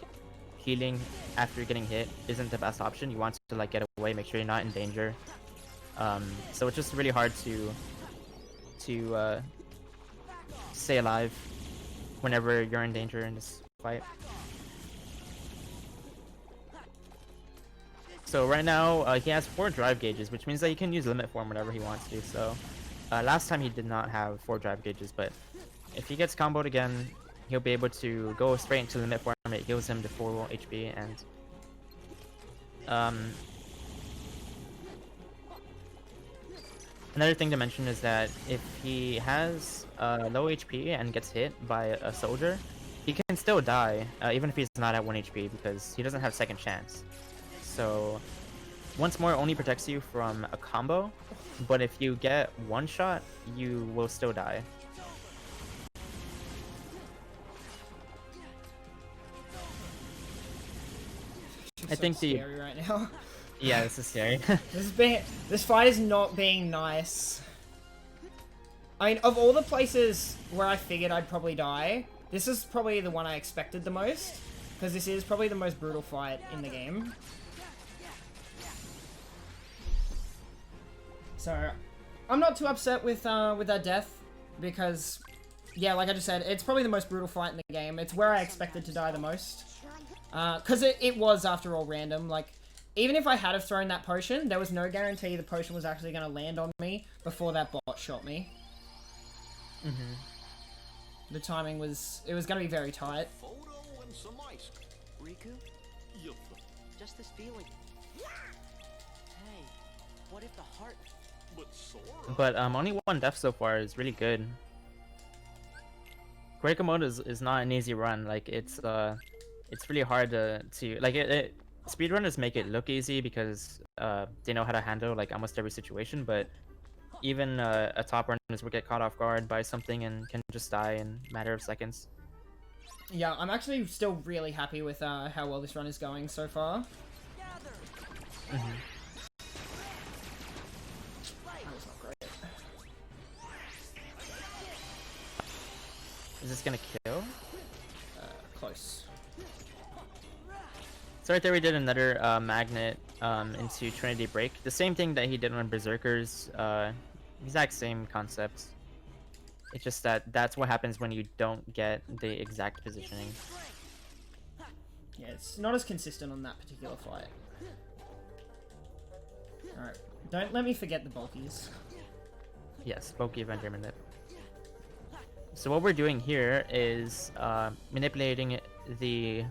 healing after getting hit isn't the best option. You want to like get away, make sure you're not in danger. So it's just really hard to stay alive whenever you're in danger in this fight. So right now he has 4 drive gauges, which means that he can use limit form whenever he wants to. So last time he did not have 4 drive gauges, but if he gets comboed again, he'll be able to go straight into limit form. It heals him to full HP, and another thing to mention is that if he has low HP and gets hit by a soldier, he can still die, even if he's not at 1 HP, because he doesn't have second chance. So once more only protects you from a combo, but if you get one shot, you will still die. I think scary right now. Yeah, this is scary. This fight is not being nice. I mean, of all the places where I figured I'd probably die, this is probably the one I expected the most, because this is probably the most brutal fight in the game. So, I'm not too upset with that death, because, yeah, like I just said, it's probably the most brutal fight in the game. It's where I expected to die the most. Because it was, after all, random. Like, even if I had have thrown that potion, there was no guarantee the potion was actually going to land on me before that bot shot me. Mm-hmm. The timing was... It was going to be very tight. Riku? Just this feeling. Hey, what if the heart... But only 1 death so far is really good. Great mode is not an easy run. Like, it's really hard to like speedrunners make it look easy because they know how to handle like almost every situation, but even a top runners will get caught off guard by something and can just die in a matter of seconds. Yeah, I'm actually still really happy with how well this run is going so far. Mm-hmm. That was not great. Is this gonna kill? Close. So right there we did another magnet into Trinity Break. The same thing that he did on Berserkers. Exact same concept. It's just that that's what happens when you don't get the exact positioning. Yeah, it's not as consistent on that particular fight. Alright, don't let me forget the bulkies. Yes, bulky vendor manip. So what we're doing here is manipulating the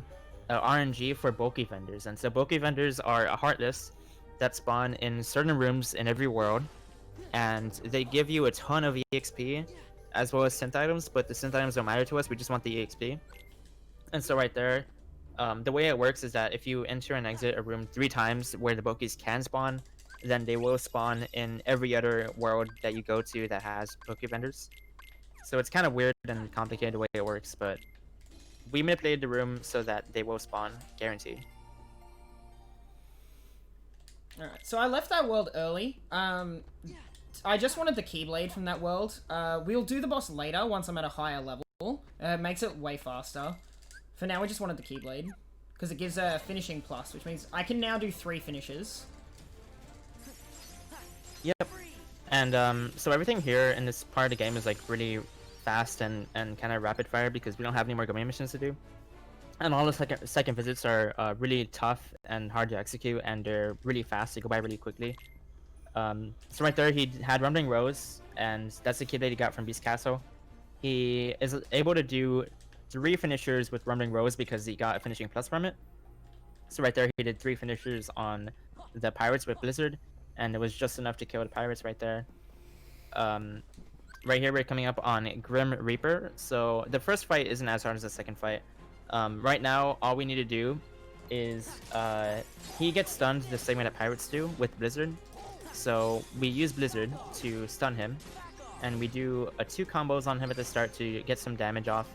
RNG for bulky vendors, and so bulky vendors are heartless that spawn in certain rooms in every world, and they give you a ton of EXP as well as synth items, but the synth items don't matter to us. We just want the EXP. And so right there, the way it works is that if you enter and exit a room 3 times where the Bokies can spawn, then they will spawn in every other world that you go to that has Poke vendors. So it's kind of weird and complicated the way it works, but we manipulated the room so that they will spawn, guaranteed. Alright, so I left that world early. I just wanted the Keyblade from that world. We'll do the boss later once I'm at a higher level. It makes it way faster. For now, we just wanted the Keyblade. Because it gives a finishing plus, which means I can now do 3 finishes. Yep. And so everything here in this part of the game is like really fast and kind of rapid fire because we don't have any more domain missions to do. And all the second visits are really tough and hard to execute, and they're really fast. They go by really quickly. So right there, he had Rumbling Rose, and that's the kid that he got from Beast Castle. He is able to do 3 finishers with Rumbling Rose because he got a finishing plus from it. So right there, he did 3 finishers on the pirates with Blizzard, and it was just enough to kill the pirates right there. Right here, we're coming up on Grim Reaper. So the first fight isn't as hard as the second fight. Right now, all we need to do is he gets stunned the same way that pirates do with Blizzard. So we use Blizzard to stun him, and we do 2 combos on him at the start to get some damage off.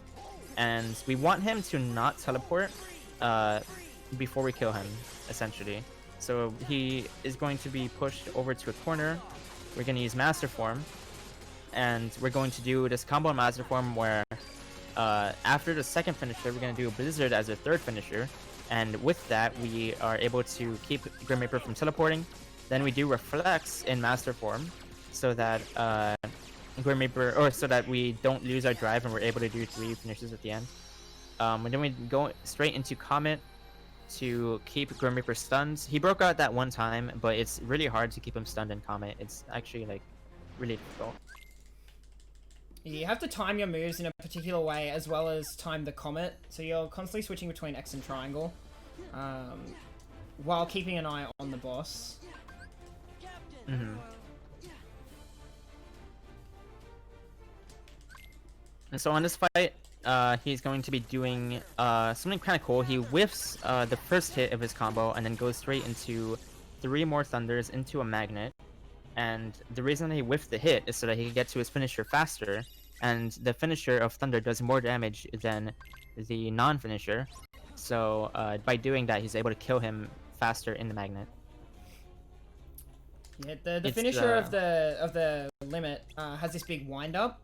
And we want him to not teleport before we kill him, essentially. So he is going to be pushed over to a corner. We're going to use Master Form, and we're going to do this combo in Master Form where after the second finisher, we're going to do Blizzard as a third finisher. And with that, we are able to keep Grim Reaper from teleporting. Then we do Reflex in Master Form so that Grim Reaper, or so that we don't lose our drive and we're able to do 3 finishes at the end. And then we go straight into Comet to keep Grim Reaper stunned. He broke out that one time, but it's really hard to keep him stunned in Comet. It's actually like really difficult. You have to time your moves in a particular way as well as time the Comet, so you're constantly switching between X and Triangle while keeping an eye on the boss. Mm-hmm. And so on this fight, he's going to be doing something kind of cool. He whiffs the first hit of his combo and then goes straight into 3 more Thunders into a Magnet. And the reason that he whiffed the hit is so that he can get to his finisher faster. And the finisher of Thunder does more damage than the non-finisher. So by doing that, he's able to kill him faster in the Magnet. Yeah, the finisher of the limit has this big wind up,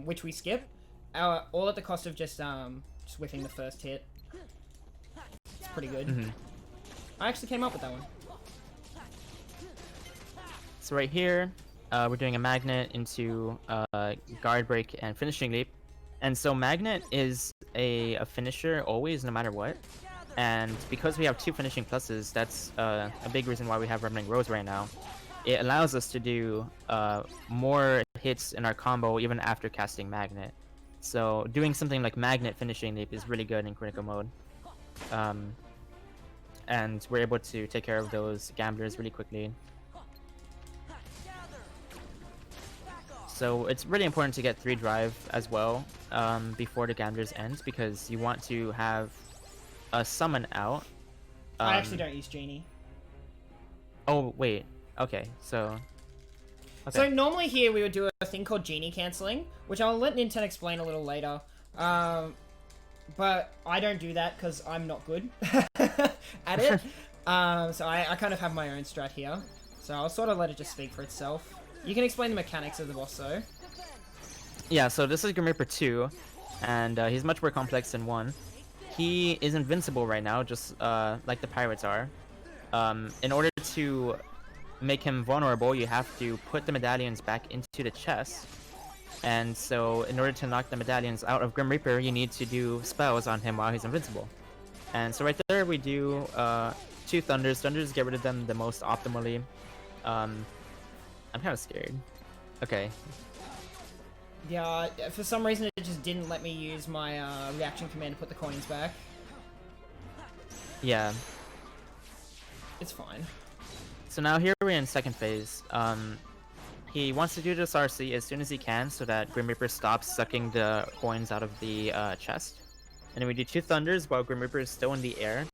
which we skip, all at the cost of just whiffing the first hit. It's pretty good. Mm-hmm. I actually came up with that one. So right here, we're doing a Magnet into Guard Break and Finishing Leap. And so Magnet is a finisher always, no matter what. And because we have 2 finishing pluses, that's a big reason why we have Rumbling Rose right now. It allows us to do more hits in our combo even after casting Magnet. So doing something like Magnet Finishing Leap is really good in critical mode. And we're able to take care of those gamblers really quickly. So it's really important to get 3 drive as well before the gamblers ends, because you want to have a summon out. I actually don't use Genie. Oh wait, okay, so. Okay. So normally here we would do a thing called Genie cancelling, which I'll let Nintendo explain a little later. But I don't do that because I'm not good at it. So I kind of have my own strat here. So I'll sort of let it just speak for itself. You can explain the mechanics of the boss though. Yeah, so this is Grim Reaper 2, and he's much more complex than 1. He is invincible right now, just like the pirates are. In order to make him vulnerable, you have to put the medallions back into the chest. And so in order to knock the medallions out of Grim Reaper, you need to do spells on him while he's invincible. And so right there we do 2 Thunders. Thunders get rid of them the most optimally. I'm kind of scared. Okay. Yeah, for some reason it just didn't let me use my reaction command to put the coins back. Yeah. It's fine. So now here we're in second phase. He wants to do this RC as soon as he can so that Grim Reaper stops sucking the coins out of the chest. and then we do 2 thunders while Grim Reaper is still in the air.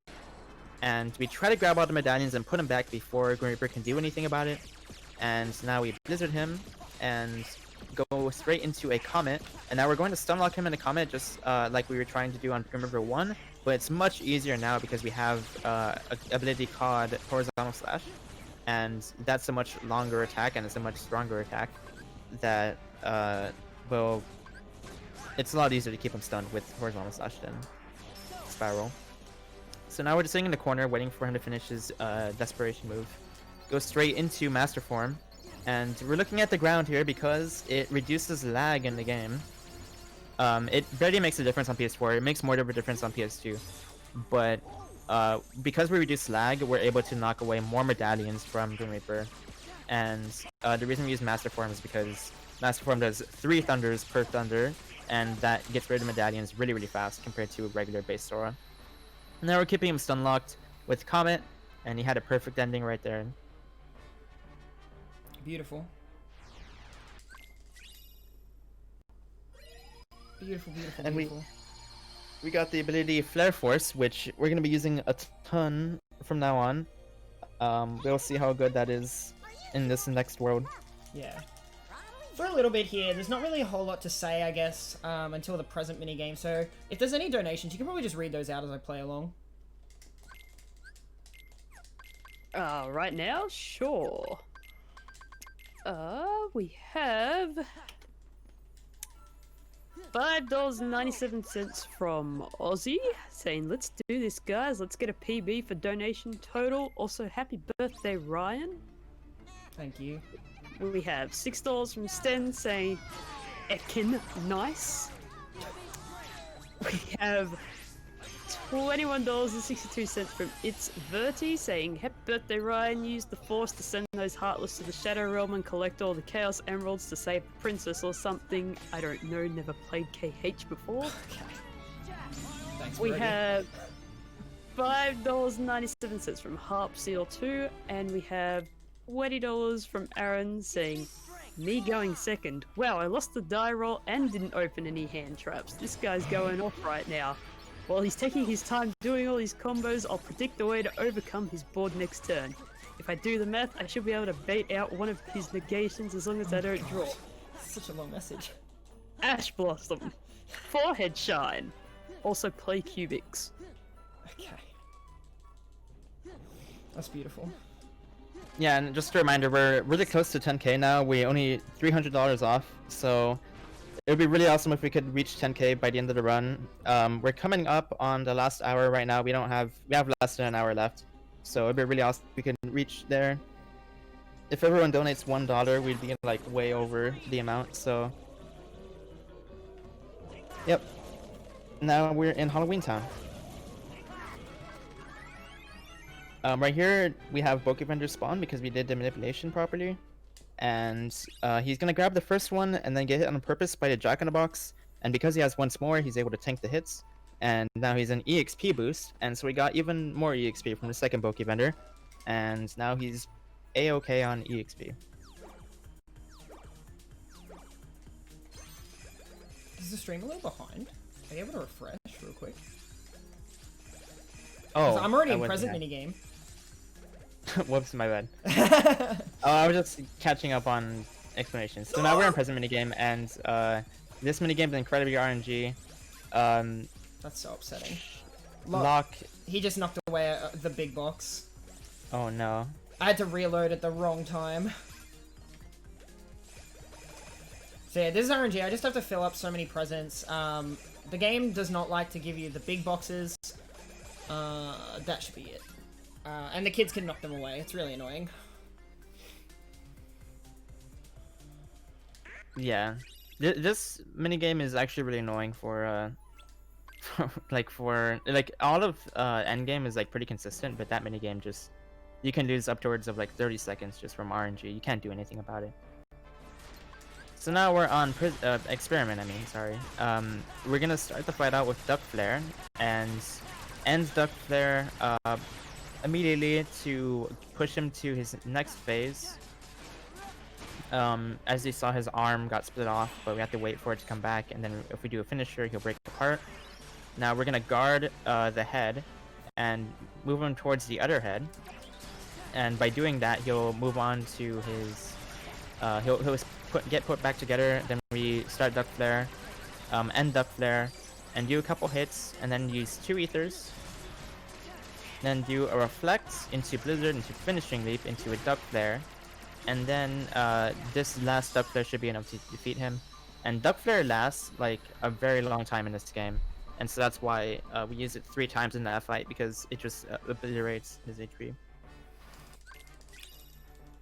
And we try to grab all the medallions and put him back before Grim Reaper can do anything about it. And now we blizzard him and go straight into a comet. And now we're going to stunlock him in a comet just like we were trying to do on Grim Reaper 1. But it's much easier now because we have an ability called Horizontal Slash. And that's a much longer attack and it's a much stronger attack that will... It's a lot easier to keep him stunned with Horizontal Slash than Spiral. So now we're just sitting in the corner waiting for him to finish his Desperation move. Go straight into Master Form. And we're looking at the ground here because it reduces lag in the game. It barely makes a difference on PS4. It makes more of a difference on PS2. But because we reduce lag, we're able to knock away more medallions from Grim Reaper. And the reason we use Master Form is because Master Form does 3 thunders per thunder, and that gets rid of medallions really, really fast compared to regular base Sora. Now we're keeping him stun locked with Comet, and he had a perfect ending right there. Beautiful. Beautiful, beautiful, And beautiful. we got the ability Flare Force, which we're going to be using a ton from now on. We'll see how good that is in this next world. Yeah. For a little bit here, there's not really a whole lot to say, I guess, until the present minigame. So if there's any donations, you can probably just read those out as I play along. Right now? Sure. We have $5.97 from Aussie, saying, let's do this, guys. Let's get a PB for donation total. Also, happy birthday, Ryan. Thank you. We have $6 from Sten, saying, Ekin, nice. We have $21.62 from It's Verti, saying, happy birthday, Ryan. Use the Force to send those Heartless to the Shadow Realm and collect all the Chaos Emeralds to save the princess or something. I don't know, never played KH before. Okay. Thanks, We Brody. have $5.97 from Harp Seal 2, and we have $20 from Aaron, saying, me going second. Wow, I lost the die roll and didn't open any hand traps. This guy's going off right now. While he's taking his time doing all these combos, I'll predict a way to overcome his board next turn. If I do the math, I should be able to bait out one of his negations as long as I don't draw. Such a long message. Ash Blossom. Forehead Shine. Also play Cubics. Okay. That's beautiful. Yeah, and just a reminder, we're really close to 10k now. We only $300 off, so it would be really awesome if we could reach 10k by the end of the run. We're coming up on the last hour right now. We have less than an hour left, so it'd be really awesome if we can reach there. If everyone donates $1, we'd be like way over the amount. So, yep. Now we're in Halloween Town. Right here we have Boki Vendor spawn because we did the manipulation properly. And he's gonna grab the first one and then get hit on purpose by the Jack-in-the-Box. And because he has once more, he's able to tank the hits. And now he's an EXP boost, and so we got even more EXP from the second Boki Vendor. And now he's A-OK on EXP. Is the stream a little behind? Are you able to refresh real quick? 'Cause Oh, I'm already I in wasn't present there. minigame. Whoops, my bad. Oh, I was just catching up on explanations. So now we're in present minigame, and this minigame is incredibly RNG. That's so upsetting. Lock. He just knocked away the big box. Oh no. I had to reload at the wrong time. So yeah, this is RNG. I just have to fill up so many presents. The game does not like to give you the big boxes. That should be it. And the kids can knock them away. It's really annoying. Yeah. This minigame is actually really annoying for like all of endgame is like pretty consistent, but that minigame just you can lose upwards of like 30 seconds just from RNG. You can't do anything about it. So now we're on experiment. Sorry. We're gonna start the fight out with Duck Flare and end Duck Flare immediately to push him to his next phase. As you saw, his arm got split off, but we have to wait for it to come back, and then if we do a finisher, he'll break apart. Now we're gonna guard the head and move him towards the other head. And by doing that, he'll move on to his. He'll get put back together. Then we start duck flare, end duck flare, and do a couple hits, and then use 2 ethers. Then do a reflect into blizzard, into finishing leap, into a duck flare, and then this last duck flare should be enough to defeat him. And duck flare lasts like a very long time in this game, and so that's why we use it 3 times in that fight, because it just obliterates his HP.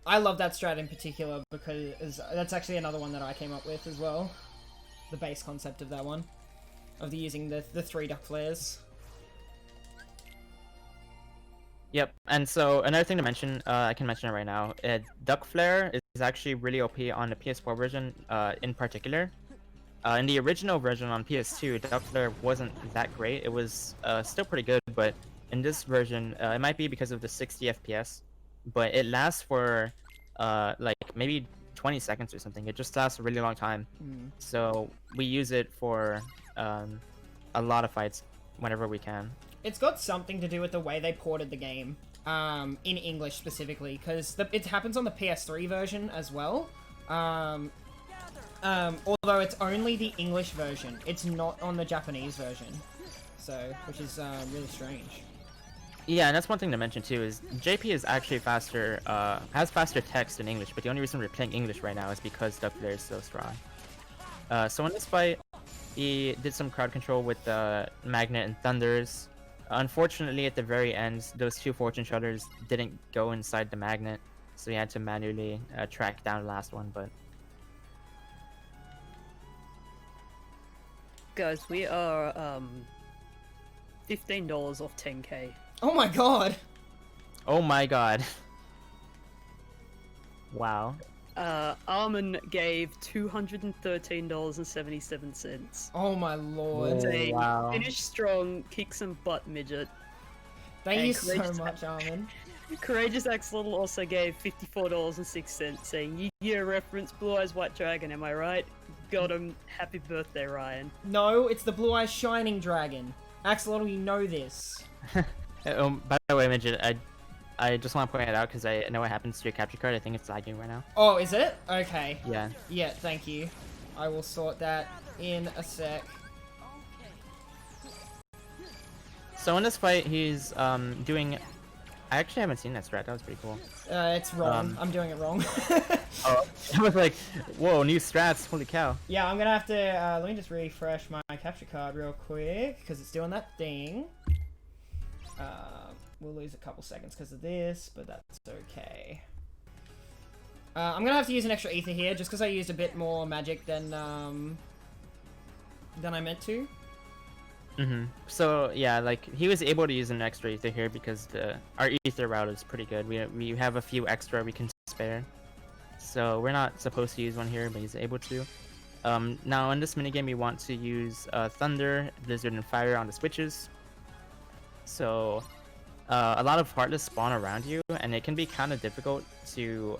I love that strat in particular because that's actually another one that I came up with as well. The base concept of that one, of using the 3 duck flares. Yep, and so another thing to mention, I can mention it right now. Duck Flare is actually really OP on the PS4 version, in particular. In the original version on PS2, Duck Flare wasn't that great. It was still pretty good, but in this version, it might be because of the 60 FPS, but it lasts for like maybe 20 seconds or something. It just lasts a really long time. So we use it for a lot of fights whenever we can. It's got something to do with the way they ported the game, in English specifically, because it happens on the PS3 version as well. Although it's only the English version, it's not on the Japanese version, so which is really strange. Yeah, and that's one thing to mention too, is JP is actually faster, has faster text in English, but the only reason we're playing English right now is because Duck Flare is so strong. So in this fight, he did some crowd control with the Magnet and Thunders. Unfortunately, at the very end, those 2 Fortune Shutters didn't go inside the Magnet, so he had to manually track down the last one, but... Guys, we are $15 off 10k. Oh my god! Oh my god. Wow. Armin gave $213.77. Oh my lord. Saying, wow. Finish strong, kick some butt, midget. Thank And you so Courageous much, Armin. Courageous Axolotl also gave $54.06, saying, Yu-Gi-Oh! Reference, Blue Eyes White Dragon, am I right? Got him. Happy birthday, Ryan. No, it's the Blue Eyes Shining Dragon. Axolotl, you know this. By the way, Midget, I just want to point it out because I know what happens to your capture card. I think it's lagging right now. Oh, is it? Okay. Yeah. Yeah, thank you. I will sort that in a sec. So in this fight, he's doing... I actually haven't seen that strat. That was pretty cool. It's wrong. I'm doing it wrong. Oh, I was like, whoa, new strats. Holy cow. Yeah, I'm gonna have to, let me just refresh my capture card real quick, because it's doing that thing. We'll lose a couple seconds because of this, but that's okay. I'm gonna have to use an extra ether here, just because I used a bit more magic than I meant to. So yeah, like he was able to use an extra ether here because our ether route is pretty good. We have a few extra we can spare, so we're not supposed to use one here, but he's able to. Now in this minigame, we want to use Thunder, Blizzard, and Fire on the switches. So a lot of Heartless spawn around you, and it can be kind of difficult to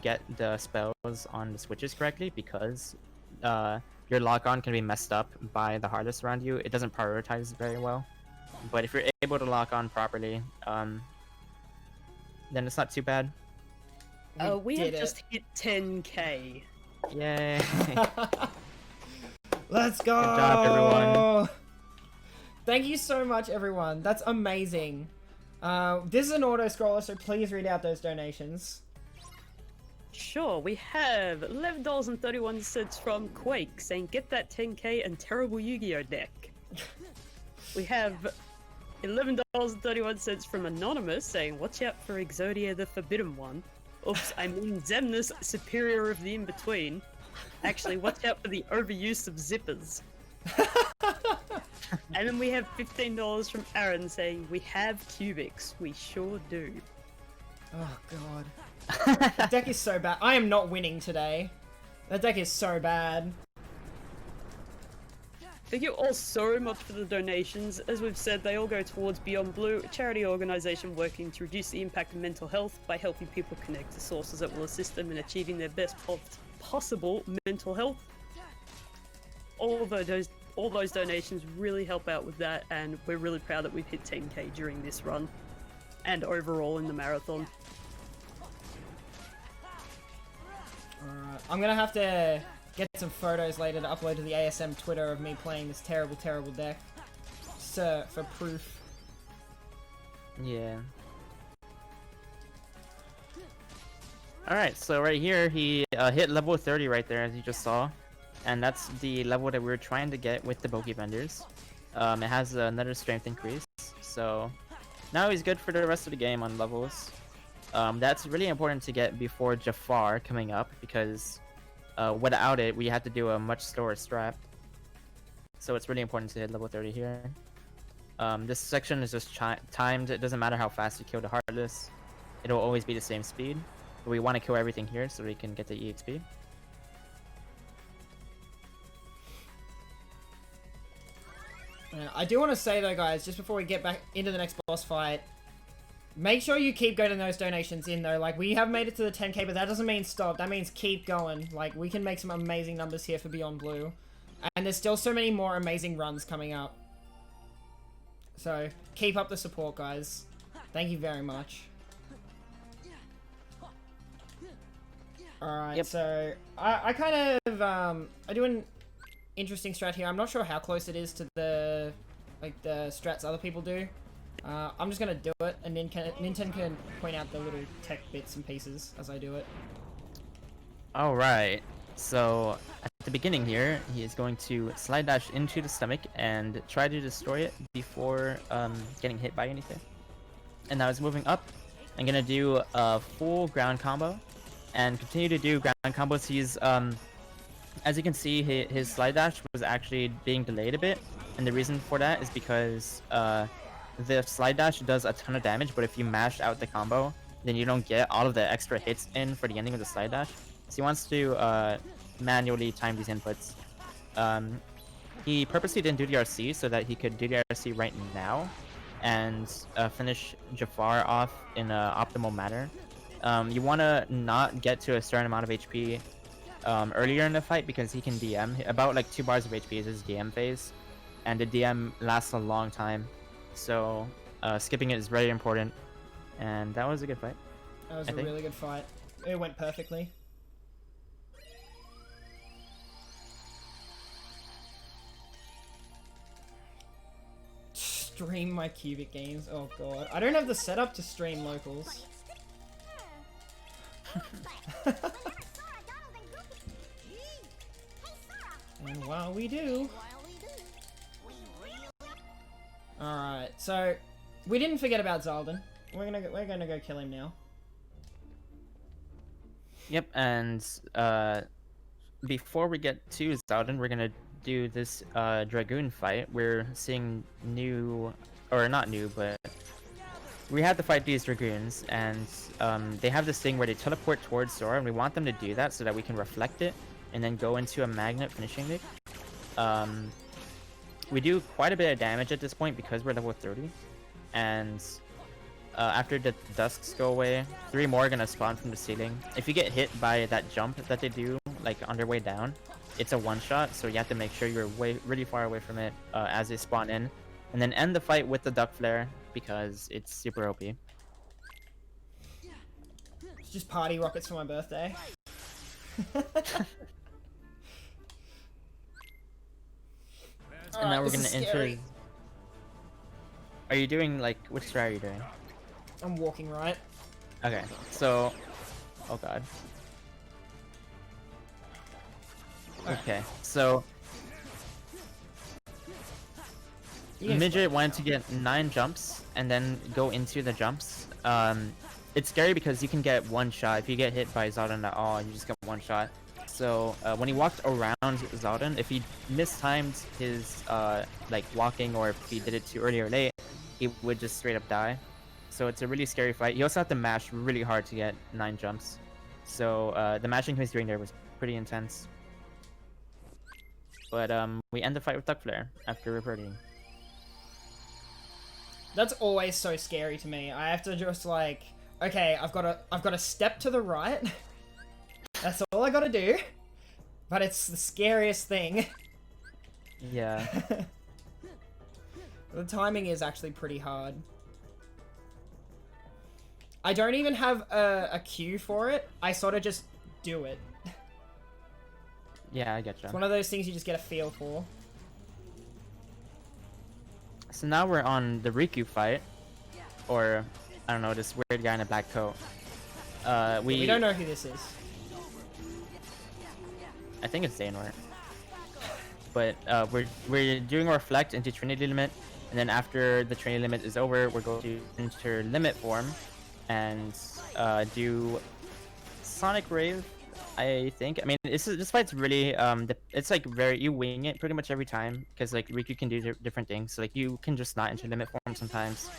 get the spells on the switches correctly because your lock-on can be messed up by the Heartless around you. It doesn't prioritize very well. But if you're able to lock on properly, then it's not too bad. We have just hit 10k. Yay! Let's go! Good job, everyone. Thank you so much, everyone. That's amazing. This is an auto-scroller, so please read out those donations. Sure, we have $11.31 from Quake saying get that 10k and terrible Yu-Gi-Oh deck. We have $11.31 from Anonymous saying watch out for Exodia the Forbidden One. Oops, I mean Xemnas, superior of the in-between. Actually, watch out for the overuse of zippers. And then we have $15 from Aaron saying we have cubics. We sure do. Oh god. That deck is so bad. I am not winning today. That deck is so bad. Thank you all so much for the donations. As we've said, they all go towards Beyond Blue, a charity organisation working to reduce the impact of mental health by helping people connect to sources that will assist them in achieving their best possible mental health. All of those all those donations really help out with that, and we're really proud that we've hit 10k during this run and overall in the marathon. Alright, I'm gonna have to get some photos later to upload to the ASM Twitter of me playing this terrible, terrible deck. So, for proof. Yeah. Alright, so right here, he hit level 30 right there, as you just saw. And that's the level that we were trying to get with the Bogey Benders. It has another strength increase, so now he's good for the rest of the game on levels. That's really important to get before Jafar coming up, because without it, we had to do a much slower strat. So it's really important to hit level 30 here. This section is just timed. It doesn't matter how fast you kill the Heartless. It'll always be the same speed. But we want to kill everything here so we can get the EXP. And I do want to say though, guys, just before we get back into the next boss fight, make sure you keep getting those donations in though. Like, we have made it to the 10k, but that doesn't mean stop. That means keep going. Like, we can make some amazing numbers here for Beyond Blue. And there's still so many more amazing runs coming up. So, keep up the support, guys. Thank you very much. Alright, Yep. so I kind of, I do an interesting strat here. I'm not sure how close it is to the, like, the strats other people do. I'm just gonna do it, and then Ninten can point out the little tech bits and pieces as I do it. Alright, so at the beginning here, he is going to slide dash into the stomach and try to destroy it before getting hit by anything. And now he's moving up and gonna do a full ground combo and continue to do ground combos. He's, as you can see, his slide dash was actually being delayed a bit, and the reason for that is because the slide dash does a ton of damage, but if you mash out the combo, then you don't get all of the extra hits in for the ending of the slide dash. So he wants to manually time these inputs. He purposely didn't do the RC so that he could do the RC right now and finish Jafar off in an optimal manner. You want to not get to a certain amount of HP earlier in the fight, because he can DM. About like 2 bars of HP is his DM phase, and the DM lasts a long time. So skipping it is very important, and that was a good fight. That was a really good fight. It went perfectly. Stream my Cubic games. Oh god. I don't have the setup to stream locals. And while we do... Alright, so... we didn't forget about Zaldan. We're gonna go kill him now. Yep, and before we get to Zaldan, we're gonna do this Dragoon fight. We're seeing new, or not new, but we have to fight these Dragoons, and they have this thing where they teleport towards Sora, and we want them to do that so that we can reflect it and then go into a magnet finishing Nick. We do quite a bit of damage at this point because we're level 30, and after the dusks go away, 3 more are gonna spawn from the ceiling. If you get hit by that jump that they do, like on their way down, it's a one-shot, so you have to make sure you're really far away from it as they spawn in, and then end the fight with the duck flare because it's super OP. It's just party rockets for my birthday. And now we're this gonna is enter. scary. Are you doing like which strat are you doing? I'm walking right. Okay, so oh god. Okay, so Midget wanted to get 9 jumps and then go into the jumps. It's scary because you can get 1 shot. If you get hit by Zaldan at all, you just get 1 shot. So when he walked around Zaldan, if he mistimed his like walking, or if he did it too early or late, he would just straight up die. So it's a really scary fight. You also have to mash really hard to get 9 jumps. So the mashing he was doing there was pretty intense. But we end the fight with Duck Flare after reverting. That's always so scary to me. I have to just like, okay, I've got to step to the right. That's all I gotta do. But it's the scariest thing. Yeah. The timing is actually pretty hard. I don't even have a cue for it. I sort of just do it. Yeah, I getcha. It's one of those things you just get a feel for. So now we're on the Riku fight, or I don't know, this weird guy in a black coat. We don't know who this is. I think it's Xehanort. But we're doing a reflect into Trinity Limit, and then after the Trinity Limit is over, we're going to enter Limit form and do Sonic Rave. I think. I mean, this fight's really it's like you wing it pretty much every time because like Riku can do different things. So like you can just not enter Limit form sometimes,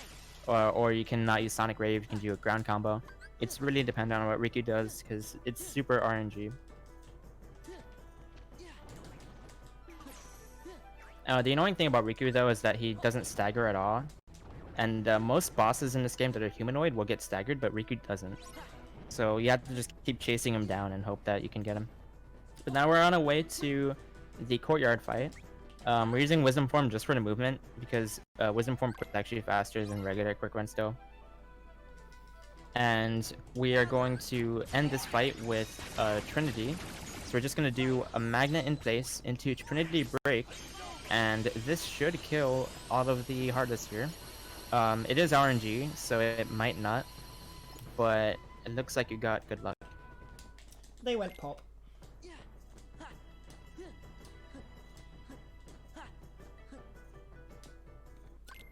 or you can not use Sonic Rave. You can do a ground combo. It's really dependent on what Riku does because it's super RNG. The annoying thing about Riku though is that he doesn't stagger at all, and most bosses in this game that are humanoid will get staggered, but Riku doesn't. So you have to just keep chasing him down and hope that you can get him. But now we're on our way to the courtyard fight. We're using Wisdom Form just for the movement because Wisdom Form is actually faster than regular Quick Run still. And we are going to end this fight with Trinity. So we're just going to do a magnet in place into Trinity Break, and this should kill all of the hardest here. It is RNG, so it might not, but it looks like you got good luck. They went pop.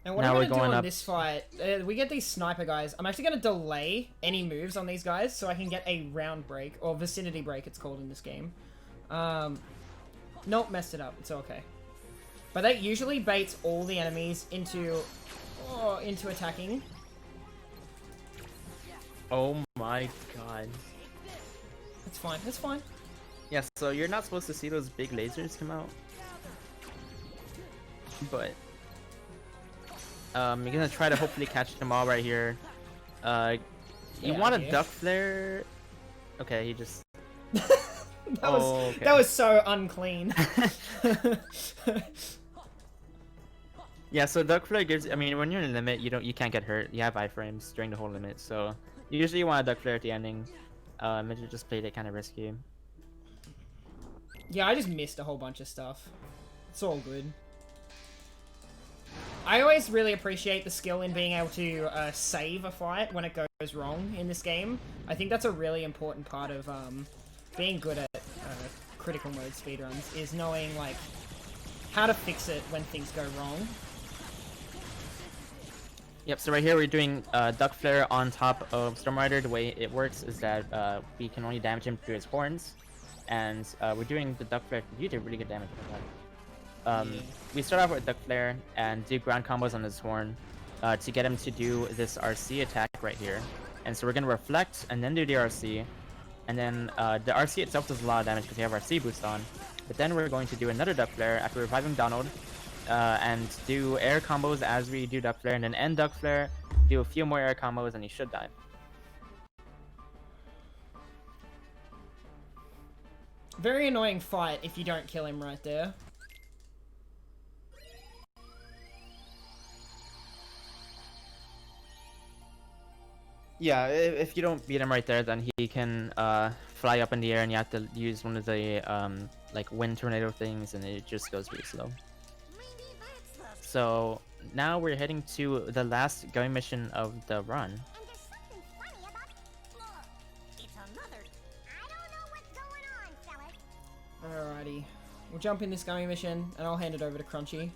And what Now I'm we're going to do going in up. this fight, we get these sniper guys. I'm actually going to delay any moves on these guys so I can get a round break, or vicinity break it's called in this game. Nope, messed it up. It's okay. But that usually baits all the enemies into attacking. Oh my god. It's fine. It's fine. Yeah, so you're not supposed to see those big lasers come out. But you're gonna try to hopefully catch them all right here. You Yeah, want a yeah. duck flare? Okay, he just... That okay. was so unclean. Yeah, so duck flare gives... I mean, when you're in limit, you can't get hurt. You have iframes during the whole limit, so usually you want a duck flare at the ending. Midget just played it kind of risky. Yeah, I just missed a whole bunch of stuff. It's all good. I always really appreciate the skill in being able to save a fight when it goes wrong in this game. I think that's a really important part of being good at critical mode speedruns, is knowing like how to fix it when things go wrong. Yep, so right here we're doing Duck Flare on top of Storm Rider. The way it works is that we can only damage him through his horns, and we're doing the Duck Flare. You did really good damage with that. We start off with Duck Flare and do ground combos on his horn to get him to do this RC attack right here. And so we're going to reflect and then do the RC. And then the RC itself does a lot of damage because we have RC boost on. But then we're going to do another Duck Flare after reviving Donald and do air combos as we do Duck Flare, and then end Duck Flare, do a few more air combos, and he should die. Very annoying fight if you don't kill him right there. Yeah, if you don't beat him right there, then he can fly up in the air, and you have to use one of the like wind tornado things, and it just goes really slow. So now we're heading to the last going mission of the run. Alrighty. We'll jump in this going mission, and I'll hand it over to Crunchy.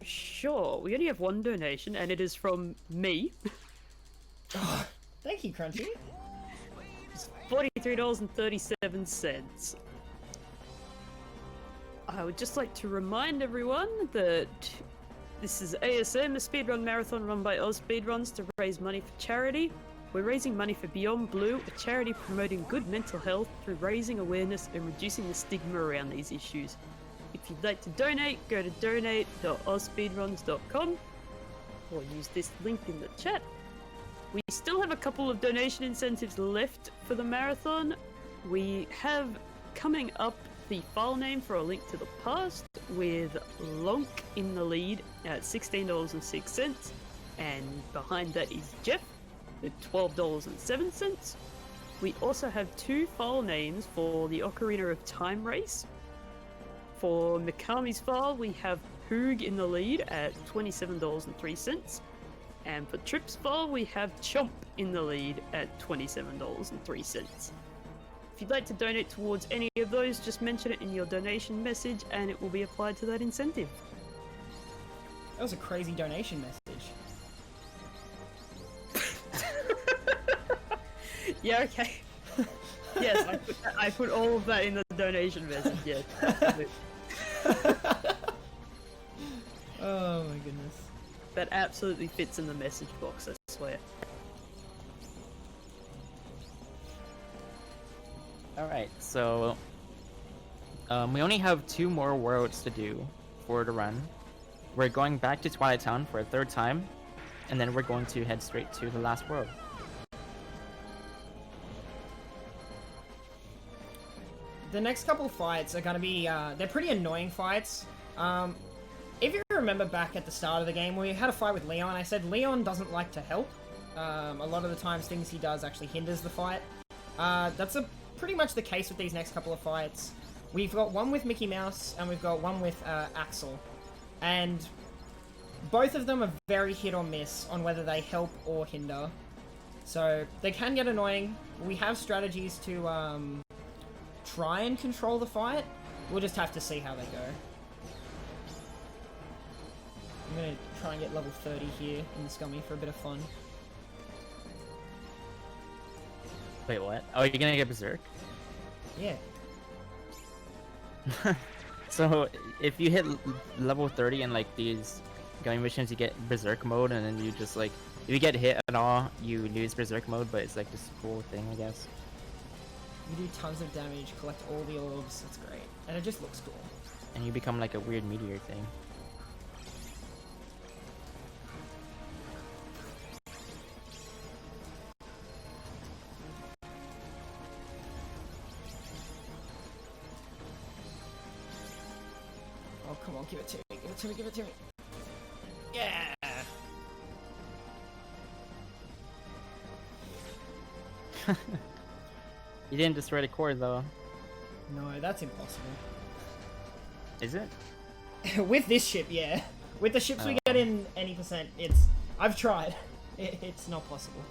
Sure, we only have one donation, and it is from me. Thank you, Crunchy. $43.37. I would just like to remind everyone that this is ASM, a speedrun marathon run by Oz Speedruns to raise money for charity. We're raising money for Beyond Blue, a charity promoting good mental health through raising awareness and reducing the stigma around these issues. If you'd like to donate, go to donate.ozspeedruns.com or use this link in the chat. We still have a couple of donation incentives left for the marathon. We have coming up the file name for A Link to the Past, with Lonk in the lead at $16.06, and behind that is Jeff with $12.07. We also have 2 file names for the Ocarina of Time race. For Mikami's file, we have Hoog in the lead at $27.03. And for Trip's file, we have Chomp in the lead at $27.03. If you'd like to donate towards any of those, just mention it in your donation message and it will be applied to that incentive. That was a crazy donation message. Yeah, okay. Yes, I put all of that in the donation message, yes. Oh my goodness. That absolutely fits in the message box, I swear. Alright, so we only have 2 more worlds to do for the run. We're going back to Twilight Town for a 3rd time, and then we're going to head straight to the last world. The next couple of fights are gonna be, they're pretty annoying fights. If you remember back at the start of the game, we had a fight with Leon. I said Leon doesn't like to help. A lot of the times things he does actually hinders the fight. That's pretty much the case with these next couple of fights. We've got one with Mickey Mouse, and we've got one with Axel. And both of them are very hit or miss on whether they help or hinder. So they can get annoying. We have strategies to try and control the fight. We'll just have to see how they go. I'm gonna try and get level 30 here in the Scummy for a bit of fun. Wait, what? Oh, you're gonna get Berserk? Yeah. So, if you hit level 30 in like these going missions, you get Berserk mode, and then you just like, if you get hit at all, you lose Berserk mode, but it's like this cool thing, I guess. You do tons of damage, collect all the orbs, that's great. And it just looks cool. And you become like a weird meteor thing. Oh, come on, give it to me, give it to me, give it to me. Yeah! You didn't destroy the core though. No, that's impossible. Is it? With this ship, yeah. With the ships we get in any percent, I've tried. It's not possible.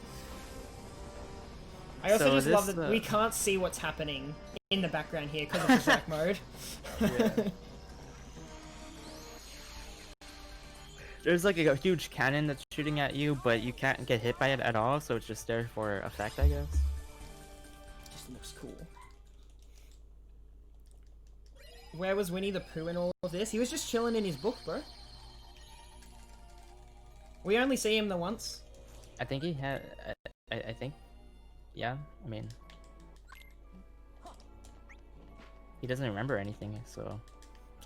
I also So just love this, that we can't see what's happening in the background here because of the Berserk mode. Yeah. There's like a huge cannon that's shooting at you, but you can't get hit by it at all, so it's just there for effect, I guess. Just looks cool. Where was Winnie the Pooh in all of this? He was just chilling in his book, bro. We only see him the once. I think he had. I think. Yeah, I mean. He doesn't remember anything, so.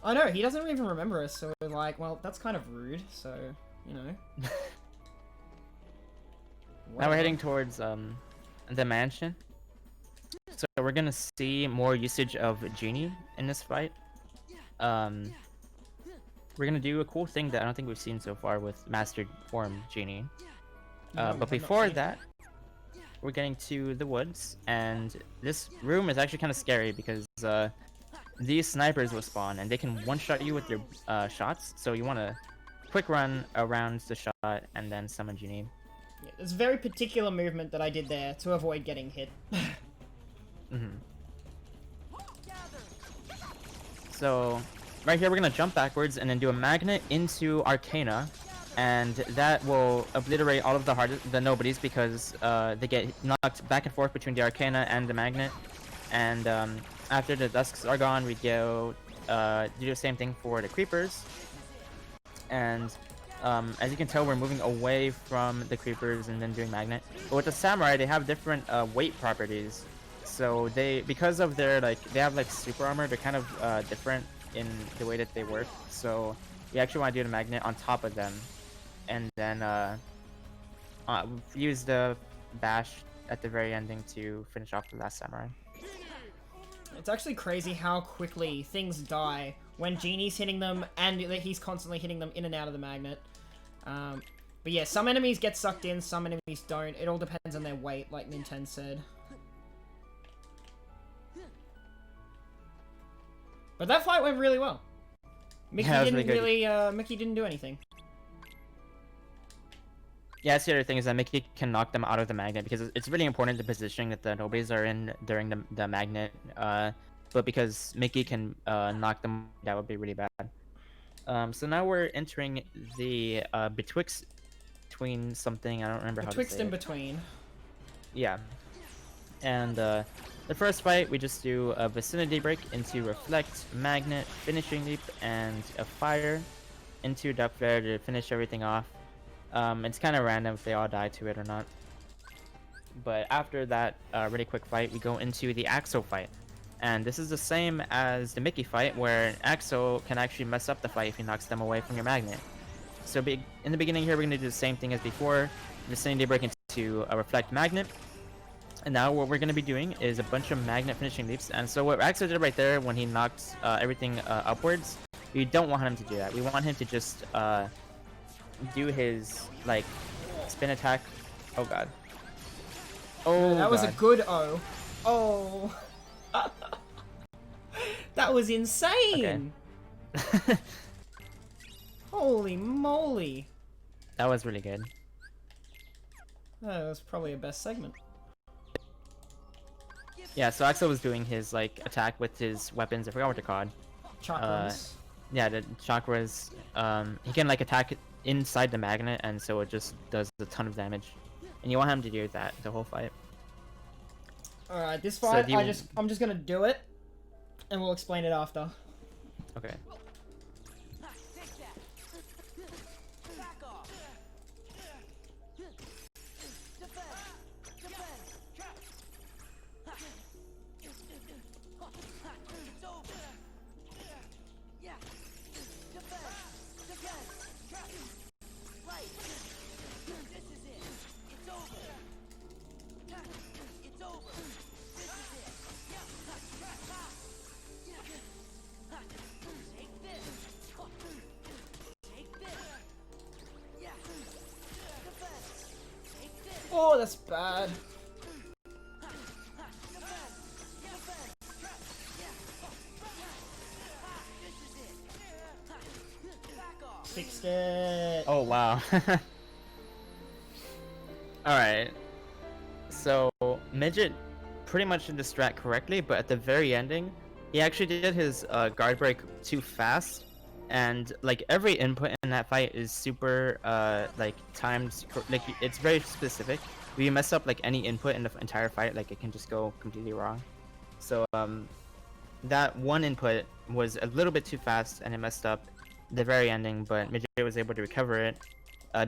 I know, he doesn't even remember us, so we're like, well, that's kind of rude, so, you know. Now we're heading towards the mansion. So we're gonna see more usage of Genie in this fight. We're gonna do a cool thing that I don't think we've seen so far with Mastered Form Genie. No, But before that, we're getting to the woods, and this room is actually kind of scary because these snipers will spawn, and they can one-shot you with their shots. So you want to quick run around the shot and then summon Genie. Yeah, there's a very particular movement that I did there to avoid getting hit. So right here we're gonna jump backwards and then do a magnet into Arcana, and that will obliterate all of the nobodies because they get knocked back and forth between the Arcana and the magnet. And after the dusks are gone, we go do the same thing for the creepers. And as you can tell, we're moving away from the creepers and then doing magnet. But with the samurai, they have different weight properties. So because of their they have like super armor, they're kind of different in the way that they work. So you actually want to do the magnet on top of them, and then use the bash at the very ending to finish off the last samurai. It's actually crazy how quickly things die when Genie's hitting them and that he's constantly hitting them in and out of the magnet. But yeah, some enemies get sucked in, some enemies don't. It all depends on their weight, like Nintendo said. But that fight went really well. Mickey Mickey didn't do anything. Yeah, that's the other thing is that Mickey can knock them out of the magnet because it's really important the positioning that the nobies are in during the magnet. But because Mickey can knock them, that would be really bad. So now we're entering the between something. I don't remember how to say Betwixt and between. Yeah. And the first fight, we just do a vicinity break into reflect, magnet, finishing leap, and a fire into duck flare to finish everything off. It's kind of random if they all die to it or not. But after that really quick fight, we go into the Axo fight. And this is the same as the Mickey fight, where Axo can actually mess up the fight if he knocks them away from your magnet. So in the beginning here, we're going to do the same thing as before. Vicinity break into a reflect magnet. And now what we're going to be doing is a bunch of magnet finishing leaps. And so what Axo did right there when he knocked everything upwards, we don't want him to do that. We want him to just do his like spin attack. Oh god. Oh, that was a good O. Oh. That was insane. Okay. Holy moly. That was really good. That was probably a best segment. Yeah, so Axel was doing his like attack with his weapons. I forgot what they're called. Chakras. Yeah, the chakras. He can like attack inside the magnet, and so it just does a ton of damage. And you want him to do that the whole fight. Alright, this fight, So I'm just gonna do it, and we'll explain it after. Okay. Oh, that's bad. Fixed it. Oh wow. Alright. So Midget pretty much did this strat correctly, but at the very ending, he actually did his guard break too fast. And like every input in that fight is super like timed, like it's very specific. If you mess up like any input in the entire fight, like it can just go completely wrong. So that one input was a little bit too fast and it messed up the very ending, but Midget was able to recover it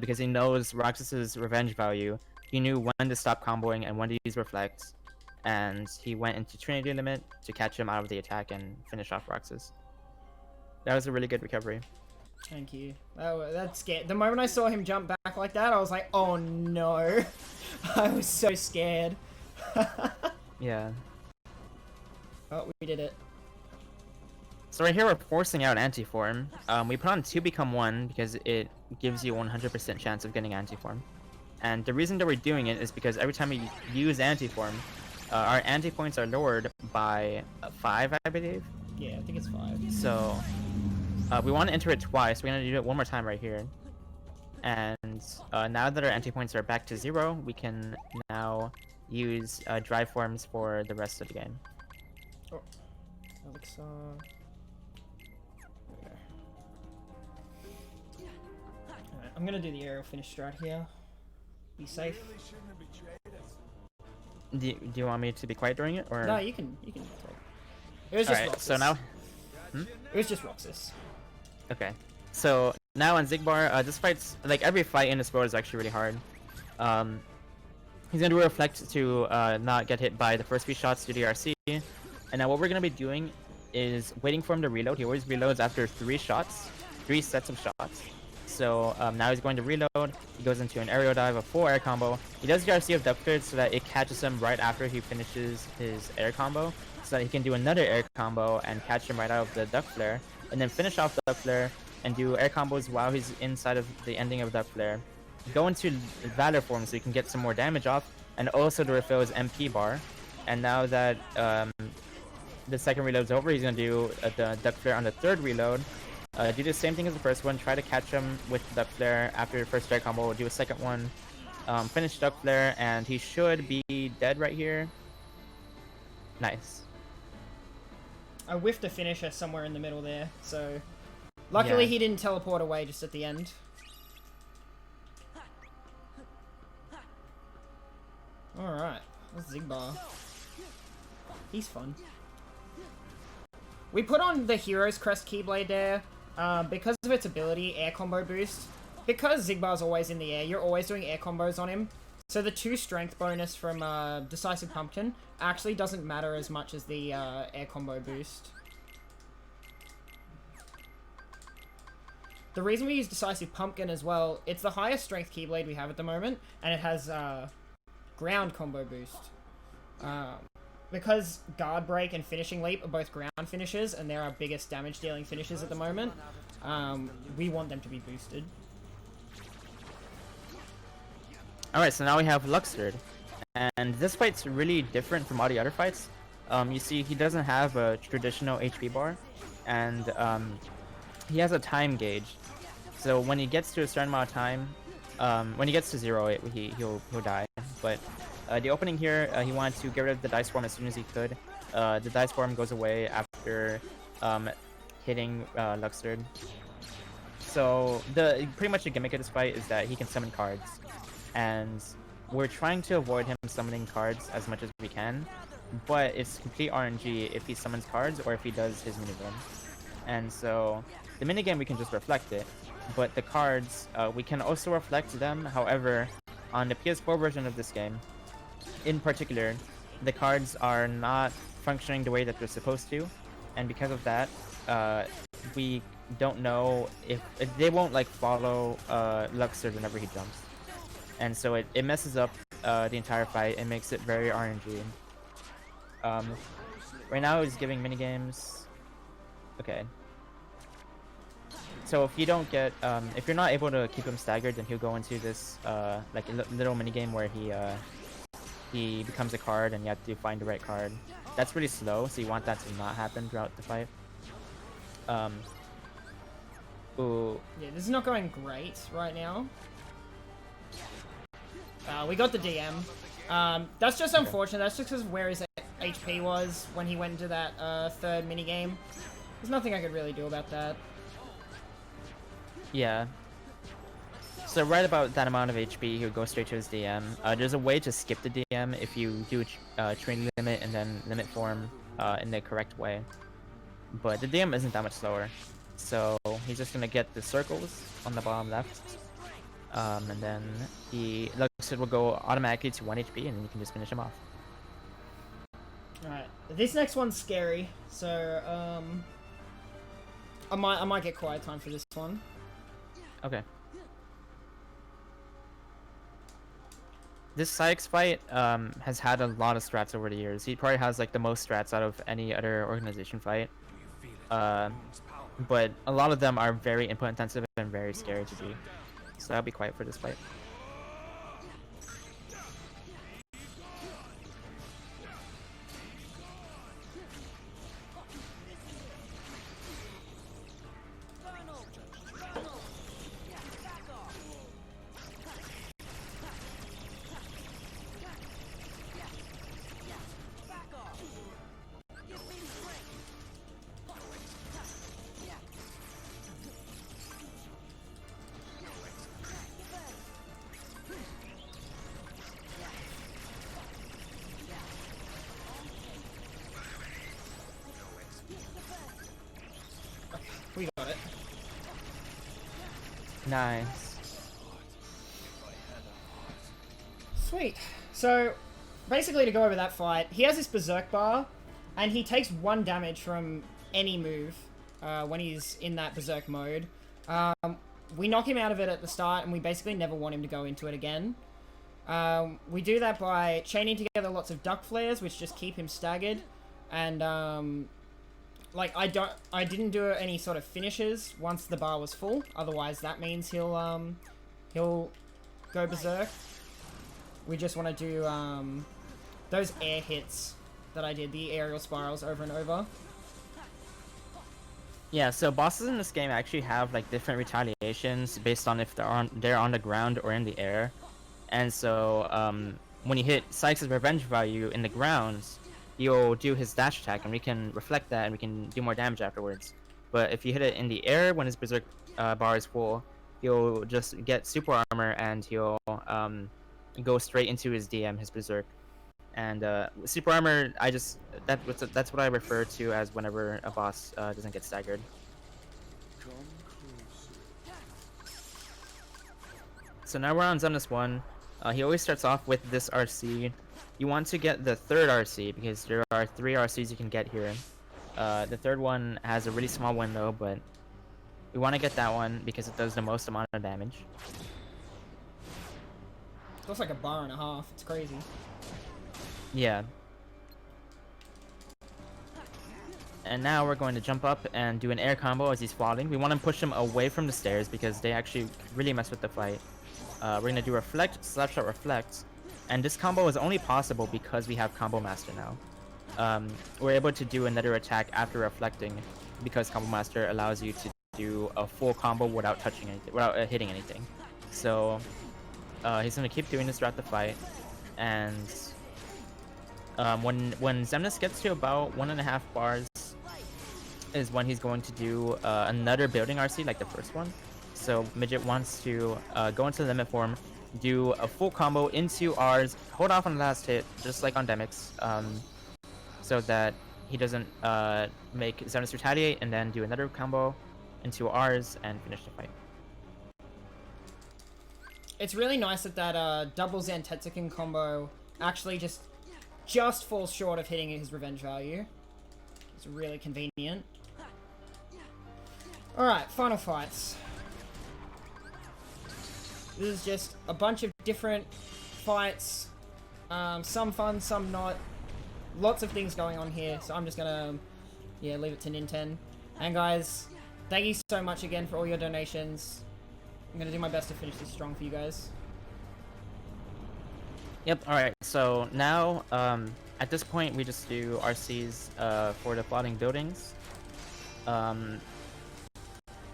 because he knows Roxas's revenge value. He knew when to stop comboing and when to use reflect, and he went into Trinity limit to catch him out of the attack and finish off Roxas. That was a really good recovery. Thank you. That scared. The moment I saw him jump back like that, I was like, oh no. I was so scared. Yeah. Oh, we did it. So right here we're forcing out anti-form. We put on 2 become 1 because it gives you 100% chance of getting anti-form. And the reason that we're doing it is because every time we use anti-form, our anti-points are lowered by 5, I believe. Yeah, I think it's 5. So we want to enter it twice. We're going to do it one more time right here. And now that our anti-points are back to 0, we can now use drive forms for the rest of the game. Oh. Alexa. Alright, I'm gonna do the aerial finish strat here. Be safe. Do you want me to be quiet during it, or? No, you can talk. It was just Alright, Roxas. so now... It was just Roxas. Okay. So now on Zigbar, this fight's like every fight in this world is actually really hard. He's gonna do a reflect to not get hit by the first 3 shots to DRC, and now what we're gonna be doing is waiting for him to reload. He always reloads after 3 shots, 3 sets of shots. So now he's going to reload. He goes into an aerial dive, a full air combo. He does DRC of depth cleared so that it catches him right after he finishes his air combo. so that he can do another air combo and catch him right out of the duck flare, and then finish off the duck flare and do air combos while he's inside of the ending of duck flare. Go into Valor form so you can get some more damage off, and also to refill his MP bar. And now that the second reload's over, he's gonna do the duck flare on the third reload. Do the same thing as the first one. Try to catch him with the duck flare after your first air combo. Do a second one. Finish duck flare, and he should be dead right here. Nice. I whiffed a finisher somewhere in the middle there, so luckily he didn't teleport away just at the end. Alright, that's Zigbar. He's fun. We put on the Hero's Crest Keyblade there because of its ability, air combo boost. Because Zigbar's always in the air, you're always doing air combos on him. So the 2 strength bonus from Decisive Pumpkin actually doesn't matter as much as the air combo boost. The reason we use Decisive Pumpkin as well, it's the highest strength Keyblade we have at the moment, and it has ground combo boost. Because Guard Break and Finishing Leap are both ground finishes, and they're our biggest damage dealing finishes at the moment, we want them to be boosted. Alright, so now we have Luxord. And this fight's really different from all the other fights. You see, he doesn't have a traditional HP bar, and he has a time gauge. So when he gets to a certain amount of time, when he gets to 0, he'll die. But the opening here, he wanted to get rid of the Dice Form as soon as he could. The Dice Form goes away after hitting Luxord. So pretty much the gimmick of this fight is that he can summon cards. And we're trying to avoid him summoning cards as much as we can, but it's complete RNG if he summons cards or if he does his minigame. And so the minigame we can just reflect it, but the cards we can also reflect them. However, on the PS4 version of this game, in particular, the cards are not functioning the way that they're supposed to, and because of that, we don't know if they won't like follow Luxord whenever he jumps. And so it messes up the entire fight and makes it very RNG. Right now he's giving minigames. Okay. So if you don't get, if you're not able to keep him staggered, then he'll go into this like little minigame where he becomes a card and you have to find the right card. That's really slow, so you want that to not happen throughout the fight. Ooh. Yeah, this is not going great right now. We got the DM. That's just unfortunate. That's just because of where his HP was when he went into that third minigame. There's nothing I could really do about that. Yeah. So right about that amount of HP, he would go straight to his DM. There's a way to skip the DM if you do train limit and then limit form in the correct way. But the DM isn't that much slower. So he's just gonna get the circles on the bottom left. And then the Luxord will go automatically to 1 HP, and then you can just finish him off. Alright, this next one's scary, so I might get quiet time for this one. Okay. This Sykes fight has had a lot of strats over the years. He probably has like the most strats out of any other organization fight. But a lot of them are very input intensive and very scary to do. So I'll be quiet for this fight. We got it. Nice. Sweet. So, basically to go over that fight, he has this Berserk bar, and he takes 1 damage from any move when he's in that Berserk mode. We knock him out of it at the start, and we basically never want him to go into it again. We do that by chaining together lots of duck flares, which just keep him staggered, and like I didn't do any sort of finishes once the bar was full. Otherwise, that means he'll go berserk. We just want to do those air hits that I did, the aerial spirals over and over. Yeah, so bosses in this game actually have like different retaliations based on if they're on the ground or in the air. And so when you hit Sykes' revenge value in the grounds, he'll do his dash attack, and we can reflect that, and we can do more damage afterwards. But if you hit it in the air when his berserk bar is full, he'll just get super armor, and he'll go straight into his DM, his berserk. And super armor, that's what I refer to as whenever a boss doesn't get staggered. So now we're on Xemnas 1. He always starts off with this RC. You want to get the third RC because there are 3 RCs you can get here. The third one has a really small window, but we want to get that one because it does the most amount of damage. It looks like a bar and a half. It's crazy. Yeah. And now we're going to jump up and do an air combo as he's falling. We want to push him away from the stairs because they actually really mess with the fight. We're going to do reflect, slapshot, reflect. And this combo is only possible because we have Combo Master now. We're able to do another attack after reflecting because Combo Master allows you to do a full combo without touching anything, without hitting anything. So he's going to keep doing this throughout the fight. And when Xemnas gets to about 1.5 bars is when he's going to do another building RC like the first one. So Midget wants to go into limit form, do a full combo into R's, hold off on the last hit, just like on Demix, so that he doesn't make Xemnas retaliate, and then do another combo into R's and finish the fight. It's really nice that that double Zen Tetsuken combo actually just falls short of hitting his revenge value. It's really convenient. Alright, final fights. This is just a bunch of different fights. Some fun, some not. Lots of things going on here, so I'm just gonna, leave it to Ninten. And guys, thank you so much again for all your donations. I'm gonna do my best to finish this strong for you guys. Yep, alright, so now, at this point, we just do RCs for the floating buildings.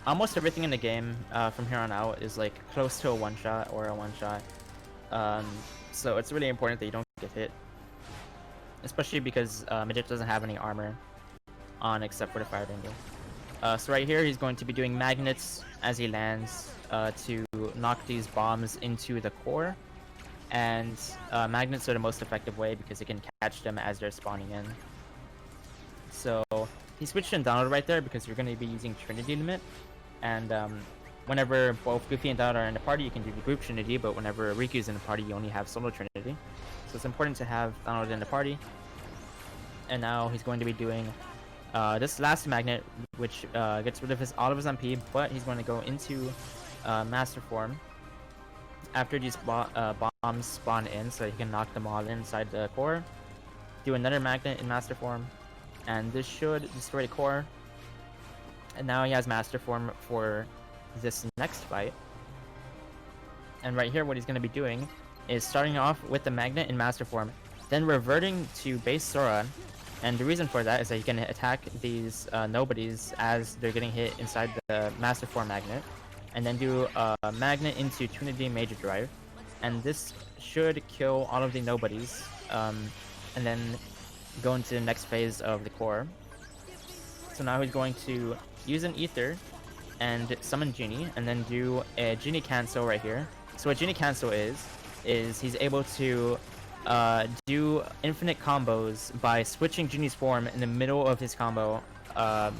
Almost everything in the game from here on out is like close to a one-shot or a one-shot. So it's really important that you don't get hit. Especially because Midget doesn't have any armor on except for the fire dangle. So right here, he's going to be doing magnets as he lands to knock these bombs into the core. And magnets are the most effective way because you can catch them as they're spawning in. So he switched in Donald right there because you're going to be using Trinity Limit. And whenever both Goofy and Donald are in the party, you can do the group Trinity, but whenever Riku's in the party, you only have solo Trinity. So it's important to have Donald in the party. And now he's going to be doing this last magnet, which gets rid of all of his MP, but he's going to go into Master Form after these bombs spawn in, so he can knock them all inside the core. Do another magnet in Master Form, and this should destroy the core. And now he has Master Form for this next fight. And right here, what he's going to be doing is starting off with the magnet in Master Form, then reverting to base Sora. And the reason for that is that you can attack these nobodies as they're getting hit inside the Master Form magnet, and then do a magnet into Trinity Major Drive. And this should kill all of the nobodies, and then go into the next phase of the core. So now he's going to use an Ether and summon Genie, and then do a Genie cancel right here. So what Genie cancel is he's able to do infinite combos by switching Genie's form in the middle of his combo. But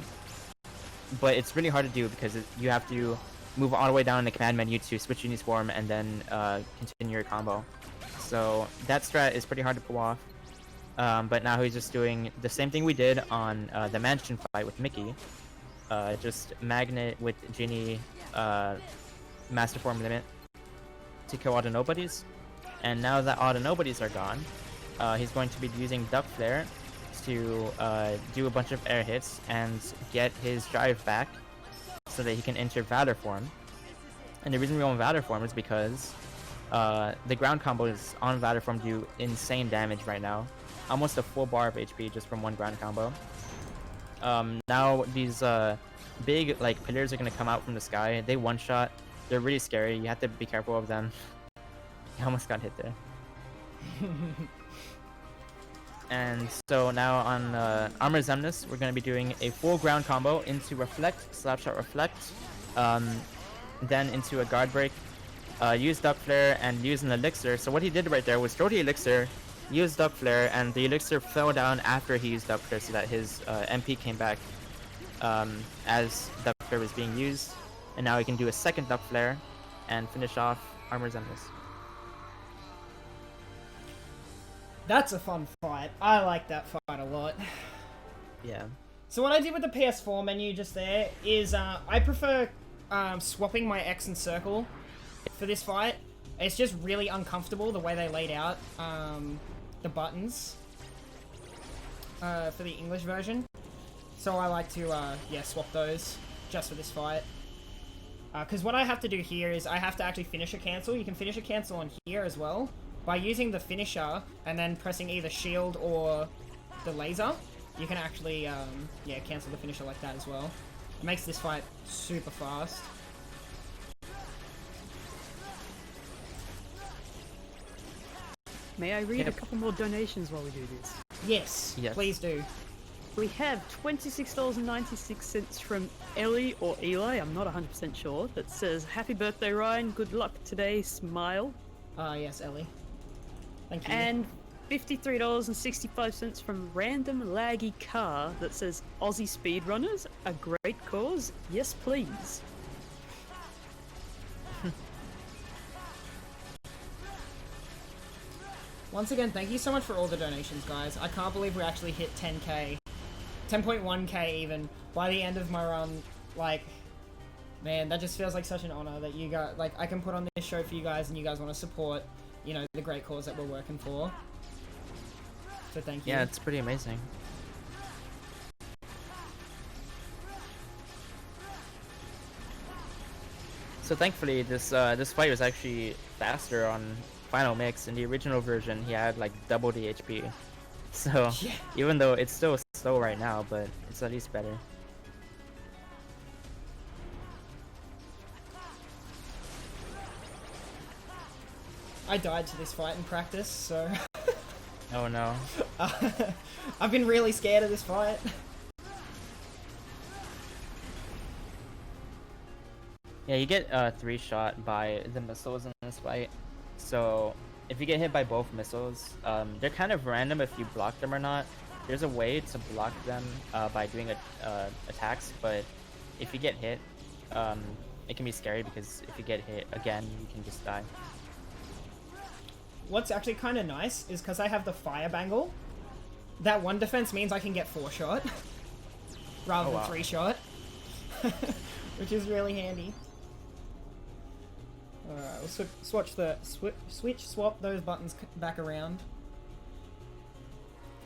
it's really hard to do because you have to move all the way down in the command menu to switch Genie's form and then continue your combo. So that strat is pretty hard to pull off. But now he's just doing the same thing we did on the mansion fight with Mickey. Just magnet with Genie Master Form limit to kill all the nobodies. And now that all the nobodies are gone, he's going to be using Duck Flare to do a bunch of air hits and get his drive back so that he can enter Valor form. And the reason we want Valor form is because the ground combos on Valor form do insane damage right now. Almost a full bar of HP just from one ground combo. Now these big like pillars are gonna come out from the sky. They one-shot. They're really scary. You have to be careful of them. I almost got hit there. And so now on Armor Zemnis, we're going to be doing a full ground combo into Reflect, Slapshot Reflect, then into a Guard Break, use Duck Flare, and use an Elixir. So what he did right there was throw the Elixir, use Duck Flare, and the Elixir fell down after he used Duck Flare so that his MP came back as Duck Flare was being used. And now he can do a second Duck Flare and finish off Armor Zemnis. That's a fun fight. I like that fight a lot. Yeah. So what I did with the PS4 menu just there is I prefer swapping my X and circle for this fight. It's just really uncomfortable the way they laid out the buttons for the English version. So I like to yeah, swap those just for this fight. Because what I have to do here is I have to actually finish a cancel. You can finish a cancel on here as well by using the finisher and then pressing either shield or the laser. You can actually yeah, cancel the finisher like that as well. It makes this fight super fast. May I read a couple more donations while we do this? Yes, please do. We have $26.96 from Ellie or Eli, I'm not 100% sure, that says, "Happy birthday, Ryan. Good luck today. Smile." Yes, Ellie. Thank you. And $53.65 from Random Laggy Car that says, "Aussie speedrunners, a great cause. Yes, please." Once again, thank you so much for all the donations, guys. I can't believe we actually hit 10k. 10.1k even by the end of my run. Like, man, that just feels like such an honor that you guys, like, I can put on this show for you guys and you guys want to support, you know, the great cause that we're working for. So thank you. Yeah, it's pretty amazing. So thankfully, this fight was actually faster on Final Mix. In the original version, he had like double the HP. So Yeah. even though it's still slow right now, but it's at least better. I died to this fight in practice, so Oh no. I've been really scared of this fight. Yeah, you get 3-shot by the missiles in this fight. So if you get hit by both missiles, they're kind of random if you block them or not. There's a way to block them by doing attacks, but if you get hit, it can be scary because if you get hit again, you can just die. What's actually kind of nice is because I have the fire bangle, that one defense means I can get 4-shot rather than 3-shot, which is really handy. Alright, we'll swap those buttons back around.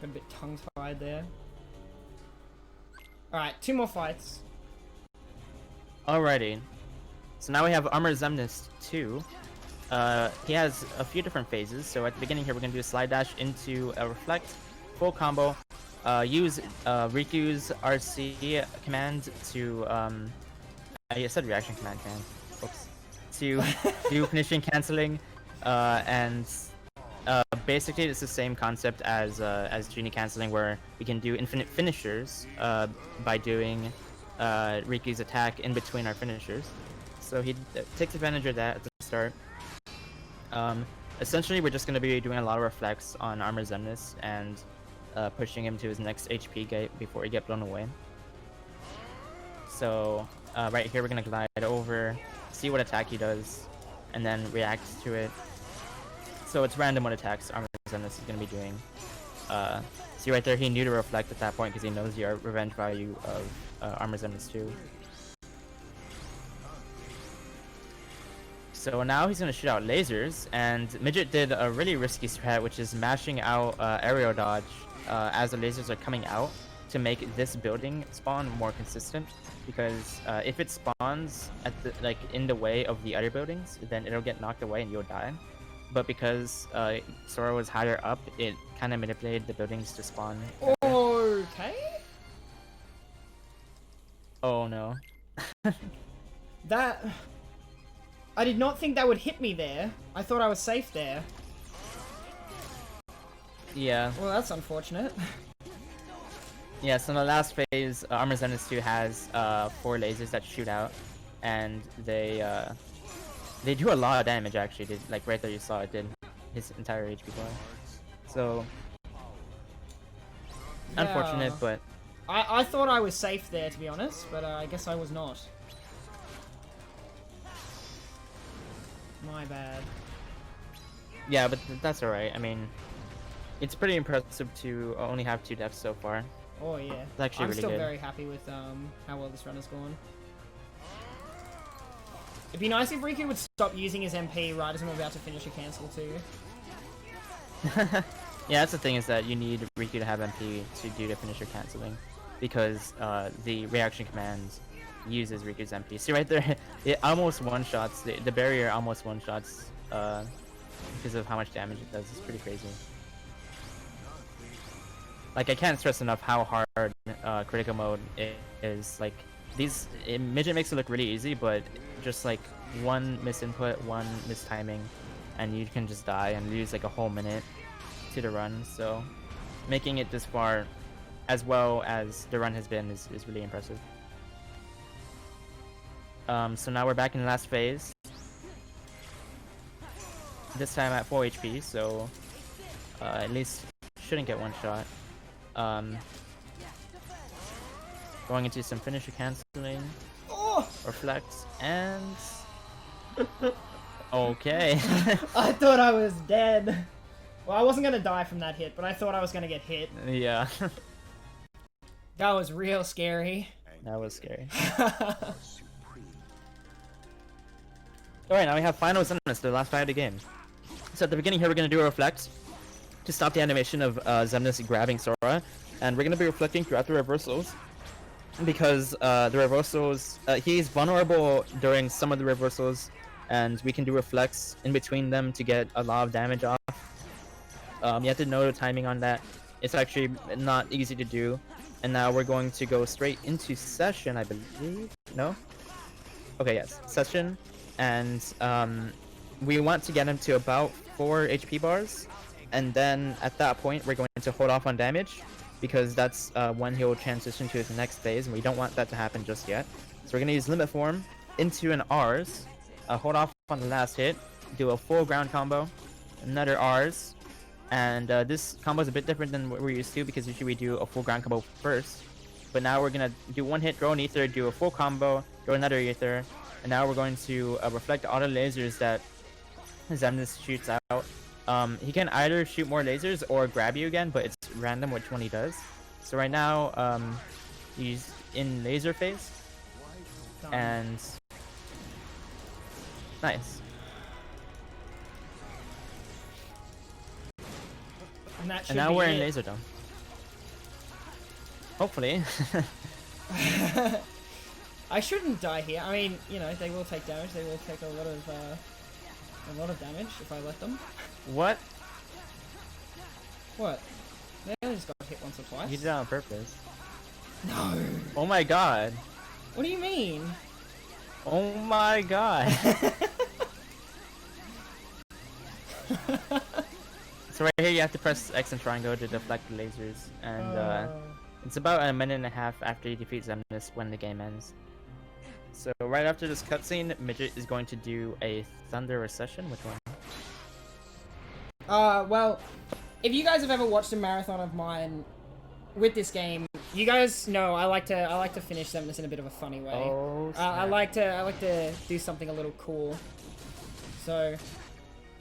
Got a bit tongue-tied there. Alright, 2 more fights. Alrighty. So now we have Armor Zemnis 2. He has a few different phases. So at the beginning here, we're going to do a slide dash into a reflect, full combo. Use Riku's RC command to, I said reaction command. Oops. To do finishing canceling, and basically it's the same concept as Genie canceling, where we can do infinite finishers by doing Riku's attack in between our finishers. So he takes advantage of that at the start. Essentially, we're just going to be doing a lot of reflects on Armor Zemnis and pushing him to his next HP gate before he gets blown away. So right here, we're going to glide over, see what attack he does, and then react to it. So it's random what attacks Armor Zemnis is going to be doing. See right there, he knew to reflect at that point because he knows the revenge value of Armor Zemnis 2. So now he's gonna shoot out lasers, and Midget did a really risky strat, which is mashing out aerial dodge as the lasers are coming out to make this building spawn more consistent. Because if it spawns at the in the way of the other buildings, then it'll get knocked away and you'll die. But because Sora was higher up, it kind of manipulated the buildings to spawn. Okay. Oh no. That... I did not think that would hit me there. I thought I was safe there. Yeah. Well, that's unfortunate. Yeah, so in the last phase, Armor Zenith 2 has 4 lasers that shoot out, and they do a lot of damage actually. They, like right there you saw it did his entire HP bar. So unfortunate, but I thought I was safe there, to be honest, but I guess I was not. My bad. yeah, but that's alright. I mean, it's pretty impressive to only have 2 deaths so far. Oh yeah. It's actually I'm really still good. very happy with how well this run has gone. It'd be nice if Riku would stop using his MP right as I'm about to finish a cancel too. Yeah, that's the thing, is that you need Riku to have MP to do the finisher canceling, because the reaction command uses Riku's MP. See right there, it almost one-shots, the barrier almost one-shots because of how much damage it does. It's pretty crazy. Like, I can't stress enough how hard critical mode is. Like, Midget makes it look really easy, but just like one misinput, one mistiming, and you can just die and lose like a whole minute to the run. So making it this far as well as the run has been is really impressive. So now we're back in the last phase. This time at 4 HP, so at least shouldn't get one shot. Going into some finisher canceling, reflect, and okay. I thought I was dead. Well, I wasn't gonna die from that hit, but I thought I was gonna get hit. Yeah. That was real scary. That was scary. Alright, now we have final Xemnas, the last fight of the game. So at the beginning here we're going to do a reflect to stop the animation of Xemnas grabbing Sora, and we're going to be reflecting throughout the reversals, because the reversals, he's vulnerable during some of the reversals, and we can do reflects in between them to get a lot of damage off. You have to know the timing on that. It's actually not easy to do. And now we're going to go straight into session, I believe. No? Okay, yes. Session. And we want to get him to about 4 HP bars. And then at that point, we're going to hold off on damage, because that's when he'll transition to his next phase, and we don't want that to happen just yet. So we're going to use Limit Form into an R's, hold off on the last hit, do a full ground combo, another R's, and this combo is a bit different than what we're used to, because usually we do a full ground combo first. But now we're going to do one hit, throw an ether, do a full combo, throw another ether, and now we're going to reflect all the lasers that Xemnas shoots out. He can either shoot more lasers or grab you again, but it's random which one he does. So right now, he's in laser phase, and nice. And now we're in laser dome. Hopefully. I shouldn't die here. I mean, you know, they will take damage. They will take a lot of damage if I let them. What? What? They only just got hit once or twice. You did that on purpose. No. Oh my god. What do you mean? Oh my god. So right here you have to press X and triangle to deflect the lasers, and it's about a minute and a half after you defeat Xemnas when the game ends. So right after this cutscene, Midget is going to do a Thunder Recession. Which one? Well, if you guys have ever watched a marathon of mine with this game, you guys know I like to finish Xemnas in a bit of a funny way. Oh, I like to do something a little cool. So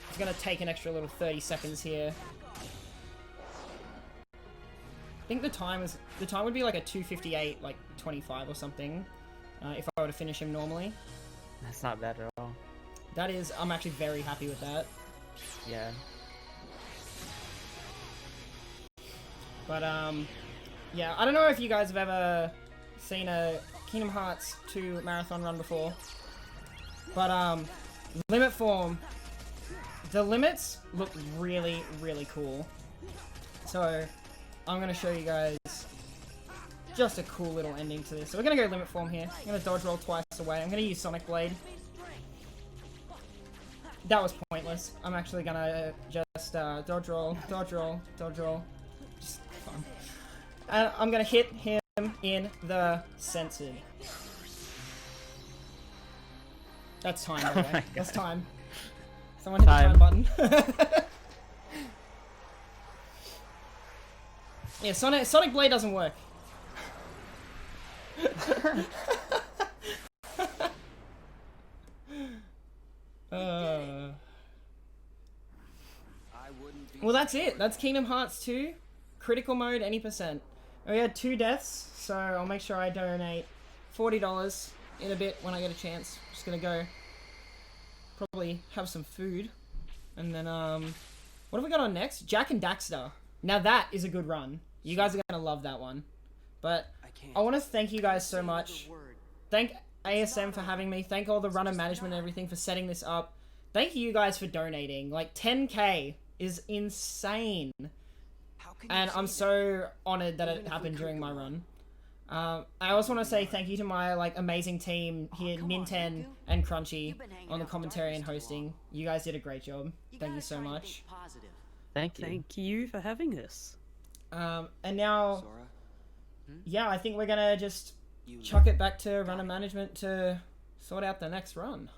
it's gonna take an extra little 30 seconds here. I think the time would be like a 2:58, like 25 or something, if I were to finish him normally. That's not bad at all. That is, I'm actually very happy with that. Yeah. But, yeah, I don't know if you guys have ever seen a Kingdom Hearts 2 marathon run before. But, limit form, the limits look really, really cool. So, I'm gonna show you guys just a cool little ending to this. So we're gonna go limit form here. I'm gonna dodge roll twice away. I'm gonna use Sonic Blade. That was pointless. I'm actually gonna just dodge roll, dodge roll, dodge roll. Just fun. And I'm gonna hit him in the censored. That's time, by the way. That's time. Someone hit the time button. Yeah, Sonic Blade doesn't work. Well, that's it. That's Kingdom Hearts 2. Critical mode, any percent. We had 2 deaths, so I'll make sure I donate $40 in a bit when I get a chance. Just gonna go probably have some food. And then, what have we got on next? Jak and Daxter. Now that is a good run. You guys are gonna love that one. But I want to thank you guys so much. Thank ASM for having me. Thank all the runner management and everything for setting this up. Thank you guys for donating. Like, 10k is insane. And I'm so honored that it happened during my run. I also want to say thank you to my amazing team here, Ninten and Crunchy, on the commentary and hosting. You guys did a great job. Thank you so much. Thank you. Thank you for having us. And now, yeah, I think we're gonna just chuck it back to runner management to sort out the next run.